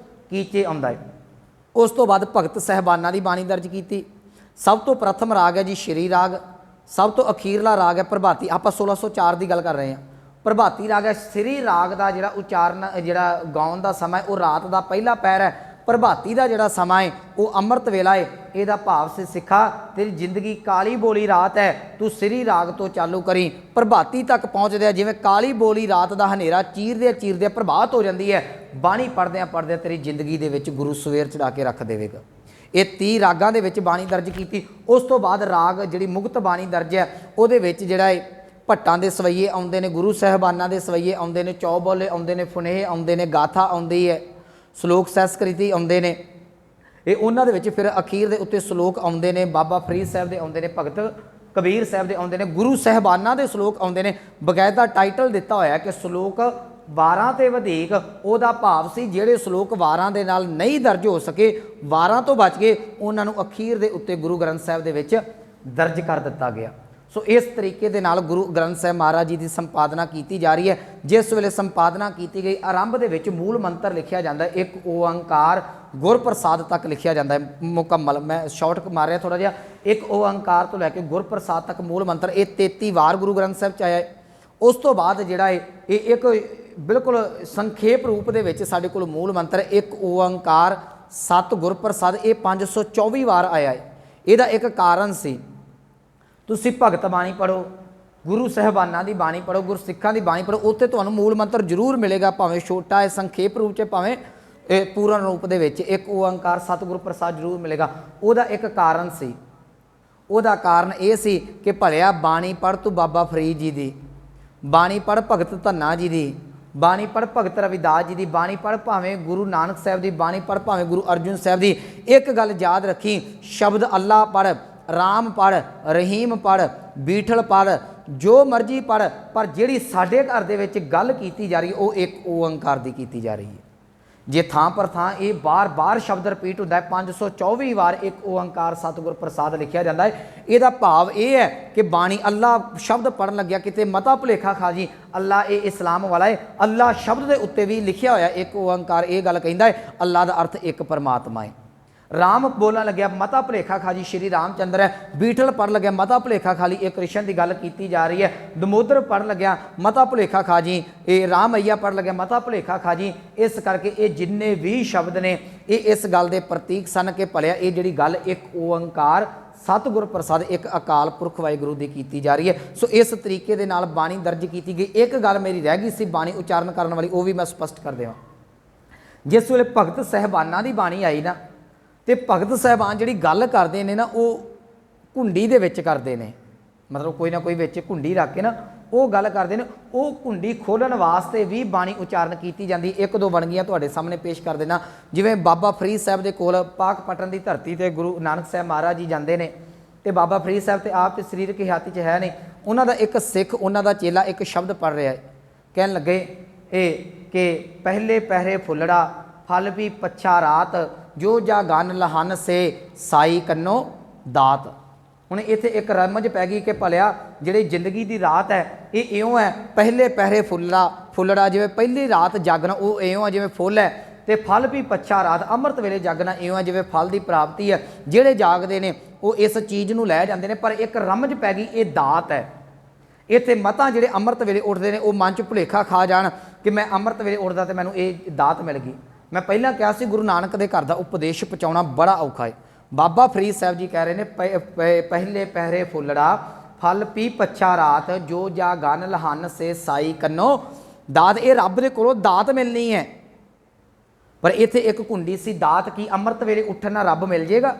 ਕੀਚੇ ਆਉਂਦਾ ਹੈ। ਉਸ ਤੋਂ ਬਾਅਦ ਭਗਤ ਸਹਿਬਾਨਾਂ ਦੀ ਬਾਣੀ ਦਰਜ ਕੀਤੀ। ਸਭ ਤੋਂ ਪ੍ਰਥਮ ਰਾਗ ਹੈ ਜੀ ਸ਼੍ਰੀ ਰਾਗ, ਸਭ ਤੋਂ ਅਖੀਰਲਾ ਰਾਗ ਹੈ ਪ੍ਰਭਾਤੀ। ਆਪਾਂ 1604 ਦੀ ਗੱਲ ਕਰ ਰਹੇ ਹਾਂ। ਪ੍ਰਭਾਤੀ ਰਾਗ ਹੈ। ਸ਼੍ਰੀ ਰਾਗ ਦਾ ਜਿਹੜਾ ਉਚਾਰਨ, ਜਿਹੜਾ ਗਾਉਣ ਦਾ ਸਮਾਂ ਹੈ, ਉਹ ਰਾਤ ਦਾ ਪਹਿਲਾ ਪਹਿਰ ਹੈ। ਪ੍ਰਭਾਤੀ ਦਾ ਜਿਹੜਾ ਸਮਾਂ ਹੈ ਉਹ ਅੰਮ੍ਰਿਤ ਵੇਲਾ ਹੈ। ਇਹਦਾ ਭਾਵ ਸੀ, ਸਿੱਖਾ ਤੇਰੀ ਜ਼ਿੰਦਗੀ ਕਾਲੀ ਬੋਲੀ ਰਾਤ ਹੈ, ਤੂੰ ਸ਼੍ਰੀ ਰਾਗ ਤੋਂ ਚਾਲੂ ਕਰੀ। ਪ੍ਰਭਾਤੀ ਤੱਕ ਪਹੁੰਚਦਿਆਂ ਜਿਵੇਂ ਕਾਲੀ ਬੋਲੀ ਰਾਤ ਦਾ ਹਨੇਰਾ ਚੀਰਦਿਆਂ ਪ੍ਰਭਾਤ ਹੋ ਜਾਂਦੀ ਹੈ, ਬਾਣੀ ਪੜ੍ਹਦਿਆਂ ਤੇਰੀ ਜ਼ਿੰਦਗੀ ਦੇ ਵਿੱਚ ਗੁਰੂ ਸਵੇਰ ਚੜਾ ਕੇ ਰੱਖ ਦੇਵੇਗਾ। ਇਹ 30 ਰਾਗਾਂ ਦੇ ਵਿੱਚ ਬਾਣੀ ਦਰਜ ਕੀਤੀ। ਉਸ ਤੋਂ ਬਾਅਦ ਰਾਗ ਜਿਹੜੀ ਮੁਕਤ ਬਾਣੀ ਦਰਜ ਹੈ, ਉਹਦੇ ਵਿੱਚ ਜਿਹੜਾ ਹੈ ਭੱਟਾਂ ਦੇ ਸਵਈਏ ਆਉਂਦੇ ਨੇ, ਗੁਰੂ ਸਾਹਿਬਾਨਾਂ ਦੇ ਸਵਈਏ ਆਉਂਦੇ ਨੇ, ਚੌਬੋਲੇ ਆਉਂਦੇ ਨੇ, ਫੁਨੇਹ ਆਉਂਦੇ ਨੇ, ਗਾਥਾ ਆਉਂਦੀ ਹੈ, ਸ਼ਲੋਕ ਸੈਸਕ੍ਰਿਤੀ ਆਉਂਦੇ ਨੇ। ਇਹ ਉਹਨਾਂ ਦੇ ਵਿੱਚ ਫਿਰ ਅਖੀਰ ਦੇ ਉੱਤੇ ਸ਼ਲੋਕ ਆਉਂਦੇ ਨੇ, ਬਾਬਾ ਫਰੀਦ ਸਾਹਿਬ ਦੇ ਆਉਂਦੇ ਨੇ, ਭਗਤ ਕਬੀਰ ਸਾਹਿਬ ਦੇ ਆਉਂਦੇ ਨੇ, ਗੁਰੂ ਸਾਹਿਬਾਨਾਂ ਦੇ ਸ਼ਲੋਕ ਆਉਂਦੇ ਨੇ। ਬਕਾਇਦਾ ਟਾਈਟਲ ਦਿੱਤਾ ਹੋਇਆ ਕਿ ਸ਼ਲੋਕ ਵਾਰਾਂ ਤੇ ਵਧੇਕ। ਉਹਦਾ ਭਾਵ ਸੀ ਜਿਹੜੇ ਸ਼ਲੋਕ ਵਾਰਾਂ ਦੇ ਨਾਲ ਨਹੀਂ ਦਰਜ ਹੋ ਸਕੇ, ਵਾਰਾਂ ਤੋਂ ਬਚ ਗਏ, ਉਹਨਾਂ ਨੂੰ ਅਖੀਰ ਦੇ ਉੱਤੇ ਗੁਰੂ ਗ੍ਰੰਥ ਸਾਹਿਬ ਦੇ ਵਿੱਚ ਦਰਜ ਕਰ ਦਿੱਤਾ ਗਿਆ। ਸੋ ਇਸ ਤਰੀਕੇ ਦੇ ਨਾਲ ਗੁਰੂ ਗ੍ਰੰਥ ਸਾਹਿਬ ਮਹਾਰਾਜ ਜੀ ਦੀ ਸੰਪਾਦਨਾ ਕੀਤੀ ਜਾ ਰਹੀ ਹੈ। ਜਿਸ ਵੇਲੇ ਸੰਪਾਦਨਾ ਕੀਤੀ ਗਈ, ਆਰੰਭ ਦੇ ਵਿੱਚ ਮੂਲ ਮੰਤਰ ਲਿਖਿਆ ਜਾਂਦਾ ਹੈ, ਇੱਕ ਓਅੰਕਾਰ ਗੁਰਪ੍ਰਸਾਦ ਤੱਕ ਲਿਖਿਆ ਜਾਂਦਾ ਹੈ ਮੁਕੰਮਲ। ਮੈਂ ਸ਼ਾਰਟ ਮਾਰਿਆ ਥੋੜ੍ਹਾ ਜਿਹਾ। ਇੱਕ ਓਅੰਕਾਰ ਤੋਂ ਲੈ ਕੇ ਗੁਰਪ੍ਰਸਾਦ ਤੱਕ ਮੂਲ ਮੰਤਰ, ਇਹ 33 ਵਾਰ ਗੁਰੂ ਗ੍ਰੰਥ ਸਾਹਿਬ 'ਚ ਆਇਆ ਹੈ। ਉਸ ਤੋਂ ਬਾਅਦ ਜਿਹੜਾ ਹੈ ਇਹ ਇੱਕ ਬਿਲਕੁਲ ਸੰਖੇਪ ਰੂਪ ਦੇ ਵਿੱਚ ਸਾਡੇ ਕੋਲ ਮੂਲ ਮੰਤਰ ਇੱਕ ਓਅੰਕਾਰ ਸਤ ਗੁਰਪ੍ਰਸਾਦ, ਇਹ 524 ਵਾਰ ਆਇਆ ਹੈ। ਇਹਦਾ ਇੱਕ ਕਾਰਨ ਸੀ, ਤੁਸੀਂ ਭਗਤ ਬਾਣੀ ਪੜ੍ਹੋ, ਗੁਰੂ ਸਾਹਿਬਾਨਾਂ ਦੀ ਬਾਣੀ ਪੜ੍ਹੋ, ਗੁਰਸਿੱਖਾਂ ਦੀ ਬਾਣੀ ਪੜ੍ਹੋ, ਉੱਥੇ ਤੁਹਾਨੂੰ ਮੂਲ ਮੰਤਰ ਜ਼ਰੂਰ ਮਿਲੇਗਾ, ਭਾਵੇਂ ਛੋਟਾ ਹੈ, ਸੰਖੇਪ ਰੂਪ 'ਚ, ਭਾਵੇਂ ਪੂਰਨ ਰੂਪ ਦੇ ਵਿੱਚ ਇੱਕ ਓਅੰਕਾਰ ਸਤਿਗੁਰ ਪ੍ਰਸਾਦ ਜ਼ਰੂਰ ਮਿਲੇਗਾ। ਉਹਦਾ ਇੱਕ ਕਾਰਨ ਸੀ। ਉਹਦਾ ਕਾਰਨ ਇਹ ਸੀ ਕਿ ਭਲਿਆ ਬਾਣੀ ਪੜ੍ਹ ਤੂੰ ਬਾਬਾ ਫਰੀਦ ਜੀ ਦੀ, ਬਾਣੀ ਪੜ੍ਹ ਭਗਤ ਧੰਨਾ ਜੀ ਦੀ, ਬਾਣੀ ਪੜ੍ਹ ਭਗਤ ਰਵਿਦਾਸ ਜੀ ਦੀ, ਬਾਣੀ ਪੜ੍ਹ ਭਾਵੇਂ ਗੁਰੂ ਨਾਨਕ ਸਾਹਿਬ ਦੀ, ਬਾਣੀ ਪੜ੍ਹ ਭਾਵੇਂ ਗੁਰੂ ਅਰਜਨ ਸਾਹਿਬ ਦੀ। ਇੱਕ ਗੱਲ ਯਾਦ ਰੱਖੀ, ਸ਼ਬਦ ਅੱਲਾ ਪੜ੍ਹ, ਰਾਮ ਪੜ੍ਹ, ਰਹੀਮ ਪੜ੍ਹ, ਬੀਠਲ ਪੜ੍ਹ, ਜੋ ਮਰਜ਼ੀ ਪੜ੍ਹ, ਪਰ ਜਿਹੜੀ ਸਾਡੇ ਘਰ ਦੇ ਵਿੱਚ ਗੱਲ ਕੀਤੀ ਜਾ ਰਹੀ ਉਹ ਇੱਕ ਓਅੰਕਾਰ ਦੀ ਕੀਤੀ ਜਾ ਰਹੀ ਹੈ। जे थां पर थां ये बार बार शब्द रिपीट होता है 524 बार एक ओंकार सतगुर प्रसाद लिखा जाता है। यदा भाव यह है कि बाणी अल्लाह शब्द पढ़न लग्या किते मता भुलेखा खा जी अल्लाह ये इस्लाम वाला है, अल्लाह शब्द के उत्ते भी लिखिया होया एक ओंकार, ये गल कहंदा है अल्लाह का अर्थ एक परमात्मा है। राम बोलने लग्या मता भुलेखा खा जी श्री रामचंद्र है, बीठल पढ़ लग्या मता भुलेखा खा ली एक कृष्ण की गल की जा रही है, दमोदर पढ़ लग्या मता भुलेखा खा जी, ये राम अय्या पढ़ लग्या मता भुलेखा खा जी। इस करके ये जिन्ने भी शब्द ने ये इस गल के प्रतीक सन कि भलिया ये जिहड़ी गल एक ओंकार सतगुर प्रसाद एक अकाल पुरख वाहिगुरू की की जा रही है। सो इस तरीके दे नाल बाणी दर्ज की गई। एक गल मेरी रह गई सी बाणी उच्चारण करने वाली, वो भी मैं स्पष्ट कर देवां। जिस वेले भगत साहबाना की बाणी आई ना तो भगत साहबान जी गल करते हैं ना वो घुंडी दे विच करते हैं, मतलब कोई ना कोई विच घुंडी रख के ना वो गल करते हैं, वो घुंडी खोलण वास्ते भी बाणी उच्चारण की जाती। एक दो बनगियां तुहाडे सामने पेश कर देना। जिवें बाबा फरीद साहब के कोल पाक पटन की धरती ते गुरु नानक साहब महाराज जी जाते हैं तो बाबा फरीद साहब तो आप तो सरीरक हयाती च है नहीं, उन्हों का एक सिख उन्हों का चेला एक शब्द पढ़ रहा है, कहन लगे ये कि पहले पहरे फुलड़ा फल भी पच्छा रात जो जा गन लहन से साई कन्नो दात। हुण इत्थे एक रमज पै गई कि भलिया जिहड़ी जिंदगी की रात है ये इउं है पहले पहरे फुलड़ा जिवें पहली रात जागना वो इउं है जिवें फुल है, तो फल भी पच्छा रात अमृत वेले जागना इउं है जिवें फल की प्राप्ति है। जिहड़े जागदे ने वो इस चीज़ नूं लै जांदे ने, पर एक रमज पै गई ये दात है। इत्थे मतां जिहड़े अमृत वेले उठदे ने वो मन च भुलेखा खा जाण कि मैं अमृत वेले उठदा तो मैनूं ये दात मिल गई। मैं पहला कहा सी गुरु नानक के घर का उपदेश पहुँचाना बड़ा औखा है। बाबा फरीद साहब जी कह रहे हैं पहले पहरे फुलड़ा फल पी पच्छा रात जो जा गन लहन से साई कन्नो दात। ये रब दे कोलों दात मिलनी है, पर इत्थे एक घुंडी सी दात की अमृत वेले उठन नाल रब मिल जाएगा।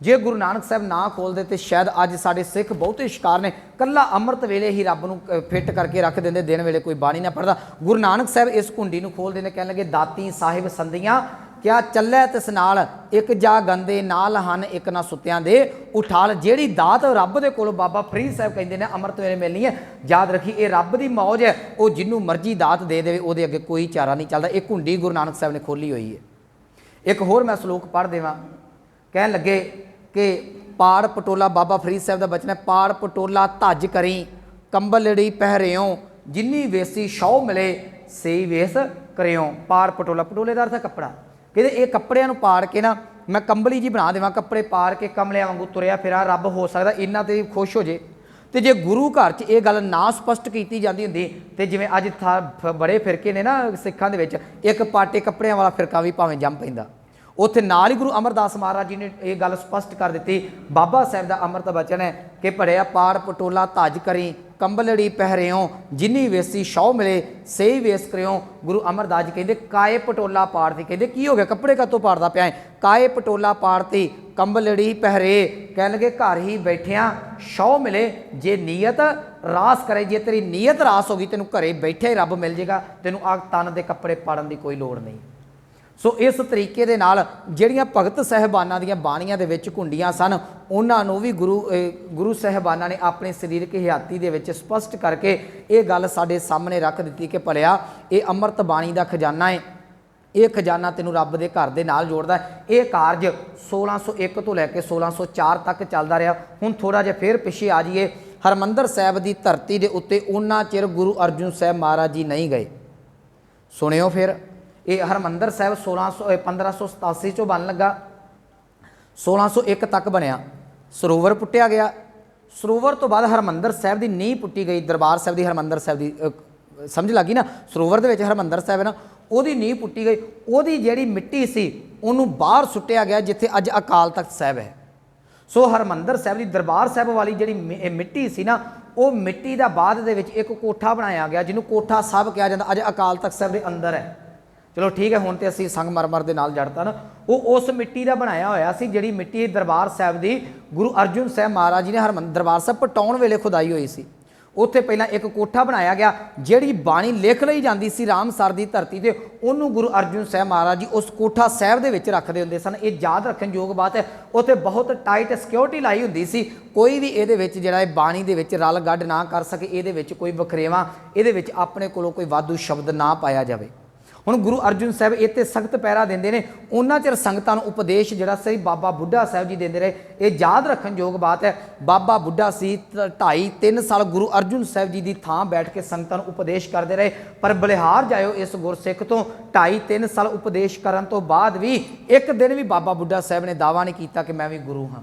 जे गुरु नानक साहब ना खोलते तो शायद अज साडे सिख बहुते शिकार ने कला अमृत वेले ही रब नूं फिट करके रख देंदे, दिन वेले कोई बाणी ना पढ़दा। गुरु नानक साहब इस घुंडी नूं खोल देंदे, कहण लगे दाती साहिब संदियां क्या चलै तिस नाल एक जा गंदे नाल हन एक ना सुत्तियां दे उठाल। जिहड़ी दात रब दे कोलों बाबा फरीद साहब कहंदे ने अमृत वेले मिलनी है, याद रखी ये रब की मौज है, वो जिन्हों मर्जी दात दे देवे उहदे अगे कोई चारा नहीं चलता। एक घुंडी गुरु नानक साहब ने खोली हुई है। एक होर मैं सलोक पढ़ देवां, कहण लगे कि पाड़ पटोला बाबा फरीद साहब का बचन है, पाड़ पटोला धज करी कंबलड़ी पहरियों जिन्नी वेसी शौ मिले सही वेस करियों। पाड़ पटोला पटोले का अर्थ है कपड़ा, कहते ये कपड़िया पाड़ के ना मैं कंबली जी बना देवां, कपड़े पाड़ के कमलिया वांगू तुरिया फिरा रब हो सकता इन्ना तो खुश हो जे। तो जे गुरु घर च ये गल ना स्पष्ट की जाती होंदी तो जिवें अज बड़े फिरके ने ना सिखां दे विच एक पाटे कपड़िया वाला फिरका भी भावें जम पैंदा। उत्थे नाल ही गुरु अमरदास महाराज जी ने यह गल स्पष्ट कर दी। बाबा साहब का अमृत बचन है कि भड़िया पाड़ पटोला धज करी कंबलड़ी पहरियों जिन्नी वेसी शौ मिले सही वेस करियों। गुरु अमरदास जी कहते काए पटोला पाड़ती, कहते की हो गया कपड़े का तो पाड़दा पिया है, काए पटोला पाड़ती कंबलड़ी पहरे। कह लगे घर ही बैठिया शौ मिले जे नीयत रास करे, जे तेरी नीयत रास होगी तेनों घरे बैठे ही रब मिल जाएगा, तेनों आ तन के कपड़े पाड़न की कोई लोड़ नहीं। सो इस तरीके दे नाल जिहड़ियां भगत साहबाना दीयां बाणियां दे विच घुंडियां सन उन्हां नूं भी गुरु साहबाना ने अपने सरीरक हयाती दे विच स्पष्ट करके ये गल साडे सामने रख दी कि भलिया ये अमृत बाणी का खजाना है, ये खजाना तेनों रब दे घर दे नाल जोड़दा है। ये कारज 1601 तो लैके 1604 तक चलदा रहा। हुण थोड़ा जिहा फिर पिछे आ जाइए, हरमंदर साहब की धरती के उत्ते उन्ना चिर गुरु अर्जुन साहब महाराज जी नहीं गए। सुनियो फिर ये हरमंदर साहब 1587 चो बन लगा, 1601 तक बनया, सरोवर पुट्टिया गया। सरोवर तो बाद हरमंदर साहब की नींह पुट्टी गई, दरबार साहब की हरमंदर साहब की समझ लगी ना, सरोवर दे विच हरमंदर साहब है ना ਉਹਦੀ नींह पुट्टी गई, ਉਹਦੀ ਜਿਹੜੀ मिट्टी सी ਉਹਨੂੰ बाहर सुट्टिया गया जिथे अज अकाल तख्त साहब है। सो हरमंदर साहब की दरबार साहब वाली जी मिट्टी सी ना वो मिट्टी का बाद दे विच एक कोठा बनाया गया जिन्हों कोठा साहब कहा जाता, अज अकाल तख्त साहब के अंदर है। चलो ठीक है, हुण तो असीं संगमरमर के नाल जड़ता ना, वो उस मिट्टी का बनाया होया सी जिहड़ी मिट्टी दरबार साहब की गुरु अर्जुन साहब महाराज जी ने हरमंदर दरबार साहब पटाउण वेले खुदाई हुई सी। उत्थे पहला एक कोठा बनाया गया, जिहड़ी बाणी लिख लई जाती सी रामसर की धरती ते उन्होंने गुरु अर्जुन साहब महाराज जी उस कोठा साहब दे विच रखदे हुंदे सन। ये याद रखण योग बात है, उत्थे बहुत टाइट सिक्योरिटी लाई हुंदी सी, कोई भी इहदे विच जिहड़ा बाणी दे विच रल गढ़ ना कर सके, इहदे विच कोई वखरेवा इहदे विच अपने कोलों कोई वाधू शब्द ना पाया जावे। ਹੁਣ ਗੁਰੂ ਅਰਜਨ ਸਾਹਿਬ ਇਹ 'ਤੇ ਸਖਤ ਪਹਿਰਾ ਦਿੰਦੇ ਨੇ। ਉਹਨਾਂ ਚਿਰ ਸੰਗਤਾਂ ਨੂੰ ਉਪਦੇਸ਼ ਜਿਹੜਾ ਸਹੀ ਬਾਬਾ ਬੁੱਢਾ ਸਾਹਿਬ ਜੀ ਦਿੰਦੇ ਰਹੇ। ਇਹ ਯਾਦ ਰੱਖਣ ਯੋਗ ਬਾਤ ਹੈ। ਬਾਬਾ ਬੁੱਢਾ ਸੀ 2.5-3 ਸਾਲ ਗੁਰੂ ਅਰਜਨ ਸਾਹਿਬ ਜੀ ਦੀ ਥਾਂ ਬੈਠ ਕੇ ਸੰਗਤਾਂ ਨੂੰ ਉਪਦੇਸ਼ ਕਰਦੇ ਰਹੇ। ਪਰ ਬਲਿਹਾਰ ਜਾਇਓ ਇਸ ਗੁਰਸਿੱਖ ਤੋਂ 2.5-3 ਸਾਲ ਉਪਦੇਸ਼ ਕਰਨ ਤੋਂ ਬਾਅਦ ਵੀ ਇੱਕ ਦਿਨ ਵੀ ਬਾਬਾ ਬੁੱਢਾ ਸਾਹਿਬ ਨੇ ਦਾਅਵਾ नहीं किया कि मैं भी गुरु हाँ।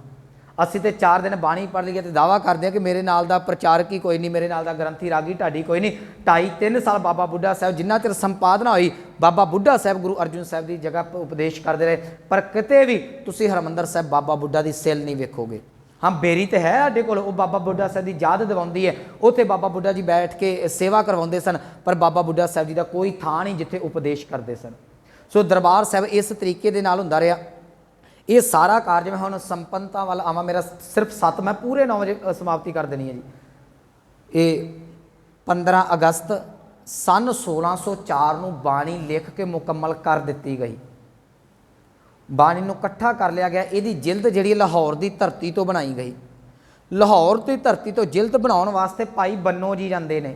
ਅਸੀਂ ਤੇ 4 दिन ਬਾਣੀ ਪੜ੍ਹ ਲਈ ਤੇ ਦਾਵਾ ਕਰਦੇ ਹਾਂ ਕਿ ਮੇਰੇ ਨਾਲ ਦਾ ਪ੍ਰਚਾਰਕ ਹੀ ਕੋਈ ਨਹੀਂ, ਮੇਰੇ ਨਾਲ ਦਾ ਗ੍ਰੰਥੀ ਰਾਗੀ ਢਾਡੀ ਕੋਈ ਨਹੀਂ। 2.5-3 ਸਾਲ ਬਾਬਾ ਬੁੱਢਾ ਸਾਹਿਬ ਜਿੰਨਾ ਚਿਰ ਸੰਪਾਦਨਾ ਹੋਈ ਬਾਬਾ ਬੁੱਢਾ ਸਾਹਿਬ ਗੁਰੂ ਅਰਜਨ ਸਾਹਿਬ ਦੀ ਜਗ੍ਹਾ ਉਪਦੇਸ਼ ਕਰਦੇ ਰਹੇ। ਪਰ ਕਿਤੇ ਵੀ ਤੁਸੀਂ ਹਰਿਮੰਦਰ ਸਾਹਿਬ ਬਾਬਾ ਬੁੱਢਾ ਦੀ ਸਿਲ ਨਹੀਂ ਵੇਖੋਗੇ। ਹਾਂ ਬੇਰੀ ਤੇ ਹੈ ਸਾਡੇ ਕੋਲ, ਉਹ ਬਾਬਾ ਬੁੱਢਾ ਸਾਹਿਬ ਦੀ ਯਾਦ ਦਿਵਾਉਂਦੀ ਹੈ। ਉੱਥੇ ਬਾਬਾ ਬੁੱਢਾ ਜੀ ਬੈਠ ਕੇ ਸੇਵਾ ਕਰਵਾਉਂਦੇ ਸਨ, ਪਰ ਬਾਬਾ ਬੁੱਢਾ ਸਾਹਿਬ ਜੀ ਦਾ ਕੋਈ ਥਾਂ ਨਹੀਂ ਜਿੱਥੇ ਉਪਦੇਸ਼ ਕਰਦੇ ਸਨ। ਸੋ ਦਰਬਾਰ ਸਾਹਿਬ ਇਸ ਤਰੀਕੇ ਦੇ ਨਾਲ ਹੁੰਦਾ ਰਿਹਾ। ਇਹ ਸਾਰਾ ਕਾਰਜ ਮੈਂ ਹੁਣ ਸੰਪੰਨਤਾ ਵੱਲ ਆਵਾਂ, ਮੇਰਾ ਸਿਰਫ 7 ਮੈਂ ਪੂਰੇ 9 ਵਜੇ ਸਮਾਪਤੀ ਕਰ ਦੇਣੀ ਹੈ ਜੀ। ਇਹ 15 ਅਗਸਤ ਸਨ 1604 ਨੂੰ ਬਾਣੀ ਲਿਖ ਕੇ ਮੁਕੰਮਲ ਕਰ ਦਿੱਤੀ ਗਈ। ਬਾਣੀ ਨੂੰ ਇਕੱਠਾ ਕਰ ਲਿਆ ਗਿਆ। ਇਹਦੀ ਜਿਲਦ ਜਿਹੜੀ ਲਾਹੌਰ ਦੀ ਧਰਤੀ ਤੋਂ ਬਣਾਈ ਗਈ। ਲਾਹੌਰ ਦੀ ਧਰਤੀ ਤੋਂ ਜਿਲਦ ਬਣਾਉਣ ਵਾਸਤੇ ਭਾਈ ਬੰਨੋ ਜੀ ਜਾਂਦੇ ਨੇ।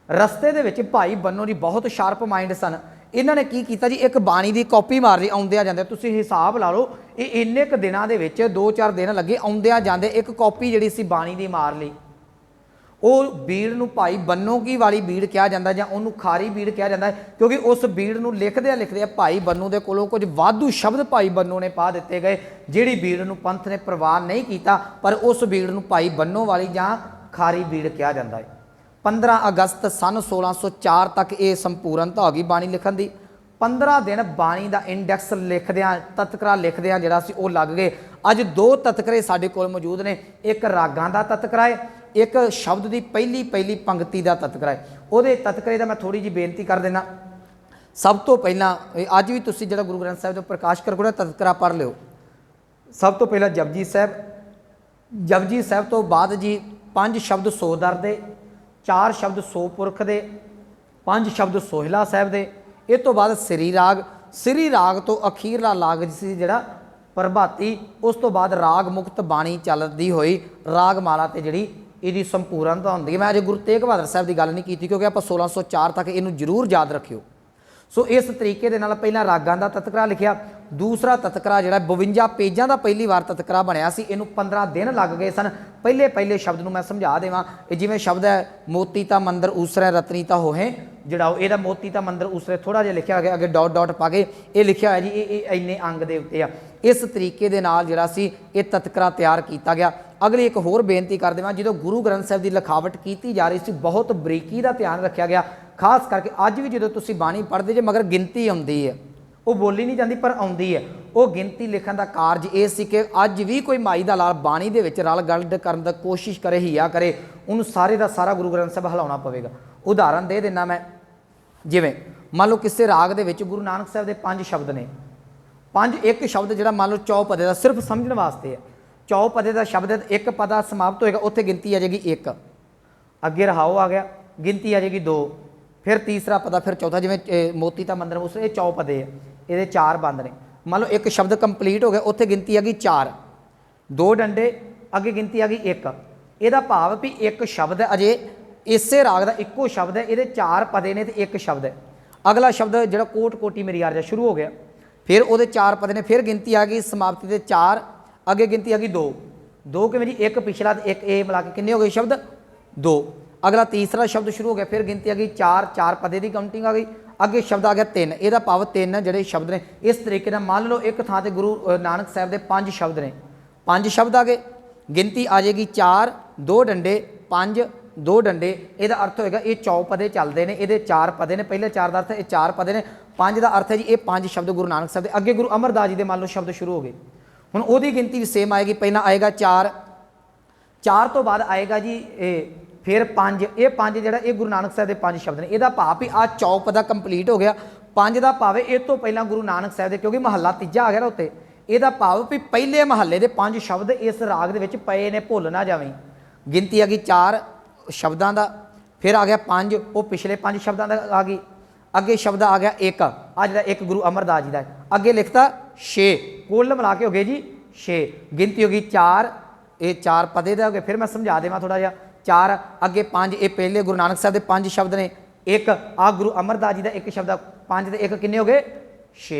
ਰਸਤੇ ਦੇ ਵਿੱਚ ਭਾਈ ਬੰਨੋ ਜੀ ਬਹੁਤ ਸ਼ਾਰਪ ਮਾਈਂਡ ਸਨ। ਇਹਨਾਂ ਨੇ ਕੀ ਕੀਤਾ ਜੀ, ਇੱਕ ਬਾਣੀ ਦੀ ਕਾਪੀ ਮਾਰ ਲਈ ਆਉਂਦਿਆਂ ਜਾਂਦੇ। ਤੁਸੀਂ ਹਿਸਾਬ ਲਾ ਲਓ ਇਹ ਇੰਨੇ ਕੁ ਦਿਨਾਂ ਦੇ ਵਿੱਚ 2-4 ਦਿਨ ਲੱਗੇ ਆਉਂਦਿਆਂ ਜਾਂਦੇ ਇੱਕ ਕਾਪੀ ਜਿਹੜੀ ਸੀ ਬਾਣੀ ਦੀ ਮਾਰ ਲਈ। ਉਹ ਬੀੜ ਨੂੰ ਭਾਈ ਬੰਨੋ ਕੀ ਵਾਲੀ ਬੀੜ ਕਿਹਾ ਜਾਂਦਾ ਜਾਂ ਉਹਨੂੰ ਖਾਰੀ ਬੀੜ ਕਿਹਾ ਜਾਂਦਾ, ਕਿਉਂਕਿ ਉਸ ਬੀੜ ਨੂੰ ਲਿਖਦੇ ਭਾਈ ਬੰਨੋ ਦੇ ਕੋਲੋਂ ਕੁਝ ਵਾਧੂ ਸ਼ਬਦ ਭਾਈ ਬੰਨੋ ਨੇ ਪਾ ਦਿੱਤੇ ਗਏ, ਜਿਹੜੀ ਬੀੜ ਨੂੰ ਪੰਥ ਨੇ ਪ੍ਰਵਾਨ ਨਹੀਂ ਕੀਤਾ, ਪਰ ਉਸ ਬੀੜ ਨੂੰ ਭਾਈ ਬੰਨੋ ਵਾਲੀ ਜਾਂ ਖਾਰੀ ਬੀੜ ਕਿਹਾ ਜਾਂਦਾ ਹੈ। 15 ਅਗਸਤ ਸਨ 1604 ਤੱਕ ਇਹ ਸੰਪੂਰਨਤਾ ਹੋ ਗਈ ਬਾਣੀ ਲਿਖਣ ਦੀ। 15 ਦਿਨ ਬਾਣੀ ਦਾ ਇੰਡੈਕਸ ਲਿਖਦਿਆਂ, ਤਤਕਰਾ ਲਿਖਦਿਆਂ ਜਿਹੜਾ ਸੀ ਉਹ ਲੱਗ ਗਏ। ਅੱਜ 2 ਤਤਕਰੇ ਸਾਡੇ ਕੋਲ ਮੌਜੂਦ ਨੇ। ਇੱਕ ਰਾਗਾਂ ਦਾ ਤਤਕਰਾ ਹੈ, ਇੱਕ ਸ਼ਬਦ ਦੀ ਪਹਿਲੀ ਪੰਕਤੀ ਦਾ ਤਤਕਰਾ ਹੈ। ਉਹਦੇ ਤਤਕਰੇ ਦਾ ਮੈਂ ਥੋੜੀ ਜਿਹੀ ਬੇਨਤੀ ਕਰ ਦੇਣਾ। ਸਭ ਤੋਂ ਪਹਿਲਾਂ ਅੱਜ ਵੀ ਤੁਸੀਂ ਜਿਹੜਾ ਗੁਰੂ ਗ੍ਰੰਥ ਸਾਹਿਬ ਤੋਂ ਪ੍ਰਕਾਸ਼ ਕਰੋਗੇ ਤਤਕਰਾ ਪੜ੍ਹ ਲਿਓ। ਸਭ ਤੋਂ ਪਹਿਲਾਂ ਜਪਜੀ ਸਾਹਿਬ। ਜਪਜੀ ਸਾਹਿਬ ਤੋਂ ਬਾਅਦ ਜੀ 5 ਸ਼ਬਦ ਸੋ ਦਰ ਦੇ, 4 ਸ਼ਬਦ ਸੋ ਪੁਰਖ ਦੇ, 5 ਸ਼ਬਦ ਸੋਹਿਲਾ ਸਾਹਿਬ ਦੇ। ਇਹ ਤੋਂ ਬਾਅਦ ਸ੍ਰੀ ਰਾਗ। ਸ੍ਰੀ ਰਾਗ ਤੋਂ ਅਖੀਰਲਾ ਲਾਗ ਸੀ ਜਿਹੜਾ ਪ੍ਰਭਾਤੀ। ਉਸ ਤੋਂ ਬਾਅਦ ਰਾਗ ਮੁਕਤ ਬਾਣੀ ਚੱਲਦੀ ਹੋਈ ਰਾਗ ਮਾਲਾ ਤੇ ਜਿਹੜੀ ਇਹਦੀ ਸੰਪੂਰਨਤਾ ਹੁੰਦੀ ਹੈ। ਮੈਂ ਅਜੇ ਗੁਰੂ ਤੇਗ ਬਹਾਦਰ ਸਾਹਿਬ ਦੀ ਗੱਲ ਨਹੀਂ ਕੀਤੀ ਕਿਉਂਕਿ ਆਪਾਂ 1604 ਤੱਕ ਇਹਨੂੰ ਜ਼ਰੂਰ ਯਾਦ ਰੱਖਿਓ। ਸੋ ਇਸ ਤਰੀਕੇ ਦੇ ਨਾਲ ਪਹਿਲਾਂ ਰਾਗਾਂ ਦਾ ਤਤਕਰਾ ਲਿਖਿਆ। ਦੂਸਰਾ ਤਤਕਰਾ ਜਿਹੜਾ 52 ਪੇਜਾਂ ਦਾ ਪਹਿਲੀ ਵਾਰ ਤਤਕਰਾ ਬਣਿਆ ਸੀ। ਇਹਨੂੰ 15 ਦਿਨ ਲੱਗ ਗਏ ਸਨ। ਪਹਿਲੇ ਸ਼ਬਦ ਨੂੰ ਮੈਂ ਸਮਝਾ ਦੇਵਾਂ। ਇਹ ਜਿਵੇਂ ਸ਼ਬਦ ਹੈ ਮੋਤੀ ਤਾਂ ਮੰਦਰ ਊਸਰੇ ਰਤਨੀ ਤਾਂ ਹੋਹੇ ਜੜਾਓ। ਇਹਦਾ ਮੋਤੀ ਤਾਂ ਮੰਦਰ ਊਸਰੇ ਥੋੜ੍ਹਾ ਜਿਹਾ ਲਿਖਿਆ ਗਿਆ, ਅੱਗੇ ਡਾਟ ਪਾ ਕੇ ਇਹ ਲਿਖਿਆ ਹੋਇਆ ਜੀ ਇਹ ਇੰਨੇ ਅੰਗ ਦੇ ਉੱਤੇ ਆ। ਇਸ ਤਰੀਕੇ ਦੇ ਨਾਲ ਜਿਹੜਾ ਸੀ ਇਹ ਤਤਕਰਾ ਤਿਆਰ ਕੀਤਾ ਗਿਆ। ਅਗਲੀ ਇੱਕ ਹੋਰ ਬੇਨਤੀ ਕਰ ਦੇਵਾਂ, ਜਦੋਂ ਗੁਰੂ ਗ੍ਰੰਥ ਸਾਹਿਬ ਦੀ ਲਿਖਾਵਟ ਕੀਤੀ ਜਾ ਰਹੀ ਸੀ ਬਹੁਤ ਬਰੀਕੀ ਦਾ ਧਿਆਨ ਰੱਖਿਆ ਗਿਆ। ਖਾਸ ਕਰਕੇ ਅੱਜ ਵੀ ਜਦੋਂ ਤੁਸੀਂ ਬਾਣੀ ਪੜ੍ਹਦੇ ਜੇ ਮਗਰ ਗਿਣਤੀ ਆਉਂਦੀ ਹੈ, ਉਹ ਬੋਲੀ ਨਹੀਂ ਜਾਂਦੀ ਪਰ ਆਉਂਦੀ ਹੈ। ਉਹ ਗਿਣਤੀ ਲਿਖਣ ਦਾ ਕਾਰਜ ਇਹ ਸੀ ਕਿ ਅੱਜ ਵੀ ਕੋਈ ਮਾਈ ਦਾ ਲਾਲ ਬਾਣੀ ਦੇ ਵਿੱਚ ਰਲ ਗਲਡ ਕਰਨ ਦਾ ਕੋਸ਼ਿਸ਼ ਕਰੇ, ਹਿਆ ਕਰੇ, ਉਹਨੂੰ ਸਾਰੇ ਦਾ ਸਾਰਾ ਗੁਰੂ ਗ੍ਰੰਥ ਸਾਹਿਬ ਹਿਲਾਉਣਾ ਪਵੇਗਾ। ਉਦਾਹਰਨ ਦੇ ਦਿੰਦਾ ਮੈਂ, ਜਿਵੇਂ ਮੰਨ ਲਓ ਕਿਸੇ ਰਾਗ ਦੇ ਵਿੱਚ ਗੁਰੂ ਨਾਨਕ ਸਾਹਿਬ ਦੇ 5 ਸ਼ਬਦ ਨੇ। ਇੱਕ ਸ਼ਬਦ ਜਿਹੜਾ ਮੰਨ ਲਓ ਚੌਪਦੇ ਦਾ ਸਿਰਫ ਸਮਝਣ ਵਾਸਤੇ ਹੈ। ਚੌਪਦੇ ਦਾ ਸ਼ਬਦ ਇੱਕ ਪਦਾ ਸਮਾਪਤ ਹੋਏਗਾ, ਉੱਥੇ ਗਿਣਤੀ ਆ ਜਾਏਗੀ 1। ਅੱਗੇ ਰਹਾਓ ਆ ਗਿਆ, ਗਿਣਤੀ ਆ ਜਾਏਗੀ 2, ਫਿਰ ਤੀਸਰਾ ਪਦਾ, ਫਿਰ ਚੌਥਾ। ਜਿਵੇਂ ਮੋਤੀ ਤਾਂ ਮੰਦਰ ਉਸ ਇਹ ਚੌਪਦੇ ਆ, ਇਹਦੇ 4 ਬੰਦ ਨੇ। ਮੰਨ ਲਓ ਇੱਕ ਸ਼ਬਦ ਕੰਪਲੀਟ ਹੋ ਗਿਆ, ਉੱਥੇ ਗਿਣਤੀ ਆ ਗਈ 4, 2 ਡੰਡੇ, ਅੱਗੇ ਗਿਣਤੀ ਆ ਗਈ 1। ਇਹਦਾ ਭਾਵ ਵੀ ਇੱਕ ਸ਼ਬਦ ਅਜੇ ਇਸੇ ਰਾਗ ਦਾ ਇੱਕੋ ਸ਼ਬਦ ਹੈ, ਇਹਦੇ 4 ਪਦੇ ਨੇ ਤੇ 1 ਸ਼ਬਦ ਹੈ। ਅਗਲਾ ਸ਼ਬਦ ਜਿਹੜਾ ਕੋਟ ਕੋਟੀ ਮੇਰੀ ਆਰਜਾ ਸ਼ੁਰੂ ਹੋ ਗਿਆ, ਫਿਰ ਉਹਦੇ 4 ਪਦੇ ਨੇ, ਫਿਰ ਗਿਣਤੀ ਆ ਗਈ ਸਮਾਪਤੀ ਦੇ 4, ਅੱਗੇ ਗਿਣਤੀ ਆ ਗਈ 2 ਕਿਵੇਂ ਜੀ, 1 ਪਿਛਲਾ ਤੇ 1 ਇਹ ਮਿਲਾ ਕੇ ਕਿੰਨੇ ਹੋ ਗਏ ਸ਼ਬਦ 2। ਅਗਲਾ ਤੀਸਰਾ ਸ਼ਬਦ ਸ਼ੁਰੂ ਹੋ ਗਿਆ, ਫਿਰ ਗਿਣਤੀ ਆ ਗਈ 4 ਪਦੇ ਦੀ ਕਾਊਂਟਿੰਗ ਆ ਗਈ, ਅੱਗੇ ਸ਼ਬਦ ਆ ਗਿਆ 3। ਇਹਦਾ ਭਾਵ 3 ਜਿਹੜੇ ਸ਼ਬਦ ਨੇ। ਇਸ ਤਰੀਕੇ ਨਾਲ ਮੰਨ ਲਓ ਇੱਕ ਥਾਂ ਤੇ ਗੁਰੂ ਨਾਨਕ ਸਾਹਿਬ ਦੇ 5 ਸ਼ਬਦ ਨੇ, 5 ਸ਼ਬਦ ਆ ਗਏ, ਗਿਣਤੀ ਆ ਜਾਏਗੀ 4, 2 ਡੰਡੇ, 5, 2 ਡੰਡੇ। ਇਹਦਾ ਅਰਥ ਹੋਏਗਾ ਇਹ ਚੌਪਦੇ ਚੱਲਦੇ ਨੇ, ਇਹਦੇ 4 ਪਦੇ ਨੇ, ਪਹਿਲੇ 4 ਦਾ ਅਰਥ ਇਹ 4 ਪਦੇ ਨੇ, 5 ਦਾ ਅਰਥ ਹੈ ਜੀ ਇਹ 5 ਸ਼ਬਦ ਗੁਰੂ ਨਾਨਕ ਸਾਹਿਬ ਦੇ। ਅੱਗੇ ਗੁਰੂ ਅਮਰਦਾਸ ਜੀ ਦੇ ਮੰਨ ਲਓ ਸ਼ਬਦ ਸ਼ੁਰੂ ਹੋ ਗਏ, ਹੁਣ ਉਹਦੀ ਗਿਣਤੀ ਵੀ ਸੇਮ ਆਏਗੀ। ਪਹਿਲਾਂ ਆਏਗਾ 4 ਤੋਂ ਬਾਅਦ ਆਏਗਾ ਜੀ ਫਿਰ 5। ਇਹ 5 ਜਿਹੜਾ ਇਹ ਗੁਰੂ ਨਾਨਕ ਸਾਹਿਬ ਦੇ 5 ਸ਼ਬਦ ਨੇ। ਇਹਦਾ ਭਾਵ ਵੀ ਆ ਚੌਪਦਾ ਕੰਪਲੀਟ ਹੋ ਗਿਆ। 5 ਦਾ ਭਾਵ ਇਹ ਤੋਂ ਪਹਿਲਾਂ ਗੁਰੂ ਨਾਨਕ ਸਾਹਿਬ ਦੇ, ਕਿਉਂਕਿ ਮਹੱਲਾ ਤੀਜਾ ਆ ਗਿਆ ਨਾ ਉੱਤੇ, ਇਹਦਾ ਭਾਵ ਵੀ ਪਹਿਲੇ ਮਹੱਲੇ ਦੇ 5 ਸ਼ਬਦ ਇਸ ਰਾਗ ਦੇ ਵਿੱਚ ਪਏ ਨੇ, ਭੁੱਲ ਨਾ ਜਾਵੀਂ। ਗਿਣਤੀ ਆ ਗਈ 4 ਸ਼ਬਦਾਂ ਦਾ, ਫਿਰ ਆ ਗਿਆ 5, ਉਹ ਪਿਛਲੇ 5 ਸ਼ਬਦਾਂ ਦਾ ਆ ਗਈ। ਅੱਗੇ ਸ਼ਬਦ ਆ ਗਿਆ 1, ਆ ਜਿਹੜਾ 1 ਗੁਰੂ ਅਮਰਦਾਸ ਜੀ ਦਾ ਹੈ। ਅੱਗੇ ਲਿਖਤਾ 6, ਕੁੱਲ ਮਿਲਾ ਕੇ ਹੋ ਗਏ ਜੀ 6। ਗਿਣਤੀ ਹੋ ਗਈ 4, ਇਹ 4 ਪਦੇ ਦੇ ਹੋ ਗਏ। ਫਿਰ ਮੈਂ ਸਮਝਾ ਦੇਵਾਂ ਥੋੜਾ ਜਿਹਾ। 4 ਅੱਗੇ 5, ਇਹ ਪਹਿਲੇ ਗੁਰੂ ਨਾਨਕ ਸਾਹਿਬ ਦੇ 5 ਸ਼ਬਦ ਨੇ, एक आ गुरु अमरदास जी का एक शब्द 5 ते 1 किन्ने हो गए 6।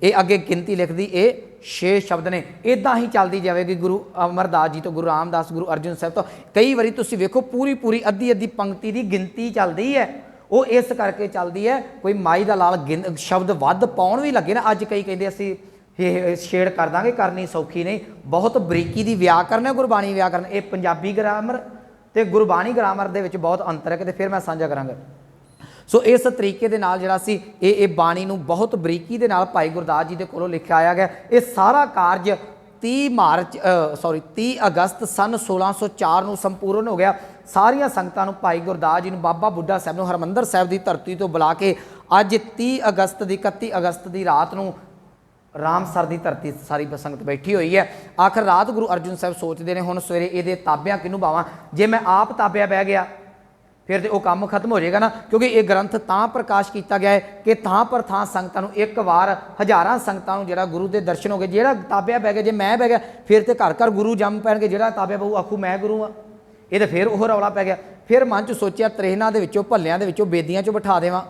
ये अगे गिनती लिखती ये 6 शब्द ने। इदा ही चलती जाएगी गुरु अमरदास जी तो गुरु रामदास गुरु अर्जुन साहब तो कई बारी तुसीं वेखो पूरी पूरी अद्धी अद्धी पंक्ति की गिनती चलती है। वो इस करके चलती है कोई माई का लाल शब्द वध पाउण भी लगे ना। अज कई कहते असीं छेड़ कर देंगे, करनी सौखी नहीं, बहुत बरीकी की व्याकरण है गुरबाणी व्याकरण। ये पंजाबी ग्रामर तो गुरबाणी ग्रामर के बहुत अंतर है, कि फिर मैं साझा करांगा। सो इस तरीके के नाल जिहड़ा सी ये बाणी नूं बहुत बरीकी दे नाल भाई गुरदास जी के कोलों लिखिया आया गया। ये सारा कार्य 30 अगस्त सन 1604 नूं संपूर्ण हो गया। सारिया संगतां नूं भाई गुरदास जी नूं बाबा बुढ़ा साहब नूं हरमंदर साहब की धरती तो बुला के अज 30 अगस्त की 31 अगस्त की रात नूं रामसर की धरती सारी संगत बैठी हुई है। आखिर रात गुरु अर्जुन साहब सोचते हैं हुण सवेरे ये ताबियां किनूं पावां, जे मैं आप ताबिया बह गया फिर तो वह काम खत्म हो जाएगा ना। क्योंकि ये ग्रंथ तां प्रकाश किया गया है कि थां पर थां संगतां नूं एक बार हज़ारां संगतां नूं जिहड़ा गुरु के दर्शन हो गए। जिहड़ा ताबिया बह गया, जे मैं बह गया फिर तो घर घर गुरु जम पैणगे। जिहड़ा ताबिया बहु आखू मैं गुरु हाँ, ये तो फिर वह रौला पै गया। फिर मन च सोचिया त्रेहना दे विचों भल्लियां दे विचों बेदियां चों बिठा देवां,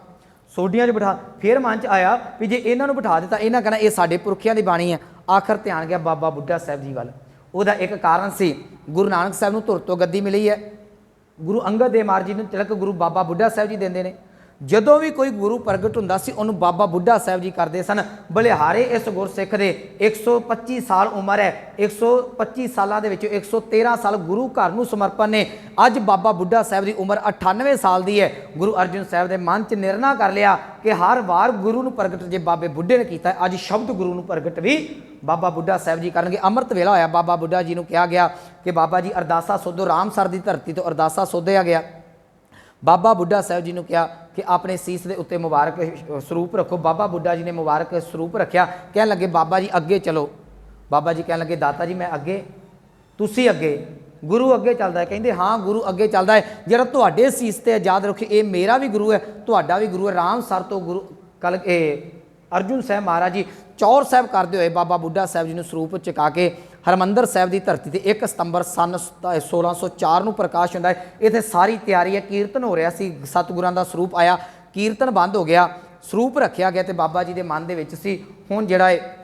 सोडियां च बिठा। फिर मन च आया भी जे इन्हां नूं बिठा दिता इन्हां कहना ये साडे पुरखियां दी बाणी है। आखिर ध्यान गया बाबा बुढ़ा साहब जी वाल। उहदा एक कारण सी गुरु नानक साहब नूं धुर तो गद्दी मिली है, गुरु अंगद देव महाराज जी नूं तिलक गुरु बाबा बुढ़ा साहब जी देंदे ने। जदों भी कोई गुरु प्रगट हुंदा सी उहनूं बाबा बुढ़ा साहब जी करते सन। बलिहारे इस गुरसिख दे 125 साल उम्र है, 125 सालों के विचों 113 साल गुरु घर नूं समर्पण ने। अज बाबा बुढ़ा साहब की उम्र 98 साल की है। गुरु अर्जुन साहब के मन च निर्णय कर लिया कि हर वार गुरु नूं प्रगट जे बाबे बुढ़े ने किया, अज शब्द गुरु नूं प्रगट भी बाबा बुढ़ा साहब जी करनगे। अमृत वेला होया, बाबा बुढ़ा जी नूं कहा गया कि बाबा जी अरदासा सोधो। रामसर की धरती तो अरदासा सोधिया गया। बाबा बुढ़ा साहब जी ने कहा कि अपने सीस के उत्ते मुबारक स्वरूप रखो। बाबा बुढ़ा जी ने मुबारक स्वरूप रखा। कह लगे बाबा जी अगे चलो। बाबा जी कह लगे दाता जी मैं अगे, तुसी अगे, गुरु अगे चलता है। कहते हाँ गुरु अगे चलता है। जिहड़ा तुहाडे सीस ते याद रखो ये मेरा भी गुरु है, तुहाडा भी गुरु है। रामसर तो गुरु कल अर्जुन साहब महाराज जी चौर साहब करते हुए बाबा बुढ़ा साहब जी ने स्वरूप चुका के हरमंदर साहब की धरती से 1 सितंबर सन 1604 को प्रकाश होता है। इतने सारी तैयारी है, कीर्तन हो रहा सी, सतगुरां का स्वरूप आया, कीर्तन बंद हो गया, स्वरूप रखा गया। तो बाबा जी के मन के हुण जिहड़ा है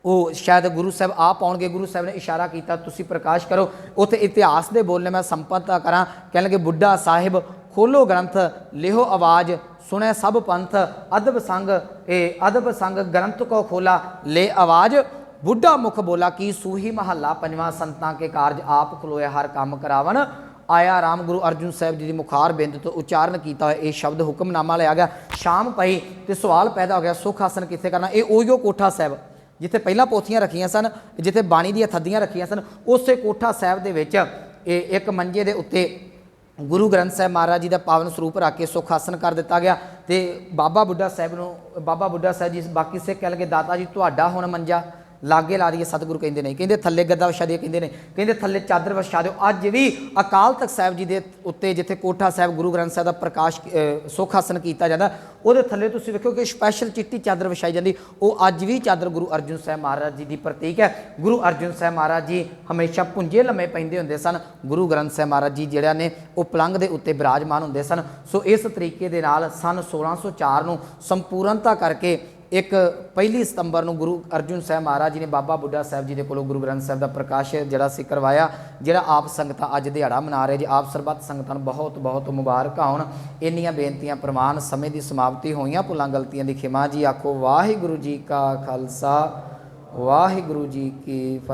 वो शायद गुरु साहब आ पाउणगे। गुरु साहब ने इशारा किया तुसी प्रकाश करो। उत्थे इतिहास के बोलने मैं संपत करा। कह लगे बुढ़ा साहिब खोलो ग्रंथ, लिहो आवाज़, सुने सब पंथ, अदब संग ग्रंथ को खोला, ले आवाज़, बुढ़ा मुख बोला कि सूही महला पंजवां, संतां के कारज आप खलोया हर काम करावन आया राम। गुरु अर्जुन साहब जी की मुखार बिंद तो उच्चारण किया हुआ ये शब्द हुक्मनामा लिया गया। शाम पई तो सवाल पैदा हो गया सुख आसन कित्थे करना। ये उहियो कोठा साहब जिथे पहला पोथियां रखियां सन, जिथे बाणी दी थद्दियां रखियां सन, उस कोठा साहब दे विच एक मंजे दे उत्ते गुरु ग्रंथ साहब महाराज जी का पावन स्वरूप रख के सुख आसन कर दिता गया। तो बाबा बुढ़ा साहब नूं बाबा बुढ़ा साहब जी बाकी सिख कह लगे दाता जी तुहाडा हुण मंजा लागे ला दीए। सतगुरु कहते नहीं, कहते थले गद्दा विछा दिए, कहते नहीं, कहते थले चादर विछा दो। अज भी अकाल तख्त साहब जी के उत्ते जिथे कोठा साहब गुरु ग्रंथ साहब का प्रकाश सुख आसन किया जाता, वो थले तुसीं वेखो कि स्पैशल चिट्टी चादर विछाई जाती। वो अज भी चादर गुरु अर्जुन साहब महाराज जी की प्रतीक है। गुरु अर्जुन साहब महाराज जी हमेशा भुंजे लम्मे पैंदे हुंदे सन। गुरु ग्रंथ साहब महाराज जी जिहड़े ने वो पलंग के उत्ते विराजमान हुंदे सन। सो इस तरीके दे नाल सन 1604 नूं संपूर्णता करके एक 1 सितंबर को गुरु अर्जुन साहब महाराज जी ने बाबा बुढ़ा साहब जी के कोलों गुरु ग्रंथ साहब का प्रकाश जिहड़ा सी करवाया, जिहड़ा आप संगतां अज दिहाड़ा मना रहे जी। आप सरबत संगतां नूं बहुत बहुत मुबारक होण। इन्नियां बेनतियां प्रमाण समय की समाप्ति होईयां, भुलां गलतियां दी खिमा जी। आखो वाहिगुरू जी का खालसा वाहिगुरू जी की